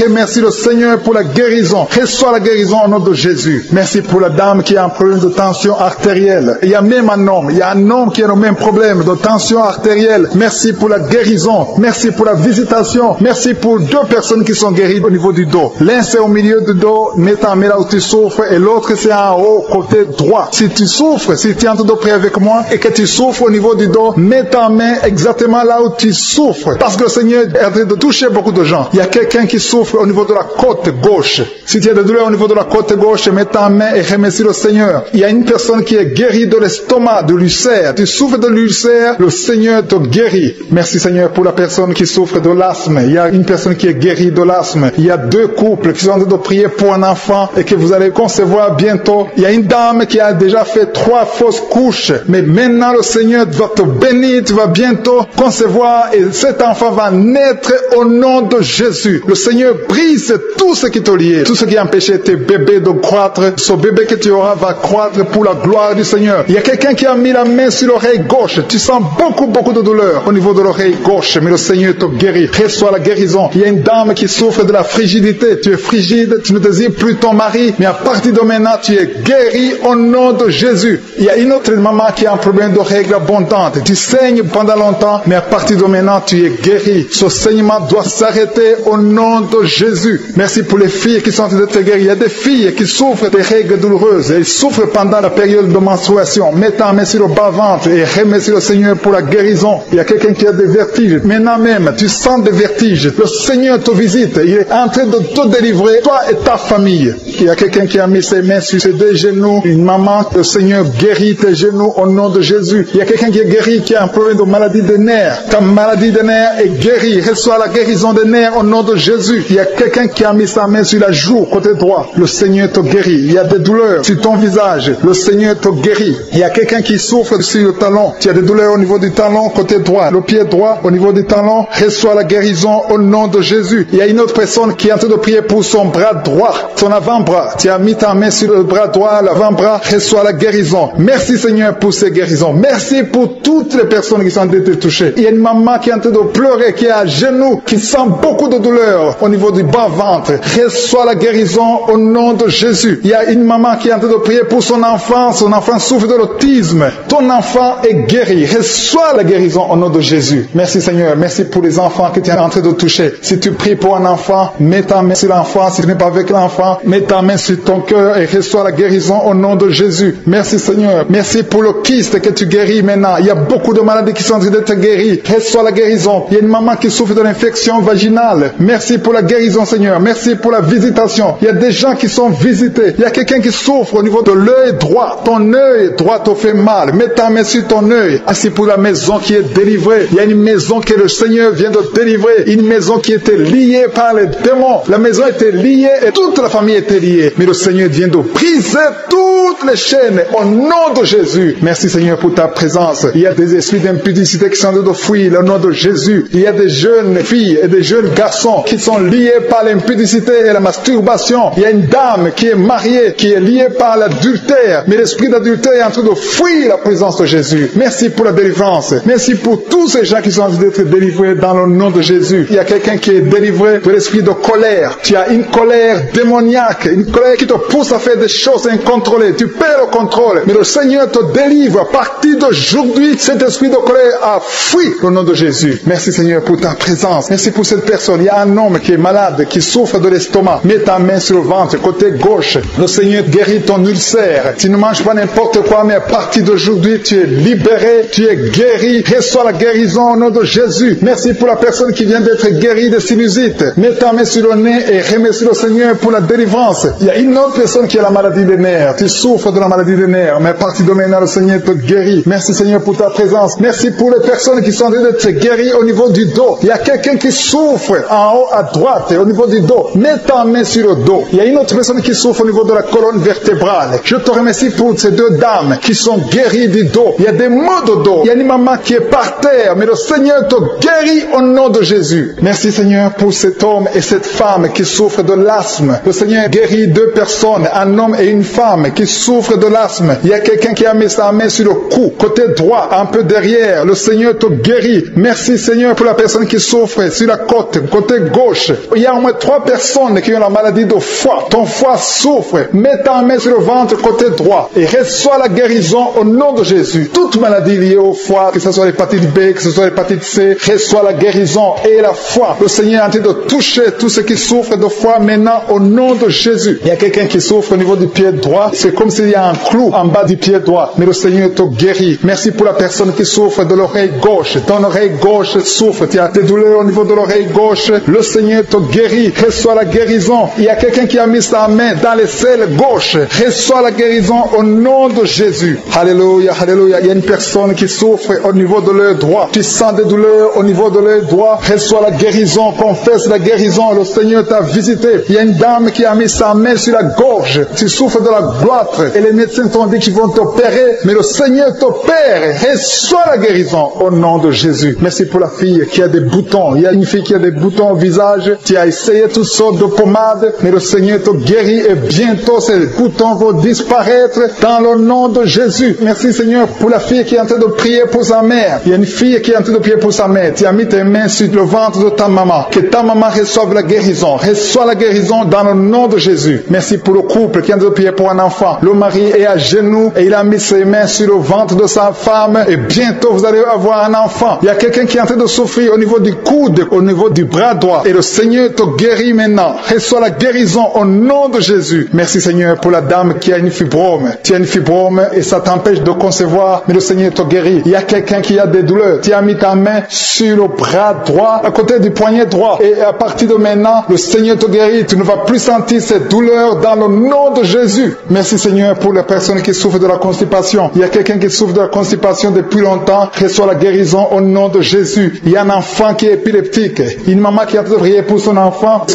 remercie le Seigneur pour la guérison. Reçois la guérison au nom de Jésus. Merci pour la dame qui a un problème de tension artérielle. Il y a même un homme. Il y a un homme qui a le même problème de tension artérielle. Merci pour la guérison. Merci pour la visitation. Merci pour 2 personnes qui sont guéries au niveau du dos. L'un c'est au milieu du dos, mets ta main là où tu souffres, et l'autre c'est en haut, côté droit. Si tu souffres, si tu es en train de prier avec moi et que tu souffres au niveau du dos, mets ta main exactement là où tu souffres. Parce que le Seigneur est en train de toucher beaucoup de gens. Il y a quelqu'un qui souffre au niveau de la côte gauche. Si tu as des douleurs au niveau de la côte gauche, mets ta main et remercie le Seigneur. Il y a une personne qui est guérie de l'estomac, de l'ulcère. Tu souffres de l'ulcère, le Seigneur te guérit. Merci Seigneur pour la personne qui souffre de l'asthme. Il y a une personne qui est guérie de l'asthme. Il y a 2 couples qui sont en train de prier pour un enfant et que vous allez concevoir bientôt. Il y a une dame qui a déjà fait 3 fausses couches. Mais maintenant le Seigneur va te bénir. Tu vas bientôt concevoir et cet enfant va naître au nom de Jésus. Le Seigneur brise tout ce qui te lie. Tout ce qui empêchait tes bébés de croître. Ce bébé que tu auras va croître pour la gloire du Seigneur. Il y a quelqu'un qui a mis la main sur l'oreille gauche. Tu sens beaucoup de douleur au niveau de l'oreille gauche. Mais le Seigneur te guérit. Reçois la guérison. Il y a une dame qui souffre de la frigidité. Tu es frigide. Tu ne désires plus ton mari. Mais à partir de maintenant, tu es guéri au nom de Jésus. Il y a une autre maman qui a un problème de règles abondantes. Tu saignes pendant longtemps. Mais à partir de maintenant, tu es guéri. Ce saignement doit s'arrêter au nom de Jésus. Merci pour les filles qui sont en train d'être guéries. Il y a des filles qui souffrent des règles douloureuses. Elles souffrent pendant la période de menstruation. Mets ta main sur le bas-ventre et remercie le Seigneur pour la guérison. Il y a quelqu'un qui a des vertiges. Maintenant même, tu sens des vertiges. Le Seigneur te visite. Il est en train de te délivrer, toi et ta famille. Il y a quelqu'un qui a mis ses mains sur ses 2 genoux. Une maman, le Seigneur guérit tes genoux au nom de Jésus. Il y a quelqu'un qui est guéri, qui a un problème de maladie des nerfs. Ta maladie des nerfs est guérie guéri. Reçois la guérison des nerfs au nom de Jésus. Il y a quelqu'un qui a mis sa main sur la joue, côté droit. Le Seigneur te guérit. Il y a des douleurs sur ton visage. Le Seigneur te guérit. Il y a quelqu'un qui souffre sur le talon. Tu as des douleurs au niveau du talon, côté droit. Le pied droit, au niveau du talon. Reçois la guérison au nom de Jésus. Il y a une autre personne qui est en train de prier pour son bras droit, son avant-bras. Tu as mis ta main sur le bras droit, l'avant-bras. Reçois la guérison. Merci Seigneur pour ces guérisons. Merci pour toutes les personnes qui sont en train de toucher. Il y a une maman qui est en train de pleurer, qui est à genoux, qui sent beaucoup de douleur au niveau du bas-ventre. Reçois la guérison au nom de Jésus. Il y a une maman qui est en train de prier pour son enfant souffre de l'autisme. Ton enfant est guéri. Reçois la guérison au nom de Jésus. Merci Seigneur. Merci pour les enfants que tu es en train de toucher. Si tu pries pour un enfant, mets ta main sur l'enfant. Si tu n'es pas avec l'enfant, mets ta main sur ton cœur et reçois la guérison au nom de Jésus. Merci Seigneur. Merci pour le kyste que tu guéris maintenant. Il y a beaucoup de maladies qui sont en train d'être guéries. Reçois la guérison. Il y a une maman qui souffre de l'infection vaginale. Merci pour la guérison Seigneur. Merci pour la visitation. Il y a des gens qui sont visités. Il y a quelqu'un qui souffre au niveau de l'œil droit. Ton œil droit te fait mal. Mets ta main sur ton œil. Ainsi pour la maison qui est délivrée. Il y a une maison que le Seigneur vient de délivrer. Une maison qui était liée par les démons. La maison était liée et toute la famille était liée. Mais le Seigneur vient de briser toutes les chaînes au nom de Jésus. Merci Seigneur pour ta présence. Il y a des esprits d'impudicité qui sont en train de fuir au nom de Jésus. Il y a des jeunes filles et des jeunes garçons qui sont liés par l'impudicité et la masturbation. Il y a une dame qui est mariée, qui est liée par l'adultère. Mais l'esprit d'adultère est en train de fuir la présence de Jésus. Merci pour la délivrance. Merci pour tous ces gens qui sont en train d'être délivrés dans le nom de Jésus. Il y a quelqu'un qui est délivré de l'esprit de colère. Tu as une colère démoniaque, une colère qui te pousse à faire des choses incontrôlées. Tu perds le contrôle. Mais le Seigneur te délivre. À partir d'aujourd'hui, cet esprit de colère a fui au nom de Jésus. Merci Seigneur pour ta présence. Merci pour cette personne. Il y a un homme qui est malade, qui souffre de l'estomac. Mets ta main sur le ventre, côté gauche. Le Seigneur guérit ton ulcère. Tu ne manges pas n'importe quoi, mais à partir d'aujourd'hui, tu es libéré, tu es guéri. Reçois la guérison au nom de Jésus. Merci pour la personne qui vient d'être guérie de sinusite. Mets ta main sur le nez et remercie le Seigneur pour la délivrance. Il y a une autre personne qui a la maladie des nerfs. Tu souffres de la maladie des nerfs, mais à partir de maintenant, le Seigneur te guérit. Merci Seigneur pour ta présence. Merci pour les personnes qui sont en train d'être guéries au niveau du dos. Il y a quelqu'un qui souffre en haut à droite, au niveau du dos. Mets ta main sur le dos. Il y a une autre personne qui souffre au niveau de la colonne vertébrale. Je te remercie pour ces deux dames qui sont guéries du dos. Il y a des maux de dos. Il y a une maman qui est par terre, mais le Seigneur te guérit au nom de Jésus. Merci Seigneur pour cet homme et cette femme qui souffrent de l'asthme. Le Seigneur guérit deux personnes, un homme et une femme qui souffrent de l'asthme. Il y a quelqu'un qui a mis sa main sur le cou, côté droit, un peu derrière. Le Seigneur te guérit. Merci Seigneur pour la personne qui souffre sur la côte, côté gauche. Il y a au moins 3 personnes qui ont la maladie de foie. Ton foie souffre. Mets ta main sur le ventre, côté droit, et reçois la guérison au nom de Jésus. Toute maladie liée au foie, que ce soit l'hépatite B, que ce soit l'hépatite C, reçois la guérison et la foi. Le Seigneur est en train de toucher tous ceux qui souffrent de foie maintenant au nom de Jésus. Il y a quelqu'un qui souffre au niveau du pied droit. C'est comme s'il y a un clou en bas du pied droit. Mais le Seigneur te guérit. Merci pour la personne qui souffre de l'oreille gauche. Ton oreille gauche souffre. Tu as des douleurs au niveau de l'oreille gauche. Le Seigneur te guérit. Reçois la guérison. Il y a quelqu'un qui a mis sa main dans les selles gauche. Reçois la guérison au nom de Jésus. Alléluia, alléluia. Il y a une personne qui souffre au niveau de l'œil droit. Tu sens des douleurs au niveau de l'œil droit. Reçois la guérison. Confesse la guérison. Le Seigneur t'a visité. Il y a une dame qui a mis sa main sur la gorge. Tu souffres de la gloître. Et les médecins t'ont dit qu'ils vont t'opérer. Mais le Seigneur t'opère. Reçois la guérison au nom de Jésus. Merci pour la fille qui a des boutons. Il y a une fille qui a des boutons au visage. Tu as essayé toutes sortes de pommades. Mais le Seigneur te guérit. Et bientôt ces boutons vont disparaître dans le nom de Jésus. Merci Seigneur pour la fille qui est en train de prier pour sa mère. Il y a une fille qui est en train de prier pour sa mère. Tu as mis tes mains sur le ventre de ta maman. Que ta maman reçoive la guérison. Reçois la guérison dans le nom de Jésus. Merci pour le couple qui est en train de prier pour un enfant. Le mari est à genoux et il a mis ses mains sur le ventre de sa femme. Et bientôt vous allez avoir un enfant. Il y a quelqu'un qui est en train de souffrir au niveau du coude, au niveau du bras droit. Et le Seigneur te guérit maintenant. Reçois la guérison au nom de Jésus. Merci Seigneur pour la dame qui a une fibrome. Tu as une fibrome et ça t'empêche de concevoir, mais le Seigneur te guérit. Il y a quelqu'un qui a des douleurs. Tu as mis ta main sur le bras droit, à côté du poignet droit. Et à partir de maintenant, le Seigneur te guérit. Tu ne vas plus sentir cette douleur dans le nom de Jésus. Merci Seigneur pour les personnes qui souffrent de la constipation. Il y a quelqu'un qui souffre de la constipation depuis longtemps. Reçois la guérison au nom de Jésus. Il y a un enfant enfant qui est épileptique. Une maman qui a prié pour son enfant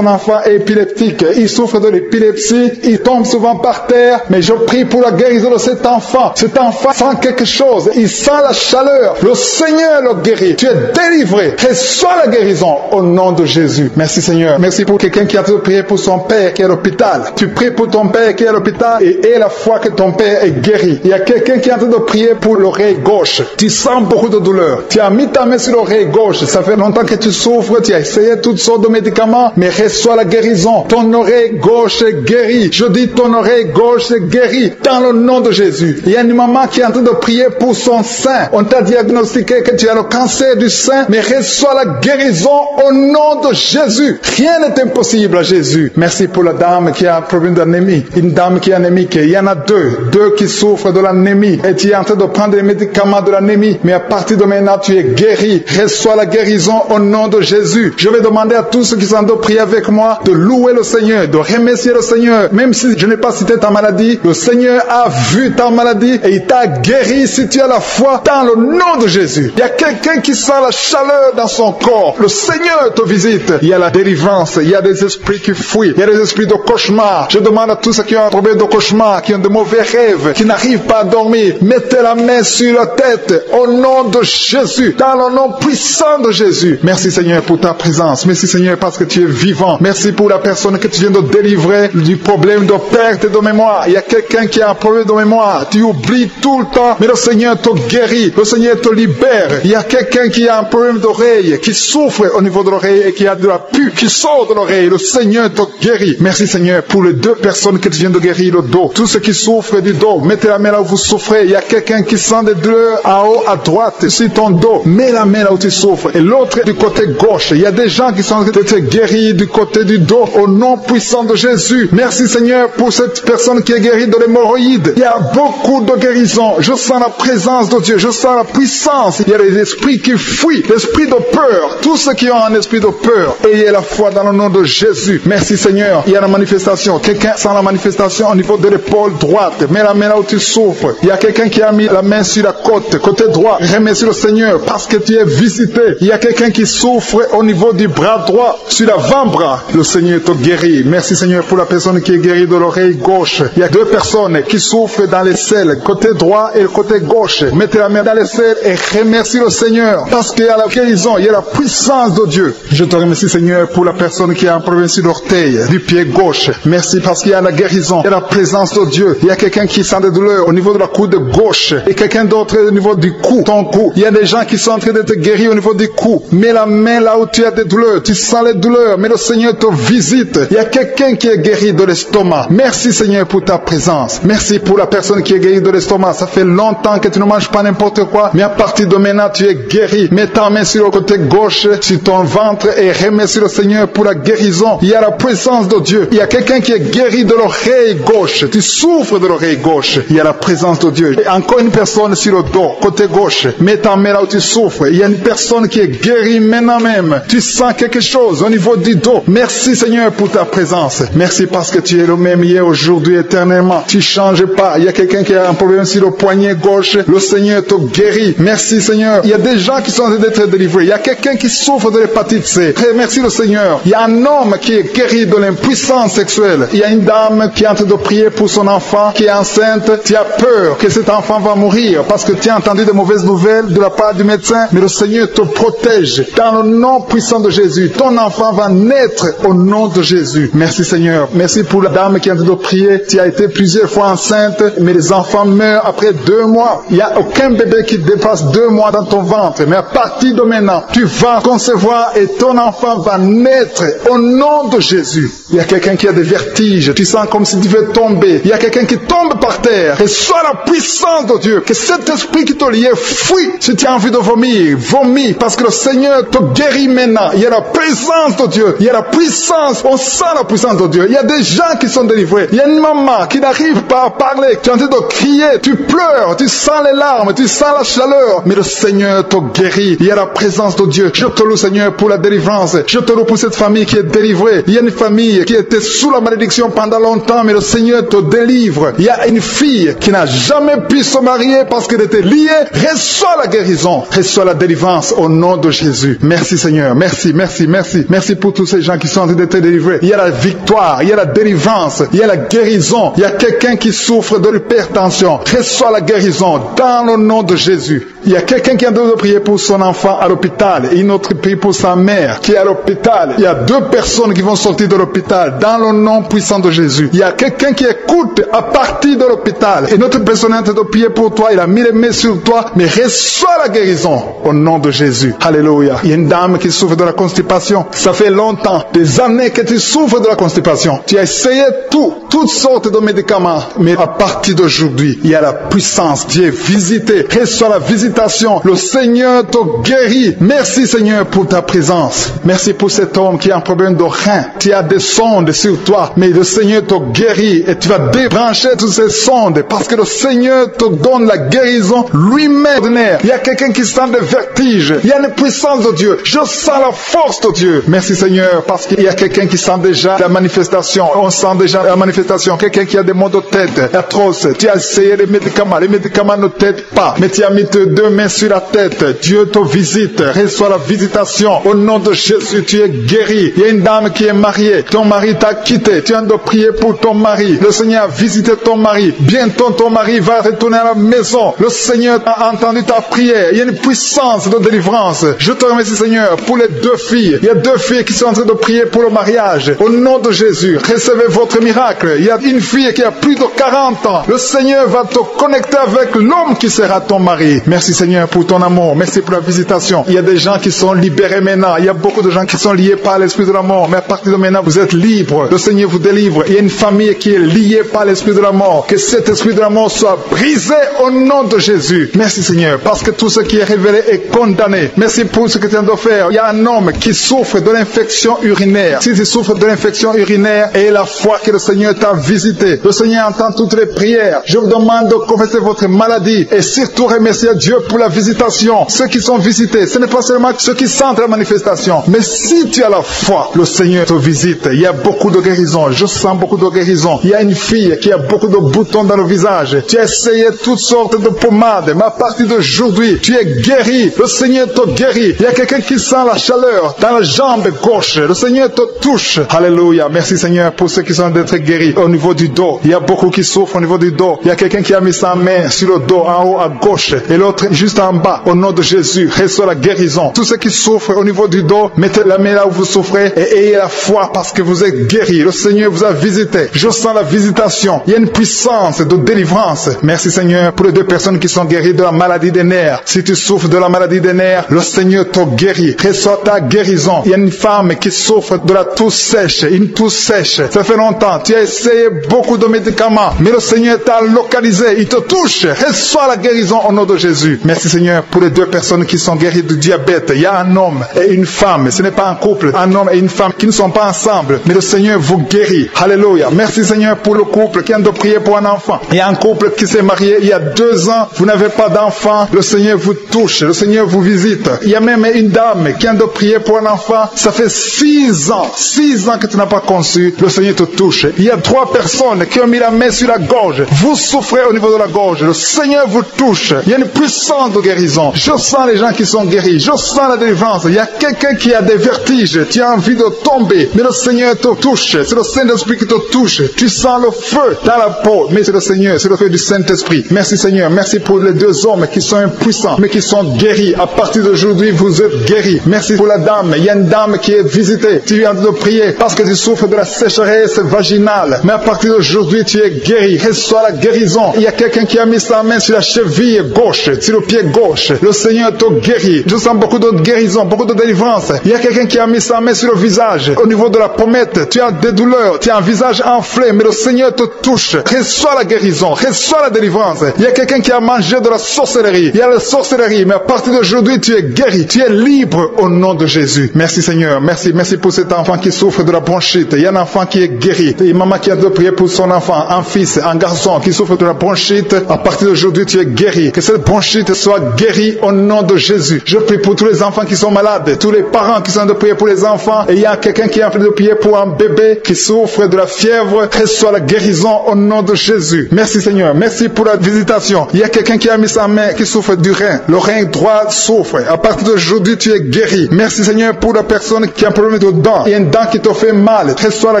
est épileptique. Il souffre de l'épilepsie, il tombe souvent par terre, mais je prie pour la guérison de cet enfant. Cet enfant sent quelque chose, il sent la chaleur. Le Seigneur le guérit. Tu es délivré. Reçois la guérison au nom de Jésus. Merci Seigneur. Merci pour quelqu'un qui a prié pour son père qui est à l'hôpital. Tu pries pour ton père qui est à l'hôpital et aie la foi que ton père est guéri. Il y a quelqu'un qui est en train de prier pour l'oreille gauche. Tu sens beaucoup de douleur. Tu as mis ta main sur l'oreille gauche. Ça fait longtemps que tu souffres. Tu as essayé toutes sortes de médicaments, mais reçois la guérison. Ton oreille gauche est guérie. Je dis ton oreille gauche est guérie dans le nom de Jésus. Il y a une maman qui est en train de prier pour son sein. On t'a diagnostiqué que tu as le cancer du sein, mais reçois la guérison au nom de Jésus. Rien n'est impossible à Jésus. Merci pour la dame qui a un problème d'anémie. Une dame qui est anémique. Il y en a deux qui souffrent de l'anémie. Et tu es en train de prendre les médicaments de l'anémie. Mais à partir de maintenant, tu es guéri. Reçois la guérison au nom de Jésus. Je vais demander à tous ceux qui sont en train de prier avec moi de louer le Seigneur, de remercier le Seigneur. Même si je n'ai pas cité ta maladie, le Seigneur a vu ta maladie et il t'a guéri si tu as la foi dans le nom de Jésus. Il y a quelqu'un qui sent la chaleur dans son corps. Le Seigneur te visite. Il y a la délivrance. Il y a des esprits qui fuient. Il y a des esprits de cauchemar. Je demande à tous ceux qui ont un problème de cauchemar, qui ont de mauvais rêves, qui n'arrivent pas à dormir, mettez la main sur la tête au nom de Jésus, dans le nom puissant de Jésus. Merci Seigneur pour ta présence. Merci Seigneur parce que tu es vivant. Merci pour la personne que tu viens de délivrer du problème de perte de mémoire. Il y a quelqu'un qui a un problème de mémoire. Tu oublies tout le temps, mais le Seigneur te guérit. Le Seigneur te libère. Il y a quelqu'un qui a un problème d'oreille, qui souffre au niveau de l'oreille et qui a de la pus qui sort de l'oreille. Le Seigneur te guérit. Merci Seigneur pour les deux personnes que tu viens de guérir le dos. Tous ceux qui souffrent du dos, mettez la main là où vous souffrez. Il y a quelqu'un qui sent des douleurs en haut à droite sur ton dos. Mets la main là où tu souffres. Et l'autre du côté gauche. Il y a des gens qui sont en train de te guérir du côté du dos au nom puissant de Jésus. Merci Seigneur pour cette personne qui est guérie de l'hémorroïde. Il y a beaucoup de guérison. Je sens la présence de Dieu. Je sens la puissance. Il y a des esprits qui fuient. L'esprit de peur. Tous ceux qui ont un esprit de peur, ayez la foi dans le nom de Jésus. Merci Seigneur. Il y a la manifestation. Quelqu'un sent la manifestation au niveau de l'épaule droite. Mets la main là où tu souffres. Il y a quelqu'un qui a mis la main sur la côte, côté droit. Remercie le Seigneur parce que tu es visité. Il y a quelqu'un qui souffre au niveau du bras droit, sur l'avant-bras. Le Seigneur te guérit. Merci Seigneur pour la personne qui est guérie de l'oreille gauche. Il y a deux personnes qui souffrent dans les selles, côté droit et le côté gauche. Mettez la main dans les selles et remercie le Seigneur parce qu'il y a la guérison, il y a la puissance de Dieu. Je te remercie Seigneur pour la personne qui a un problème sur l'orteil, du pied gauche. Merci parce qu'il y a la guérison, il y a la présence de Dieu. Il y a quelqu'un qui sent des douleurs au niveau de la coude gauche et quelqu'un d'autre au niveau du cou, ton cou. Il y a des gens qui sont en train d'être guéris au niveau du cou. Mets la main là où tu as des douleurs, tu sens les douleurs, mais le Seigneur te visite. Il y a quelqu'un qui est guéri de l'estomac. Merci Seigneur pour ta présence. Merci pour la personne qui est guérie de l'estomac. Ça fait longtemps que tu ne manges pas n'importe quoi, mais à partir de maintenant tu es guéri. Mets ta main sur le côté gauche, sur ton ventre et remercie le Seigneur pour la guérison. Il y a la présence de Dieu. Il y a quelqu'un qui est guéri de l'oreille gauche. Tu souffres de l'oreille gauche. Il y a la présence de Dieu. Et encore une personne sur le dos, côté gauche. Mets ta main là où tu souffres. Il y a une personne qui est guérie maintenant même. Tu sens quelque chose au niveau du dos. Merci Seigneur pour ta présence. Merci parce que tu es le même hier, aujourd'hui, éternellement. Tu ne changes pas. Il y a quelqu'un qui a un problème sur le poignet gauche. Le Seigneur te guérit. Merci Seigneur. Il y a des gens qui sont en train d'être délivrés. Il y a quelqu'un qui souffre de l'hépatite C. Merci le Seigneur. Il y a un homme qui est guéri de l'impuissance sexuelle. Il y a une dame qui est en train de prier pour son enfant qui est enceinte. Tu as peur que cet enfant va mourir parce que tu as entendu de mauvaises nouvelles de la part du médecin. Mais le Seigneur te protège. Dans le nom puissant de Jésus, ton enfant va naître au nom de Jésus. Merci Seigneur. Merci pour la dame qui est en train de prier. Tu as été plusieurs fois enceinte, mais les enfants meurent après 2 mois. Il n'y a aucun bébé qui dépasse 2 mois dans ton ventre. Mais à partir de maintenant, tu vas concevoir et ton enfant va naître au nom de Jésus. Il y a quelqu'un qui a des vertiges. Tu sens comme si tu veux tomber. Il y a quelqu'un qui tombe par terre. Et soit la puissance de Dieu. Que cet esprit qui te lié fuit. Si tu as envie de vomir, vomis. Parce que le Seigneur te guérit maintenant. Il y a la présence de Dieu. Il y a la puissance. On sent la puissance de Dieu. Il y a des gens qui sont délivrés. Il y a une maman qui n'arrive pas à parler. Tu es en train de crier. Tu pleures. Tu sens les larmes. Tu sens la chaleur. Mais le Seigneur te guérit. Il y a la présence de Dieu. Je te loue Seigneur pour la délivrance. Je te loue pour cette famille qui est délivrée. Il y a une famille qui était sous la malédiction pendant longtemps. Mais le Seigneur te délivre. Il y a une fille qui n'a jamais pu se marier parce qu'elle était liée. Reçois la guérison. Reçois la délivrance au nom de Jésus. Merci Seigneur. Merci, merci, merci. Merci pour tous ces gens qui sont en train d'être délivrés. Il y a la victoire, il y a la délivrance, il y a la guérison. Il y a quelqu'un qui souffre de l'hypertension. Reçois la guérison dans le nom de Jésus. Il y a quelqu'un qui est en train de prier pour son enfant à l'hôpital et une autre prie pour sa mère qui est à l'hôpital. Il y a 2 personnes qui vont sortir de l'hôpital dans le nom puissant de Jésus. Il y a quelqu'un qui écoute à partir de l'hôpital et notre personne est en train de prier pour toi. Il a mis les mains sur toi, mais reçois la guérison au nom de Jésus. Alléluia. Il y a une dame qui souffre de la constipation. Ça fait longtemps, des années que tu souffres de la constipation. Tu as essayé toutes sortes de médicaments, mais à partir d'aujourd'hui, il y a la puissance. Tu es visité. Reçois la visitation. Le Seigneur te guérit. Merci Seigneur pour ta présence. Merci pour cet homme qui a un problème de rein. Tu as des sondes sur toi, mais le Seigneur te guérit et tu vas débrancher toutes ces sondes parce que le Seigneur te donne la guérison lui-même. Il y a quelqu'un qui sent des vertiges. Il y a une puissance de Dieu. Je sens la force de Dieu. Merci Seigneur parce qu'il y a quelqu'un qui sent déjà la manifestation. On sent déjà la manifestation. Quelqu'un qui a des maux de tête atroces. Tu as essayé les médicaments. Les médicaments ne t'aident pas. Mais tu as mis tes 2 mains sur la tête. Dieu te visite. Reçois la visitation. Au nom de Jésus, tu es guéri. Il y a une dame qui est mariée. Ton mari t'a quitté. Tu as de prier pour ton mari. Le Seigneur a visité ton mari. Bientôt ton mari va retourner à la maison. Le Seigneur a entendu ta prière. Il y a une puissance de délivrance. Je te remercie Seigneur pour les 2 filles. Il y a 2 filles qui sont en train de prier pour le mariage. Au nom de Jésus, recevez votre miracle. Il y a une fille qui a plus de 40 ans. Le Seigneur va te connecter avec l'homme qui sera ton mari. Merci Seigneur pour ton amour. Merci pour la visitation. Il y a des gens qui sont libérés maintenant. Il y a beaucoup de gens qui sont liés par l'esprit de la mort. Mais à partir de maintenant, vous êtes libres. Le Seigneur vous délivre. Il y a une famille qui est liée par l'esprit de la mort. Que cet esprit de la mort soit brisé au nom de Jésus. Merci Seigneur, parce que tout ce qui est révélé est condamné. Merci pour ce que tu viens de faire. Il y a un homme qui souffre de l'infection urinaire. Si tu souffres de l'infection urinaire, et la foi que le Seigneur t'a visité, le Seigneur entend toutes les prières. Je vous demande de confesser votre maladie et surtout remercier Dieu pour la visitation. Ceux qui sont visités, ce n'est pas seulement ceux qui sentent la manifestation, mais si tu as la foi, le Seigneur te visite. Il y a beaucoup de guérison. Je sens beaucoup de guérison. Il y a une fille qui a beaucoup de boutons dans le visage. Tu as essayé toutes sortes de pommades, mais à partir d'aujourd'hui, tu es guéri. Le Seigneur te guérit. Il y a quelqu'un qui sent la chaleur dans la jambe gauche. Le Seigneur te touche. Alléluia. Merci Seigneur pour ceux qui sont d'être guéris au niveau du dos. Il y a beaucoup qui souffrent au niveau du dos. Il y a quelqu'un qui a mis sa main sur le dos, en haut à gauche, et l'autre juste en bas. Au nom de Jésus, reçois la guérison. Tous ceux qui souffrent au niveau du dos, mettez la main là où vous souffrez et ayez la foi parce que vous êtes guéris. Le Seigneur vous a visité. Je sens la visitation. Il y a une puissance de délivrance. Merci Seigneur pour les 2 personnes qui sont guéries de la maladie des nerfs. Si tu souffres de la maladie des nerfs, le Seigneur te guérit. Reçois ta guérison. Il y a une femme qui souffre de la toux sèche. Une toux sèche. Ça fait longtemps. Tu as essayé beaucoup de médicaments, mais le Seigneur t'a localisé. Il te touche. Reçois la guérison au nom de Jésus. Merci Seigneur pour les 2 personnes qui sont guéries du diabète. Il y a un homme et une femme. Ce n'est pas un couple. Un homme et une femme qui ne sont pas ensemble, mais le Seigneur vous guérit. Alléluia. Merci Seigneur pour le couple qui vient de prier pour un enfant. Il y a un couple qui s'est marié il y a 2 ans. Vous n'avez pas d'enfant. Le Seigneur vous touche. Le Seigneur vous visite. Il y a même une dame qui vient de prier pour un enfant. Ça fait 6 ans. 6 ans que tu n'as pas conçu. Le Seigneur te touche. Il y a 3 personnes qui ont mis la main sur la gorge. Vous souffrez au niveau de la gorge. Le Seigneur vous touche. Il y a une puissance de guérison. Je sens les gens qui sont guéris. Je sens la délivrance. Il y a quelqu'un qui a des vertiges. Tu as envie de tomber. Mais le Seigneur te touche. C'est le Saint-Esprit qui te touche. Tu sens le feu dans la peau. Mais c'est le Seigneur. C'est le feu du Saint-Esprit. Merci Seigneur. Merci pour les 2 hommes qui sont impuissants, mais qui sont guéris. À partir d'aujourd'hui, vous êtes guéris. Merci pour la dame. Il y a une dame qui est visitée. Tu viens de prier parce que tu souffres de la sécheresse vaginale. Mais à partir d'aujourd'hui, tu es guéri. Reçois la guérison. Il y a quelqu'un qui a mis sa main sur la cheville gauche, sur le pied gauche. Le Seigneur te guérit. Je sens beaucoup de guérison, beaucoup de délivrance. Il y a quelqu'un qui a mis sa main sur le visage. Au niveau de la pommette, tu as des douleurs. Tu as un visage enflé, mais le Seigneur te touche. Reçois la guérison. Reçois la délivrance. Il y a quelqu'un qui a mangé de la sorcellerie. Il y a la sorcellerie, mais à partir d'aujourd'hui, tu es guéri. Tu es libre au nom de Jésus. Merci Seigneur. Merci. Merci pour cet enfant qui souffre de la bronchite. Il y a un enfant qui est guéri. Et maman qui a de prier pour son enfant, un fils, un garçon qui souffre de la bronchite. À partir d'aujourd'hui, tu es guéri. Que cette bronchite soit guérie au nom de Jésus. Je prie pour tous les enfants qui sont malades, tous les parents qui sont de prier pour les enfants. Et il y a quelqu'un qui est en train de prier pour un bébé qui souffre de la fièvre. Reçois la guérison au nom de Jésus. Merci Seigneur. Merci pour la visitation. Il y a quelqu'un qui a mis sa main qui souffre du rein. Le rein droit souffre. À À partir d'aujourd'hui, tu es guéri. Merci Seigneur pour la personne qui a un problème de dents. Il y a une dent qui te fait mal. Reçois la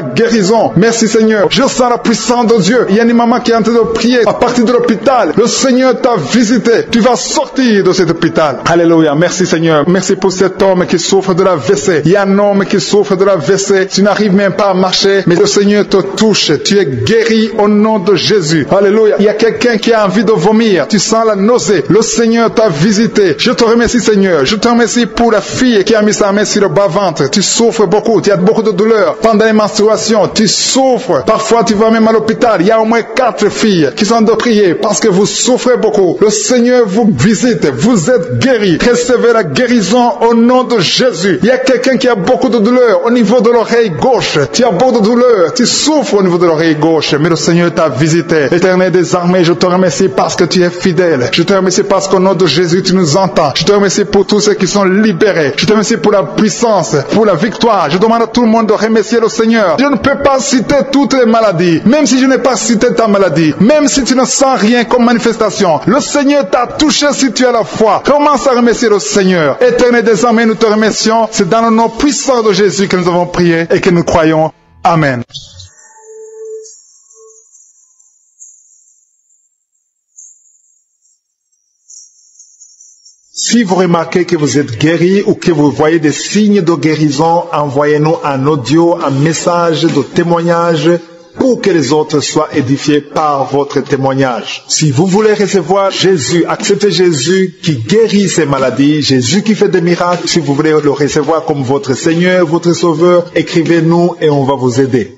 guérison. Merci Seigneur. Je sens la puissance de Dieu. Il y a une maman qui est en train de prier à partir de l'hôpital. Le Seigneur t'a visité. Tu vas sortir de cet hôpital. Alléluia. Merci Seigneur. Merci pour cet homme qui souffre de la WC. Il y a un homme qui souffre de la WC. Tu n'arrives même pas à marcher, mais le Seigneur te touche. Tu es guéri au nom de Jésus. Alléluia. Il y a quelqu'un qui a envie de vomir. Tu sens la nausée. Le Seigneur t'a visité. Je te remercie Seigneur. Je te remercie pour la fille qui a mis sa main sur le bas-ventre. Tu souffres beaucoup. Tu as beaucoup de douleurs pendant les menstruations. Tu souffres. Parfois tu vas même à l'hôpital. Il y a au moins 4 filles qui sont de prier parce que vous souffrez beaucoup. Le Seigneur vous visite. Vous êtes guéris. Recevez la guérison au nom de Jésus. Il y a quelqu'un qui a beaucoup de douleurs au niveau de l'oreille gauche. Tu as beaucoup de douleurs. Tu souffres au niveau de l'oreille gauche. Mais le Seigneur t'a visité. Éternel des armées, je te remercie parce que tu es fidèle. Je te remercie parce qu'au nom de Jésus, tu nous entends. Je te remercie pour tous ceux qui sont libérés. Je te remercie pour la puissance, pour la victoire. Je demande à tout le monde de remercier le Seigneur. Je ne peux pas citer toutes les maladies. Même si je n'ai pas cité ta maladie. Même si tu ne sens rien comme manifestation. Le Seigneur t'a touché si tu as la foi. Commence à remercier le Seigneur. Éternel des armées, nous te remercions. C'est dans le nom puissant de Jésus que nous avons prié et que nous croyons. Amen. Si vous remarquez que vous êtes guéri ou que vous voyez des signes de guérison, envoyez-nous un audio, un message de témoignage pour que les autres soient édifiés par votre témoignage. Si vous voulez recevoir Jésus, accepter Jésus qui guérit ces maladies, Jésus qui fait des miracles, si vous voulez le recevoir comme votre Seigneur, votre Sauveur, écrivez-nous et on va vous aider.